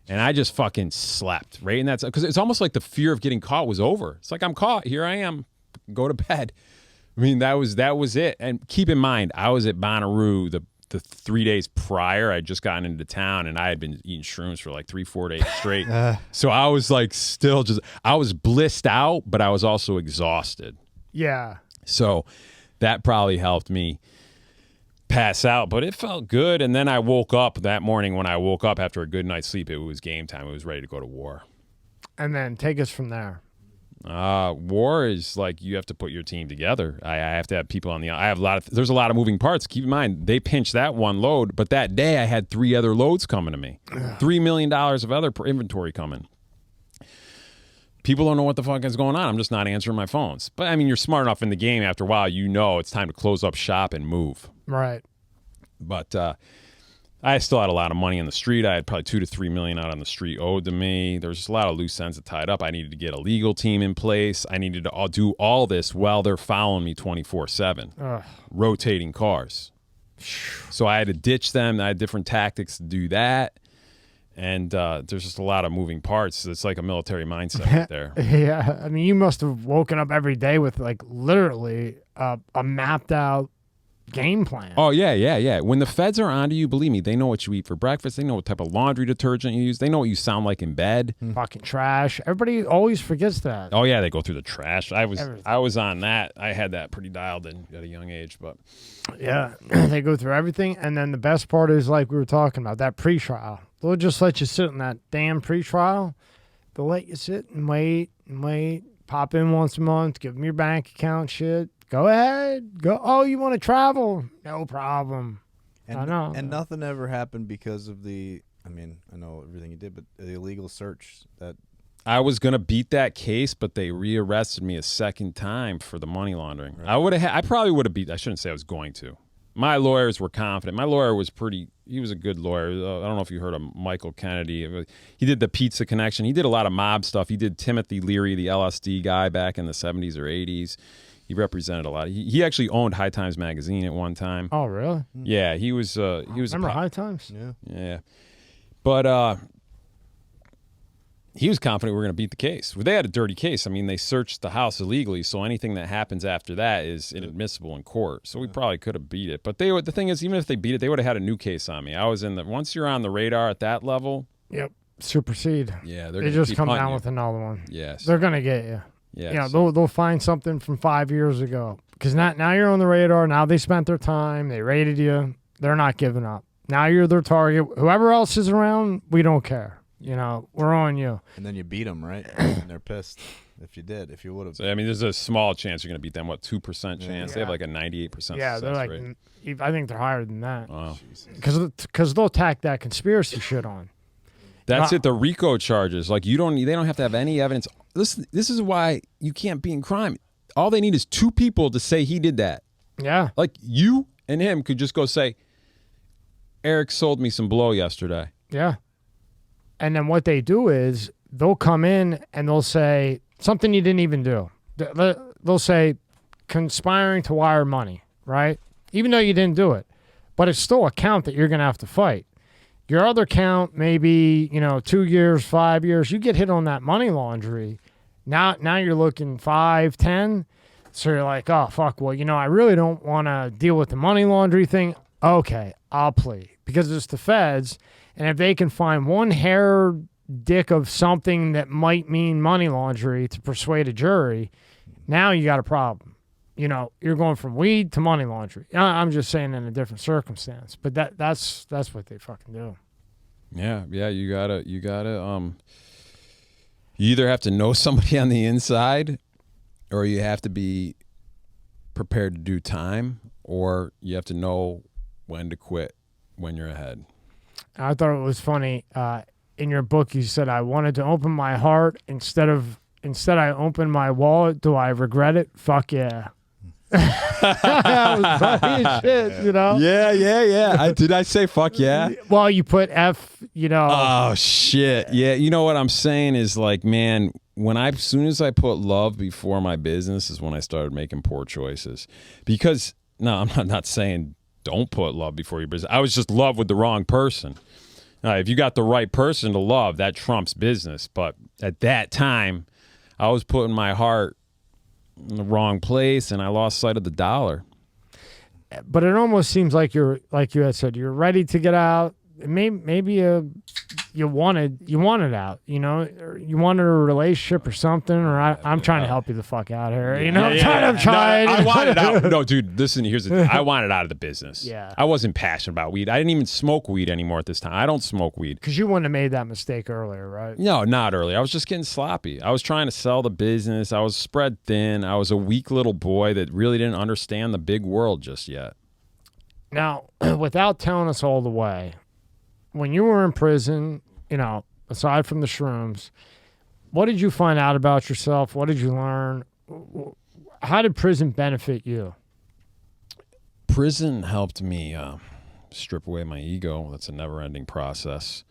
And I just fucking slept right in that. Because it's almost like the fear of getting caught was over. It's like, I'm caught. Here I am. Go to bed. I mean, that was it. And keep in mind, I was at Bonnaroo the 3 days prior. I had just gotten into town, and I had been eating shrooms for like 3-4 days straight. So I was like I was blissed out, but I was also exhausted. Yeah. So that probably helped me pass out, but it felt good. And then I woke up that morning. When I woke up after a good night's sleep, it was game time. It was ready to go to war. And then take us from there. War is like you have to put your team together. I have to have people on there's a lot of moving parts. Keep in mind, they pinched that one load, but that day I had 3 other loads coming to me. $3 million of other inventory coming. People don't know what the fuck is going on. I'm just not answering my phones. But, I mean, you're smart enough in the game after a while, it's time to close up shop and move. Right. But I still had a lot of money on the street. I had probably $2 to $3 million out on the street owed to me. There was just a lot of loose ends that tied up. I needed to get a legal team in place. I needed to do all this while they're following me 24/7, rotating cars. So I had to ditch them. I had different tactics to do that. And there's just a lot of moving parts. It's like a military mindset right there. Yeah, I mean, you must have woken up every day with like literally a mapped out game plan. Oh, yeah. When the feds are onto you, believe me, they know what you eat for breakfast. They know what type of laundry detergent you use. They know what you sound like in bed. Fucking trash. Everybody always forgets that. Oh, yeah, they go through the trash. I Everything. was on that. I had that pretty dialed in at a young age. But Yeah, they go through everything. And then the best part is, like we were talking about, that pre-trial. They'll just let you sit in that damn pre-trial. They'll let you sit and wait, pop in once a month, give them your bank account shit. Go ahead. Go. Oh, you want to travel? No problem. And, I know. And nothing ever happened because of the, I mean, I know everything you did, but the illegal search that. I was going to beat that case, but they rearrested me a second time for the money laundering. Right. I probably would have beat, I shouldn't say I was going to. My lawyers were confident. My lawyer was he was a good lawyer. I don't know if you heard of Michael Kennedy. He did the Pizza Connection. He did a lot of mob stuff. He did Timothy Leary, the LSD guy back in the 70s or 80s. He represented a lot. He actually owned High Times magazine at one time. Oh, really? Yeah, he was Remember High Times? Yeah. But he was confident we were going to beat the case. Well, they had a dirty case. I mean, they searched the house illegally, so anything that happens after that is inadmissible in court. So we probably could have beat it. But the thing is, even if they beat it, they would have had a new case on me. I was once you're on the radar at that level. Yep. Supersede. Yeah, they're They gonna just keep come hunting down you. with another one. Yes. They're gonna get you. Yes. Yeah, they'll find something from 5 years ago. Because now you're on the radar. Now they spent their time. They rated you. They're not giving up. Now you're their target. Whoever else is around, we don't care. You know, we're on you. And then you beat them, right? And they're pissed if you would have. So, I mean, there's a small chance you're going to beat them. What, 2% chance? Yeah. They have like a 98% Yeah, they're success like, rate. I think they're higher than that. Wow. Because they'll tack that conspiracy shit on. That's it. The RICO charges, like they don't have to have any evidence. This is why you can't be in crime. All they need is two people to say he did that. Yeah. Like you and him could just go say, Eric sold me some blow yesterday. Yeah. And then what they do is they'll come in and they'll say something you didn't even do. They'll say conspiring to wire money, right? Even though you didn't do it. But it's still a count that you're going to have to fight. Your other count, maybe, 2 years, 5 years, you get hit on that money laundry. Now you're looking 5, 10. So you're like, oh, fuck, well, I really don't want to deal with the money laundry thing. Okay, I'll plea. Because it's the feds. And if they can find one hair dick of something that might mean money laundry to persuade a jury, now you got a problem. You're going from weed to money laundry. I'm just saying in a different circumstance, but that's what they fucking do. Yeah, you gotta. You either have to know somebody on the inside, or you have to be prepared to do time, or you have to know when to quit when you're ahead. I thought it was funny. In your book, you said I wanted to open my heart instead I opened my wallet. Do I regret it? Fuck yeah. That was funny as shit, Yeah. Did I say fuck yeah? Well, you put F, Oh shit. Yeah. You know what I'm saying is like, man, as soon as I put love before my business is when I started making poor choices. Because no, I'm not saying don't put love before your business. I was just love with the wrong person. If you got the right person to love, that trumps business. But at that time, I was putting my heart in the wrong place, and I lost sight of the dollar. But it almost seems like like you had said, you're ready to get out. Maybe you wanted out, or you wanted a relationship or something, or I'm trying to help you the fuck out here, I'm trying. No, I wanted out. No, dude, listen, here's the thing. I wanted out of the business. Yeah. I wasn't passionate about weed. I didn't even smoke weed anymore at this time. I don't smoke weed. Because you wouldn't have made that mistake earlier, right? No, not early. I was just getting sloppy. I was trying to sell the business. I was spread thin. I was a weak little boy that really didn't understand the big world just yet. Now, without telling us all the way, when you were in prison, aside from the shrooms, what did you find out about yourself? What did you learn? How did prison benefit you? Prison helped me strip away my ego. That's a never-ending process.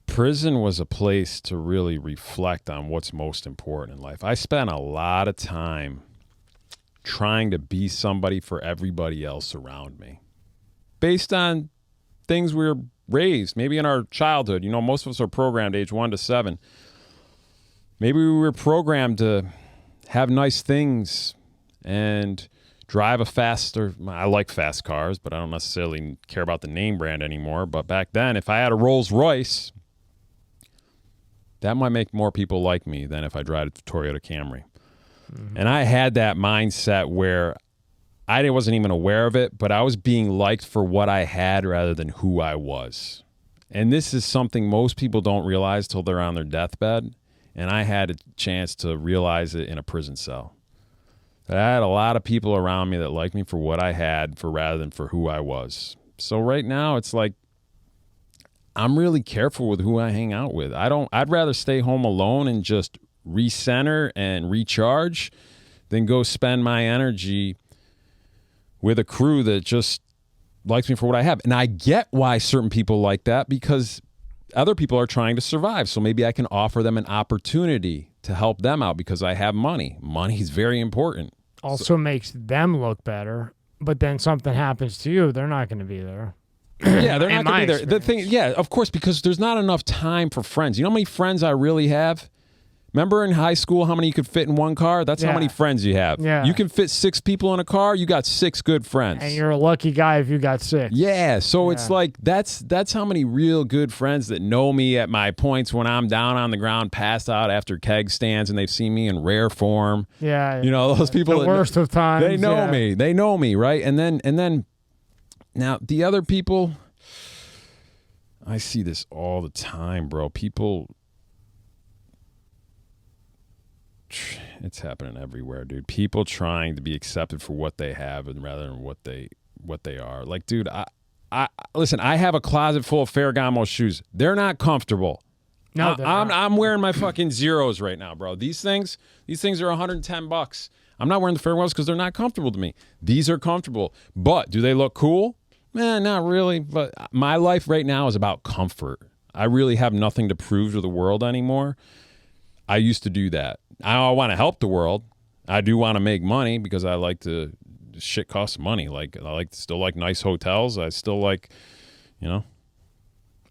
Prison was a place to really reflect on what's most important in life. I spent a lot of time trying to be somebody for everybody else around me based on things we were raised, maybe in our childhood. You know, most of us are programmed age 1 to 7. Maybe we were programmed to have nice things and drive a faster. I like fast cars, but I don't necessarily care about the name brand anymore. But back then, if I had a Rolls Royce, that might make more people like me than if I drive a Toyota Camry. Mm-hmm. And I had that mindset where I wasn't even aware of it, but I was being liked for what I had rather than who I was. And this is something most people don't realize till they're on their deathbed. And I had a chance to realize it in a prison cell. I had a lot of people around me that liked me for what I had rather than for who I was. So right now it's like I'm really careful with who I hang out with. I'd rather stay home alone and just recenter and recharge than go spend my energy with a crew that just likes me for what I have. And I get why certain people like that, because other people are trying to survive. So maybe I can offer them an opportunity to help them out because I have money. Money is very important. Also makes them look better, but then something happens to you, they're not going to be there. Yeah, they're not going to be there. Experience. The thing, yeah, of course, because there's not enough time for friends. You know how many friends I really have? Remember in high school how many you could fit in one car? That's how many friends you have. Yeah. You can fit 6 people in a car, you got 6 good friends. And you're a lucky guy if you got 6. Yeah, so it's like that's how many real good friends that know me at my points when I'm down on the ground, passed out after keg stands, and they've seen me in rare form. Yeah. You know, those people the worst of times. They know me. They know me, right? And then now the other people, I see this all the time, bro. People, it's happening everywhere, dude. People trying to be accepted for what they have and rather than what they are. Like, dude, I listen, I have a closet full of Ferragamo shoes. They're not comfortable. No, I'm wearing my fucking Zeros right now, bro. These things are $110. I'm not wearing the Ferragamos because they're not comfortable to me. These are comfortable. But do they look cool? Not really. But my life right now is about comfort. I really have nothing to prove to the world anymore. I used to do that. I want to help the world. I do want to make money because I like to. Shit costs money. Like I still like nice hotels. I still like, you know.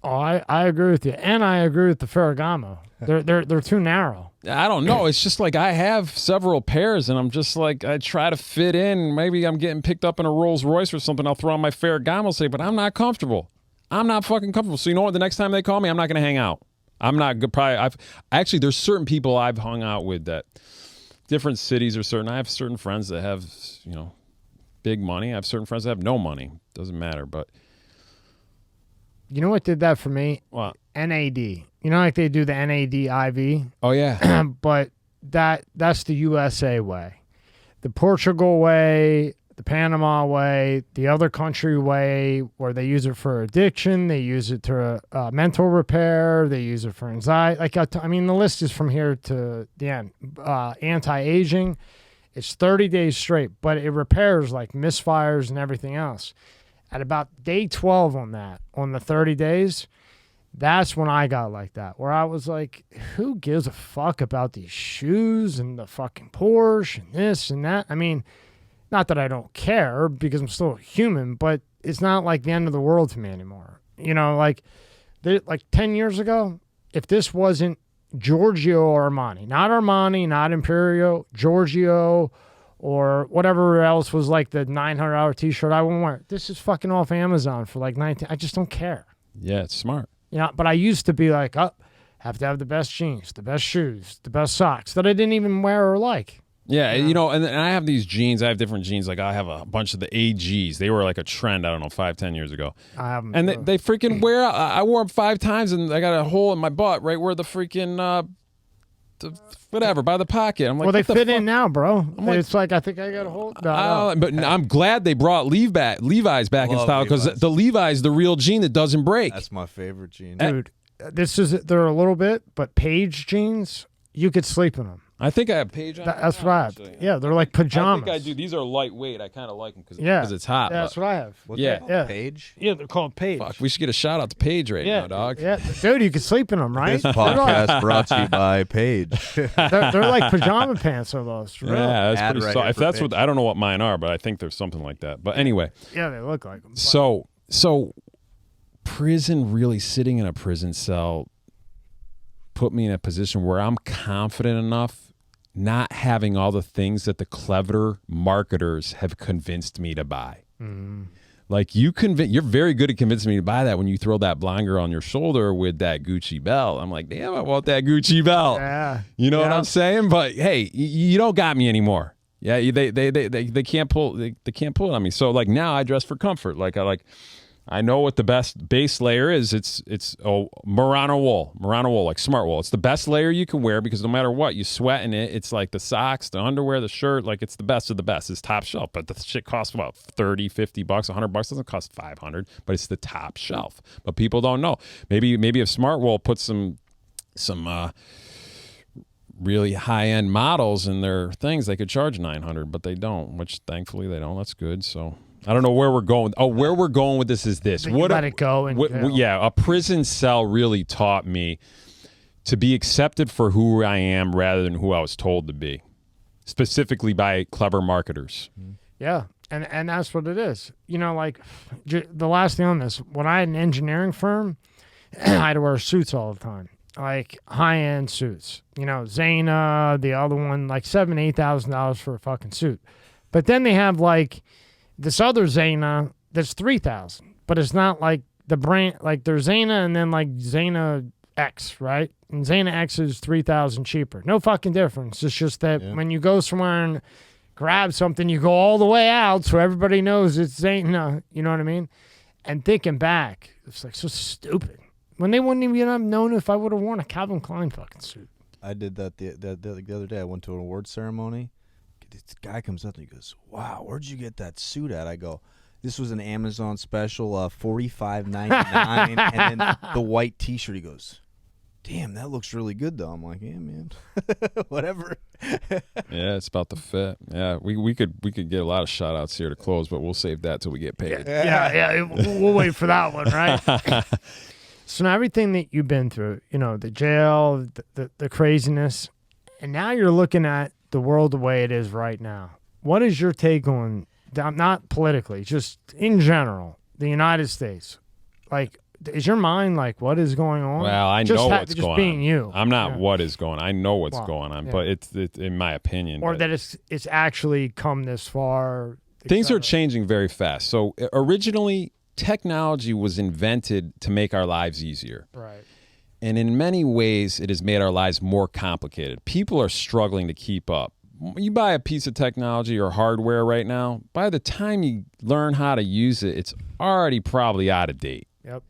Oh, I agree with you, and I agree with the Ferragamo. They're too narrow. I don't know. It's just like I have several pairs, and I'm just like I try to fit in. Maybe I'm getting picked up in a Rolls Royce or something. I'll throw on my Ferragamo, say, but I'm not comfortable. I'm not fucking comfortable. So you know what? The next time they call me, I'm not going to hang out. I'm not good. Probably. Actually, there's certain people I've hung out with that different cities are certain. I have certain friends that have, you know, big money. I have certain friends that have no money. Doesn't matter. But you know what did that for me? What? NAD. You know, like they do the NAD IV. Oh yeah. But that's the USA way, the Portugal way, the Panama way, the other country way, where they use it for addiction, they use it to mental repair, they use it for anxiety. Like I mean, the list is from here to the end. Anti-aging, it's 30 days straight, but it repairs like misfires and everything else. At about day 12 on the 30 days, that's when I got like that, where I was like, who gives a fuck about these shoes and the fucking Porsche and this and that? I mean, not that I don't care because I'm still a human, but it's not like the end of the world to me anymore. You know, like 10 years ago, if this wasn't Giorgio or Armani, not Imperio, Giorgio or whatever else was like the $900 t-shirt, I wouldn't wear it. This is fucking off Amazon for like $19. I just don't care. Yeah, it's smart. You know, but I used to be like, have to have the best jeans, the best shoes, the best socks that I didn't even wear or like. Yeah, you know, and I have these jeans. I have different jeans. Like I have a bunch of the AGs. They were like a trend, I don't know, 5-10 years ago. I have them. And they freaking wear out. I wore them 5 times and I got a hole in my butt right where the freaking, whatever, by the pocket. I'm like, well, they fit fuck? in now, bro. like, It's like, I think I got a hole. But I'm glad they brought Levi's back in style because the Levi's the real jean that doesn't break. That's my favorite jean. Dude, they're a little bit, but Page jeans, you could sleep in them. I think I have Page on. That's what I have. Yeah, they're like pajamas. I think I do. These are lightweight. I kind of like them because it's hot. Yeah, that's what I have. What's Yeah. that called? Yeah. Page? Yeah, they're called Page. Fuck, we should get a shout out to Page right now, dog. Yeah, dude, you can sleep in them, right? This podcast brought to you by Page. They're like pajama pants almost. Really. Yeah, that's Ad pretty right soft. here If for that's Page. what I don't know what mine are, but I think there's something like that. But anyway, Yeah, they look like them. so prison, really sitting in a prison cell put me in a position where I'm confident enough not having all the things that the clever marketers have convinced me to buy. Like you're very good at convincing me to buy that when you throw that blonde girl on your shoulder with that Gucci belt. I'm like, damn, I want that Gucci belt. Yeah. You know what Yeah. I'm saying? But hey, you don't got me anymore. Yeah, they can't pull they can't pull it on me. So like now I dress for comfort. I know what the best base layer is. It's Merino wool, like smart wool. It's the best layer you can wear because no matter what, you sweat in it. It's like the socks, the underwear, the shirt, like it's the best of the best. It's top shelf, but the shit costs about $30, $50, $100. Doesn't cost $500, but it's the top shelf. But people don't know. Maybe if smart wool puts some really high-end models in their things, they could charge $900, but they don't, which thankfully they don't. That's good. So I don't know where we're going. Oh, where we're going with this is this. Let it go. Yeah, a prison cell really taught me to be accepted for who I am rather than who I was told to be, specifically by clever marketers. Yeah, and that's what it is. You know, like the last thing on this, when I had an engineering firm, I had to wear suits all the time, like high-end suits. You know, Zana, the other one, like $7,000, $8,000 for a fucking suit. But then they have like this other Zana that's $3,000, but it's not like the brand. Like there's Zana and then like Zana X, right? And Zana X is $3,000 cheaper. No fucking difference. It's just that when you go somewhere and grab something, you go all the way out so everybody knows it's Zana. You know what I mean? And thinking back, it's like so stupid. When they wouldn't even have known if I would have worn a Calvin Klein fucking suit. I did that the other day. I went to an award ceremony. This guy comes up and he goes, "Wow, where'd you get that suit at?" I go, "This was an Amazon special, $45.99, and then the white T-shirt." He goes, "Damn, that looks really good, though." I'm like, "Yeah, man, whatever." Yeah, it's about the fit. Yeah, we could get a lot of shout outs here to close, but we'll save that till we get paid. Yeah, we'll wait for that one, right? So now everything that you've been through, you know, the jail, the craziness, and now you're looking at the world the way it is right now. What is your take on, not politically, just in general, the United States? Like, is your mind like, what is going on? Well, I know what's going on. Just being you. I'm not what is going on. I know what's Well, going on, yeah. but it's in my opinion. Or but that it's actually come this far. et things are cetera. changing very fast. So originally, technology was invented to make our lives easier. Right. And in many ways, it has made our lives more complicated. People are struggling to keep up. You buy a piece of technology or hardware right now, by the time you learn how to use it, it's already probably out of date. Yep.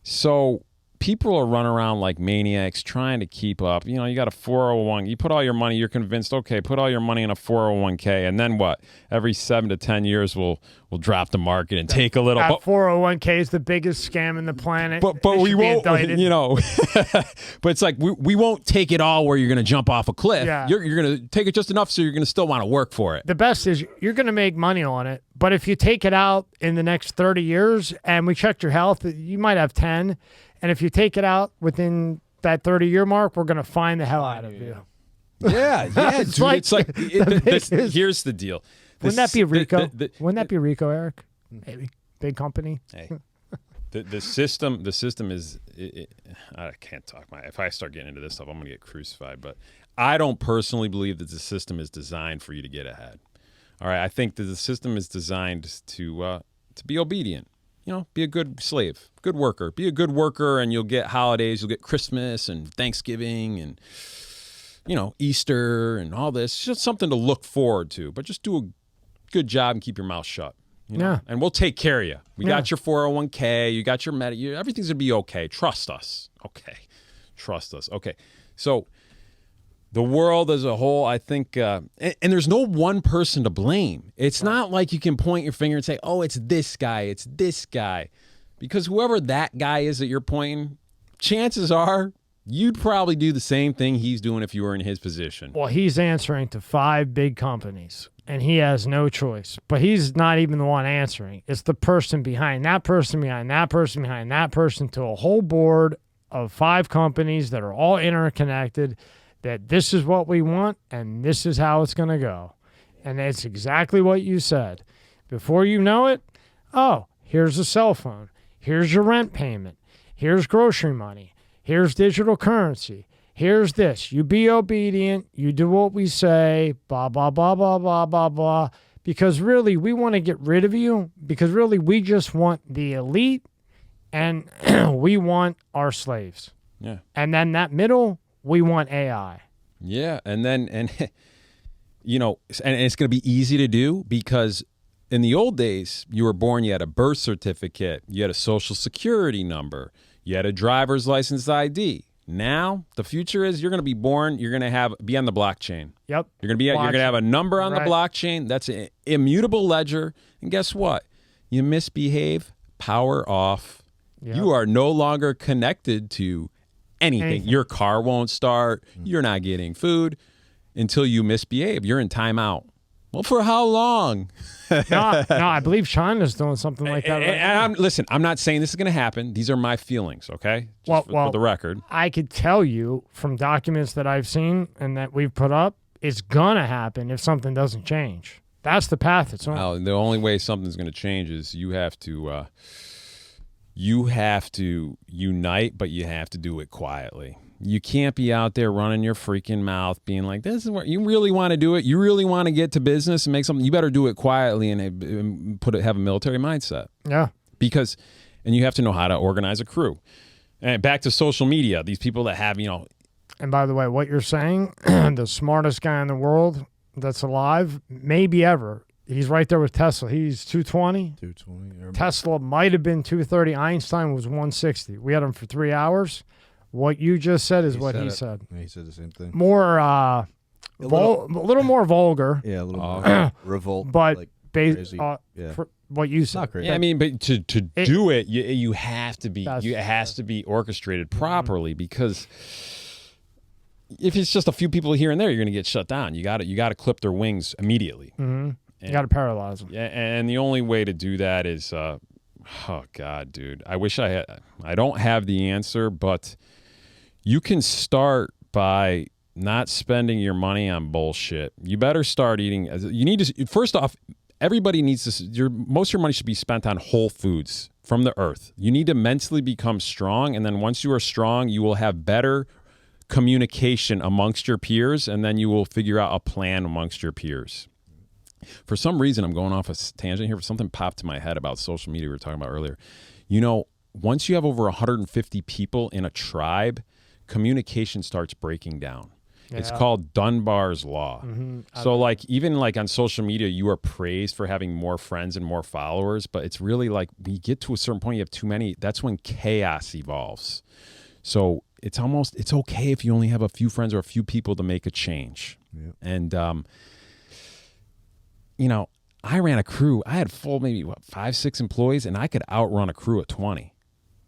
So people are running around like maniacs trying to keep up. You know, you got a 401. You put all your money, you're convinced, okay, put all your money in a 401k. And then what? Every 7 to 10 years, we'll drop the market and take a little. That 401k is the biggest scam in the planet. But They we should be won't, indicted. you know. But it's like we won't take it all where you're going to jump off a cliff. Yeah. You're going to take it just enough so you're going to still want to work for it. The best is you're going to make money on it, but if you take it out in the next 30 years and we checked your health, you might have 10. And if you take it out within that 30-year mark, we're going to find the hell out of you. Yeah, It's dude. like It's like the biggest- here's the deal. Wouldn't that be Rico? The- Wouldn't that be Rico, Eric? Maybe. Big company. Hey, the system is. I can't talk. If I start getting into this stuff, I'm gonna get crucified. But I don't personally believe that the system is designed for you to get ahead. All right, I think that the system is designed to be obedient. You know, be a good slave, good worker. Be a good worker, and you'll get holidays. You'll get Christmas and Thanksgiving and, you know, Easter and all this. Just something to look forward to. But just do a good job and keep your mouth shut. You know? Yeah. And we'll take care of you. We Yeah. got your 401k. You got your everything's going to be okay. Trust us. Okay. Trust us. Okay. So the world as a whole, I think, and there's no one person to blame. It's not like you can point your finger and say, oh, it's this guy. Because whoever that guy is that you're pointing, chances are you'd probably do the same thing he's doing if you were in his position. Well, he's answering to 5 big companies, and he has no choice. But he's not even the one answering. It's the person behind that person, behind that person, behind that person, to a whole board of 5 companies that are all interconnected, that this is what we want, and this is how it's going to go. And it's exactly what you said. Before you know it, oh, here's a cell phone. Here's your rent payment. Here's grocery money. Here's digital currency. Here's this. You be obedient. You do what we say. Blah, blah, blah, blah, blah, blah, blah. Because really, we want to get rid of you. Because really, we just want the elite, and we want our slaves. Yeah. And then that middle, we want AI. Yeah, and you know, and it's going to be easy to do because in the old days, you were born, you had a birth certificate, you had a social security number, you had a driver's license ID. Now, the future is you're going to be born, you're going to be on the blockchain. Yep. You're going to have a number on the Right. blockchain. That's an immutable ledger. And guess what? You misbehave, power off. Yep. You are no longer connected to anything. Your car won't start. You're not getting food until you misbehave. You're in timeout. Well, for how long? No, I believe China's doing something like that. Right now. Listen, I'm not saying this is going to happen. These are my feelings, okay? Just for the record. I could tell you from documents that I've seen and that we've put up, it's going to happen if something doesn't change. That's the path it's on. Now, the only way something's going to change is you have to unite, but you have to do it quietly. You can't be out there running your freaking mouth being like, this is what you really want to do it. You really want to get to business and make something. You better do it quietly and have a military mindset. Yeah. And you have to know how to organize a crew. And back to social media, these people that have, And by the way, what you're saying, the smartest guy in the world that's alive, maybe ever, he's right there with Tesla. He's 220. 220. Tesla might have been 230. Einstein was 160. We had him for 3 hours. What you just said is what he said. Yeah, he said the same thing. More, a little more vulgar. Yeah, a little more revolt. But like based yeah. what you said. Not crazy. Yeah, I mean, but to do it, you have to be. It has to be orchestrated properly because if it's just a few people here and there, you're going to get shut down. You got to clip their wings immediately. Mm-hmm. You got to paralyze them. Yeah, and the only way to do that is, oh God, dude, I wish I had. I don't have the answer, but you can start by not spending your money on bullshit. You better start eating. You need to. First off, everybody needs to. Most of your money should be spent on whole foods from the earth. You need to mentally become strong, and then once you are strong, you will have better communication amongst your peers, and then you will figure out a plan amongst your peers. For some reason, I'm going off a tangent here. Something popped to my head about social media we were talking about earlier. Once you have over 150 people in a tribe, communication starts breaking down. Yeah. It's called Dunbar's Law. Mm-hmm. So even on social media, you are praised for having more friends and more followers, but it's really like when you get to a certain point, you have too many. That's when chaos evolves. So it's okay if you only have a few friends or a few people to make a change. Yeah. And, I ran a crew. I had full maybe 5-6 employees, and I could outrun a crew of 20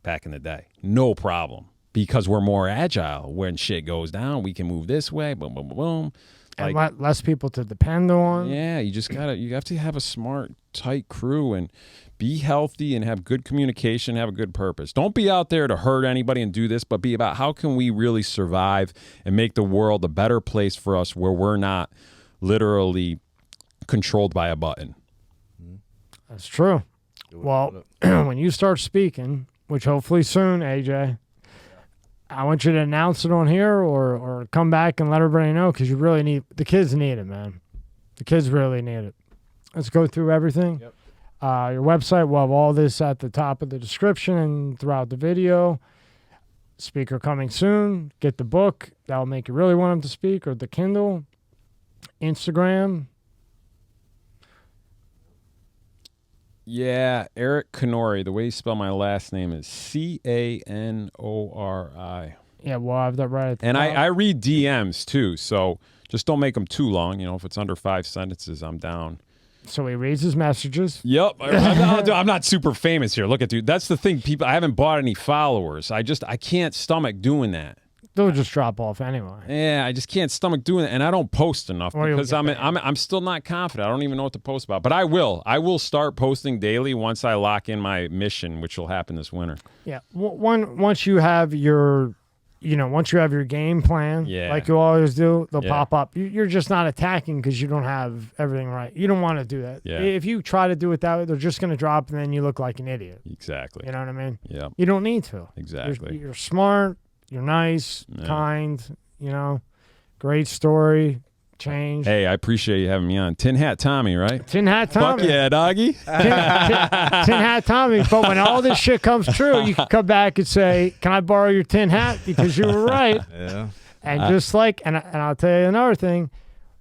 back in the day. No problem. Because we're more agile. When shit goes down, we can move this way, boom, boom, boom, boom. And less people to depend on. Yeah, you have to have a smart, tight crew and be healthy and have good communication, have a good purpose. Don't be out there to hurt anybody and do this, but be about how can we really survive and make the world a better place for us where we're not literally controlled by a button. That's true. Well, when you start speaking, which hopefully soon, AJ, I want you to announce it on here or come back and let everybody know because you really the kids need it, man. The kids really need it. Let's go through everything. Yep. Your website, we'll have all this at the top of the description and throughout the video. Speaker coming soon. Get the book. That'll make you really want him to speak, or the Kindle. Instagram. Yeah, Eric Canori. The way you spell my last name is Canori. Yeah, well, I have that right at the top. top. I read DMs too, so just don't make them too long. If it's under 5 sentences, I'm down. So he reads his messages. Yep. I'm not super famous here. Look at dude. That's the thing. People, I haven't bought any followers. I can't stomach doing that. they'll just drop off anyway. Yeah, I just can't stomach doing it, and I don't post enough Or you'll because get I'm still not confident. I don't even know what to post about, but I will. I will start posting daily once I lock in my mission, which will happen this winter. Yeah. Once you have your, once you have your game plan, Yeah. like you always do, they'll Yeah. pop up. You're just not attacking because you don't have everything right. You don't want to do that. Yeah. If you try to do it that way, they're just going to drop, and then you look like an idiot. Exactly. You know what I mean? Yeah. You don't need to. Exactly. You're smart. You're nice, Yeah. kind. Great story. Change. Hey, I appreciate you having me on. Tin Hat Tommy, right? Tin Hat Tommy. Fuck yeah, doggy. Tin Hat Tommy. But when all this shit comes true, you can come back and say, "Can I borrow your tin hat?" Because you were right. Yeah. And just like, and I'll tell you another thing.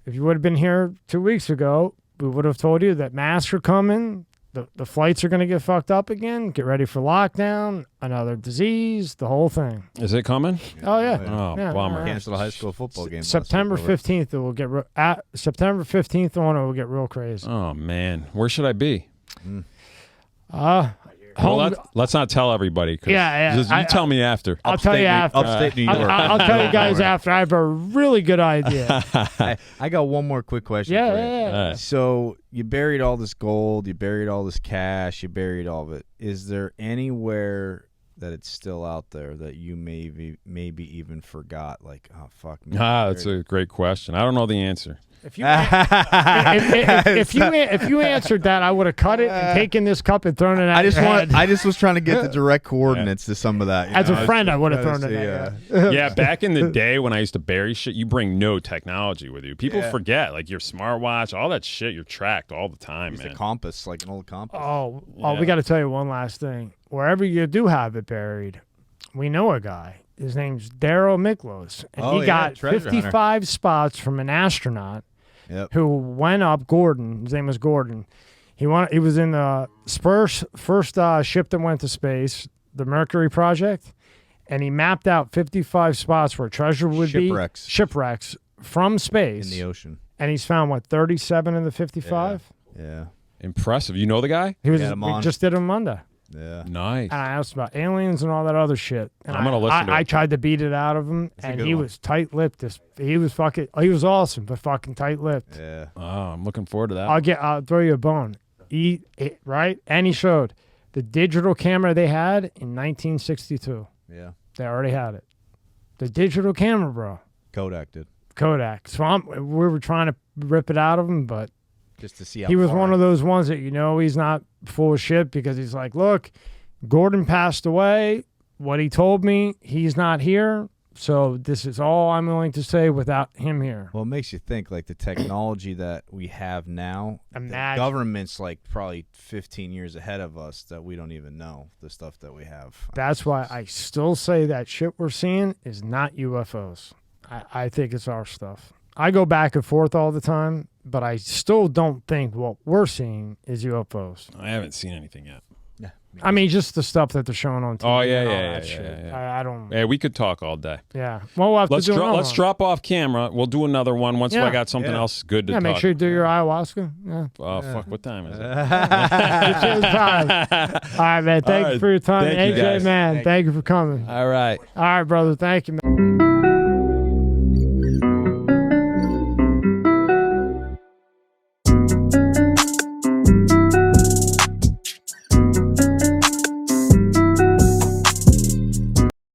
If you would have been here 2 weeks ago, we would have told you that masks are coming. The flights are going to get fucked up again. Get ready for lockdown, another disease, the whole thing. Is it coming? Oh yeah. Oh, Yeah, bummer. Canceled a high school football game. September 15th, it will get September 15th on. It will get real crazy. Oh man, where should I be? Home, Let's not tell everybody. 'Cause Yeah. just you tell me after. I'll tell you after. Upstate New York. I'll tell you guys after. I have a really good idea. I got one more quick question. Yeah, for you. yeah, yeah. So you buried all this gold, you buried all this cash, you buried all of it. Is there anywhere that it's still out there that you maybe even forgot? Like, oh fuck me. That's a great question. I don't know the answer. If you answered that, I would have cut it and taken this cup and thrown it at your head. I just was trying to get the direct coordinates to some of that. As a friend, I would have thrown it at you. Yeah, back in the day when I used to bury shit, you bring no technology with you. People forget, like your smartwatch, all that shit, you're tracked all the time, It's man. a compass, like an old compass. Oh, Yeah. we got to tell you one last thing. Wherever you do have it buried, we know a guy. His name's Daryl Miklos, and Oh, he yeah, got treasure 55 spots from an astronaut Yep. who went up. Gordon, his name was Gordon. He was in the first ship that went to space, the Mercury project, and he mapped out 55 spots where treasure would shipwrecks from space In the ocean. And he's found 37 of the 55. Yeah. Impressive. You know the guy? He was Got him we on. just did him Monday. Yeah. Nice. And I asked about aliens and all that other shit. And I'm gonna listen to I it. tried to beat it out of him, a and good he one. was tight-lipped. He was awesome, but fucking tight-lipped. Yeah. Oh, I'm looking forward to that. I'll throw you a bone. Right? And he showed the digital camera they had in 1962. Yeah. They already had it. The digital camera, bro. Kodak did. Kodak. So we were trying to rip it out of him, but Just to see how he was far one of those ones that he's not full of shit because he's like, look, Gordon passed away. What he told me, he's not here. So this is all I'm willing to say without him here. Well, it makes you think, like the technology that we have now. The Imagine. government's like probably 15 years ahead of us that we don't even know the stuff that we have. That's why I still say that shit we're seeing is not UFOs. I think it's our stuff. I go back and forth all the time, but I still don't think what we're seeing is UFOs. I haven't seen anything yet. Yeah. I mean, just the stuff that they're showing on TV. Oh, yeah, and all yeah, that yeah, shit. yeah. I don't. Hey, we could talk all day. Yeah. Well, we'll have Let's to do another let's one. drop off camera. We'll do another one once Yeah. I got something else good to Yeah, talk. make sure you do your ayahuasca. Yeah. Oh, fuck. What time is it? It's your time. All right, man. Thank All you right. for your time. Thank you, AJ, guys. man. Thank you for coming. All right. All right, brother. Thank you, man.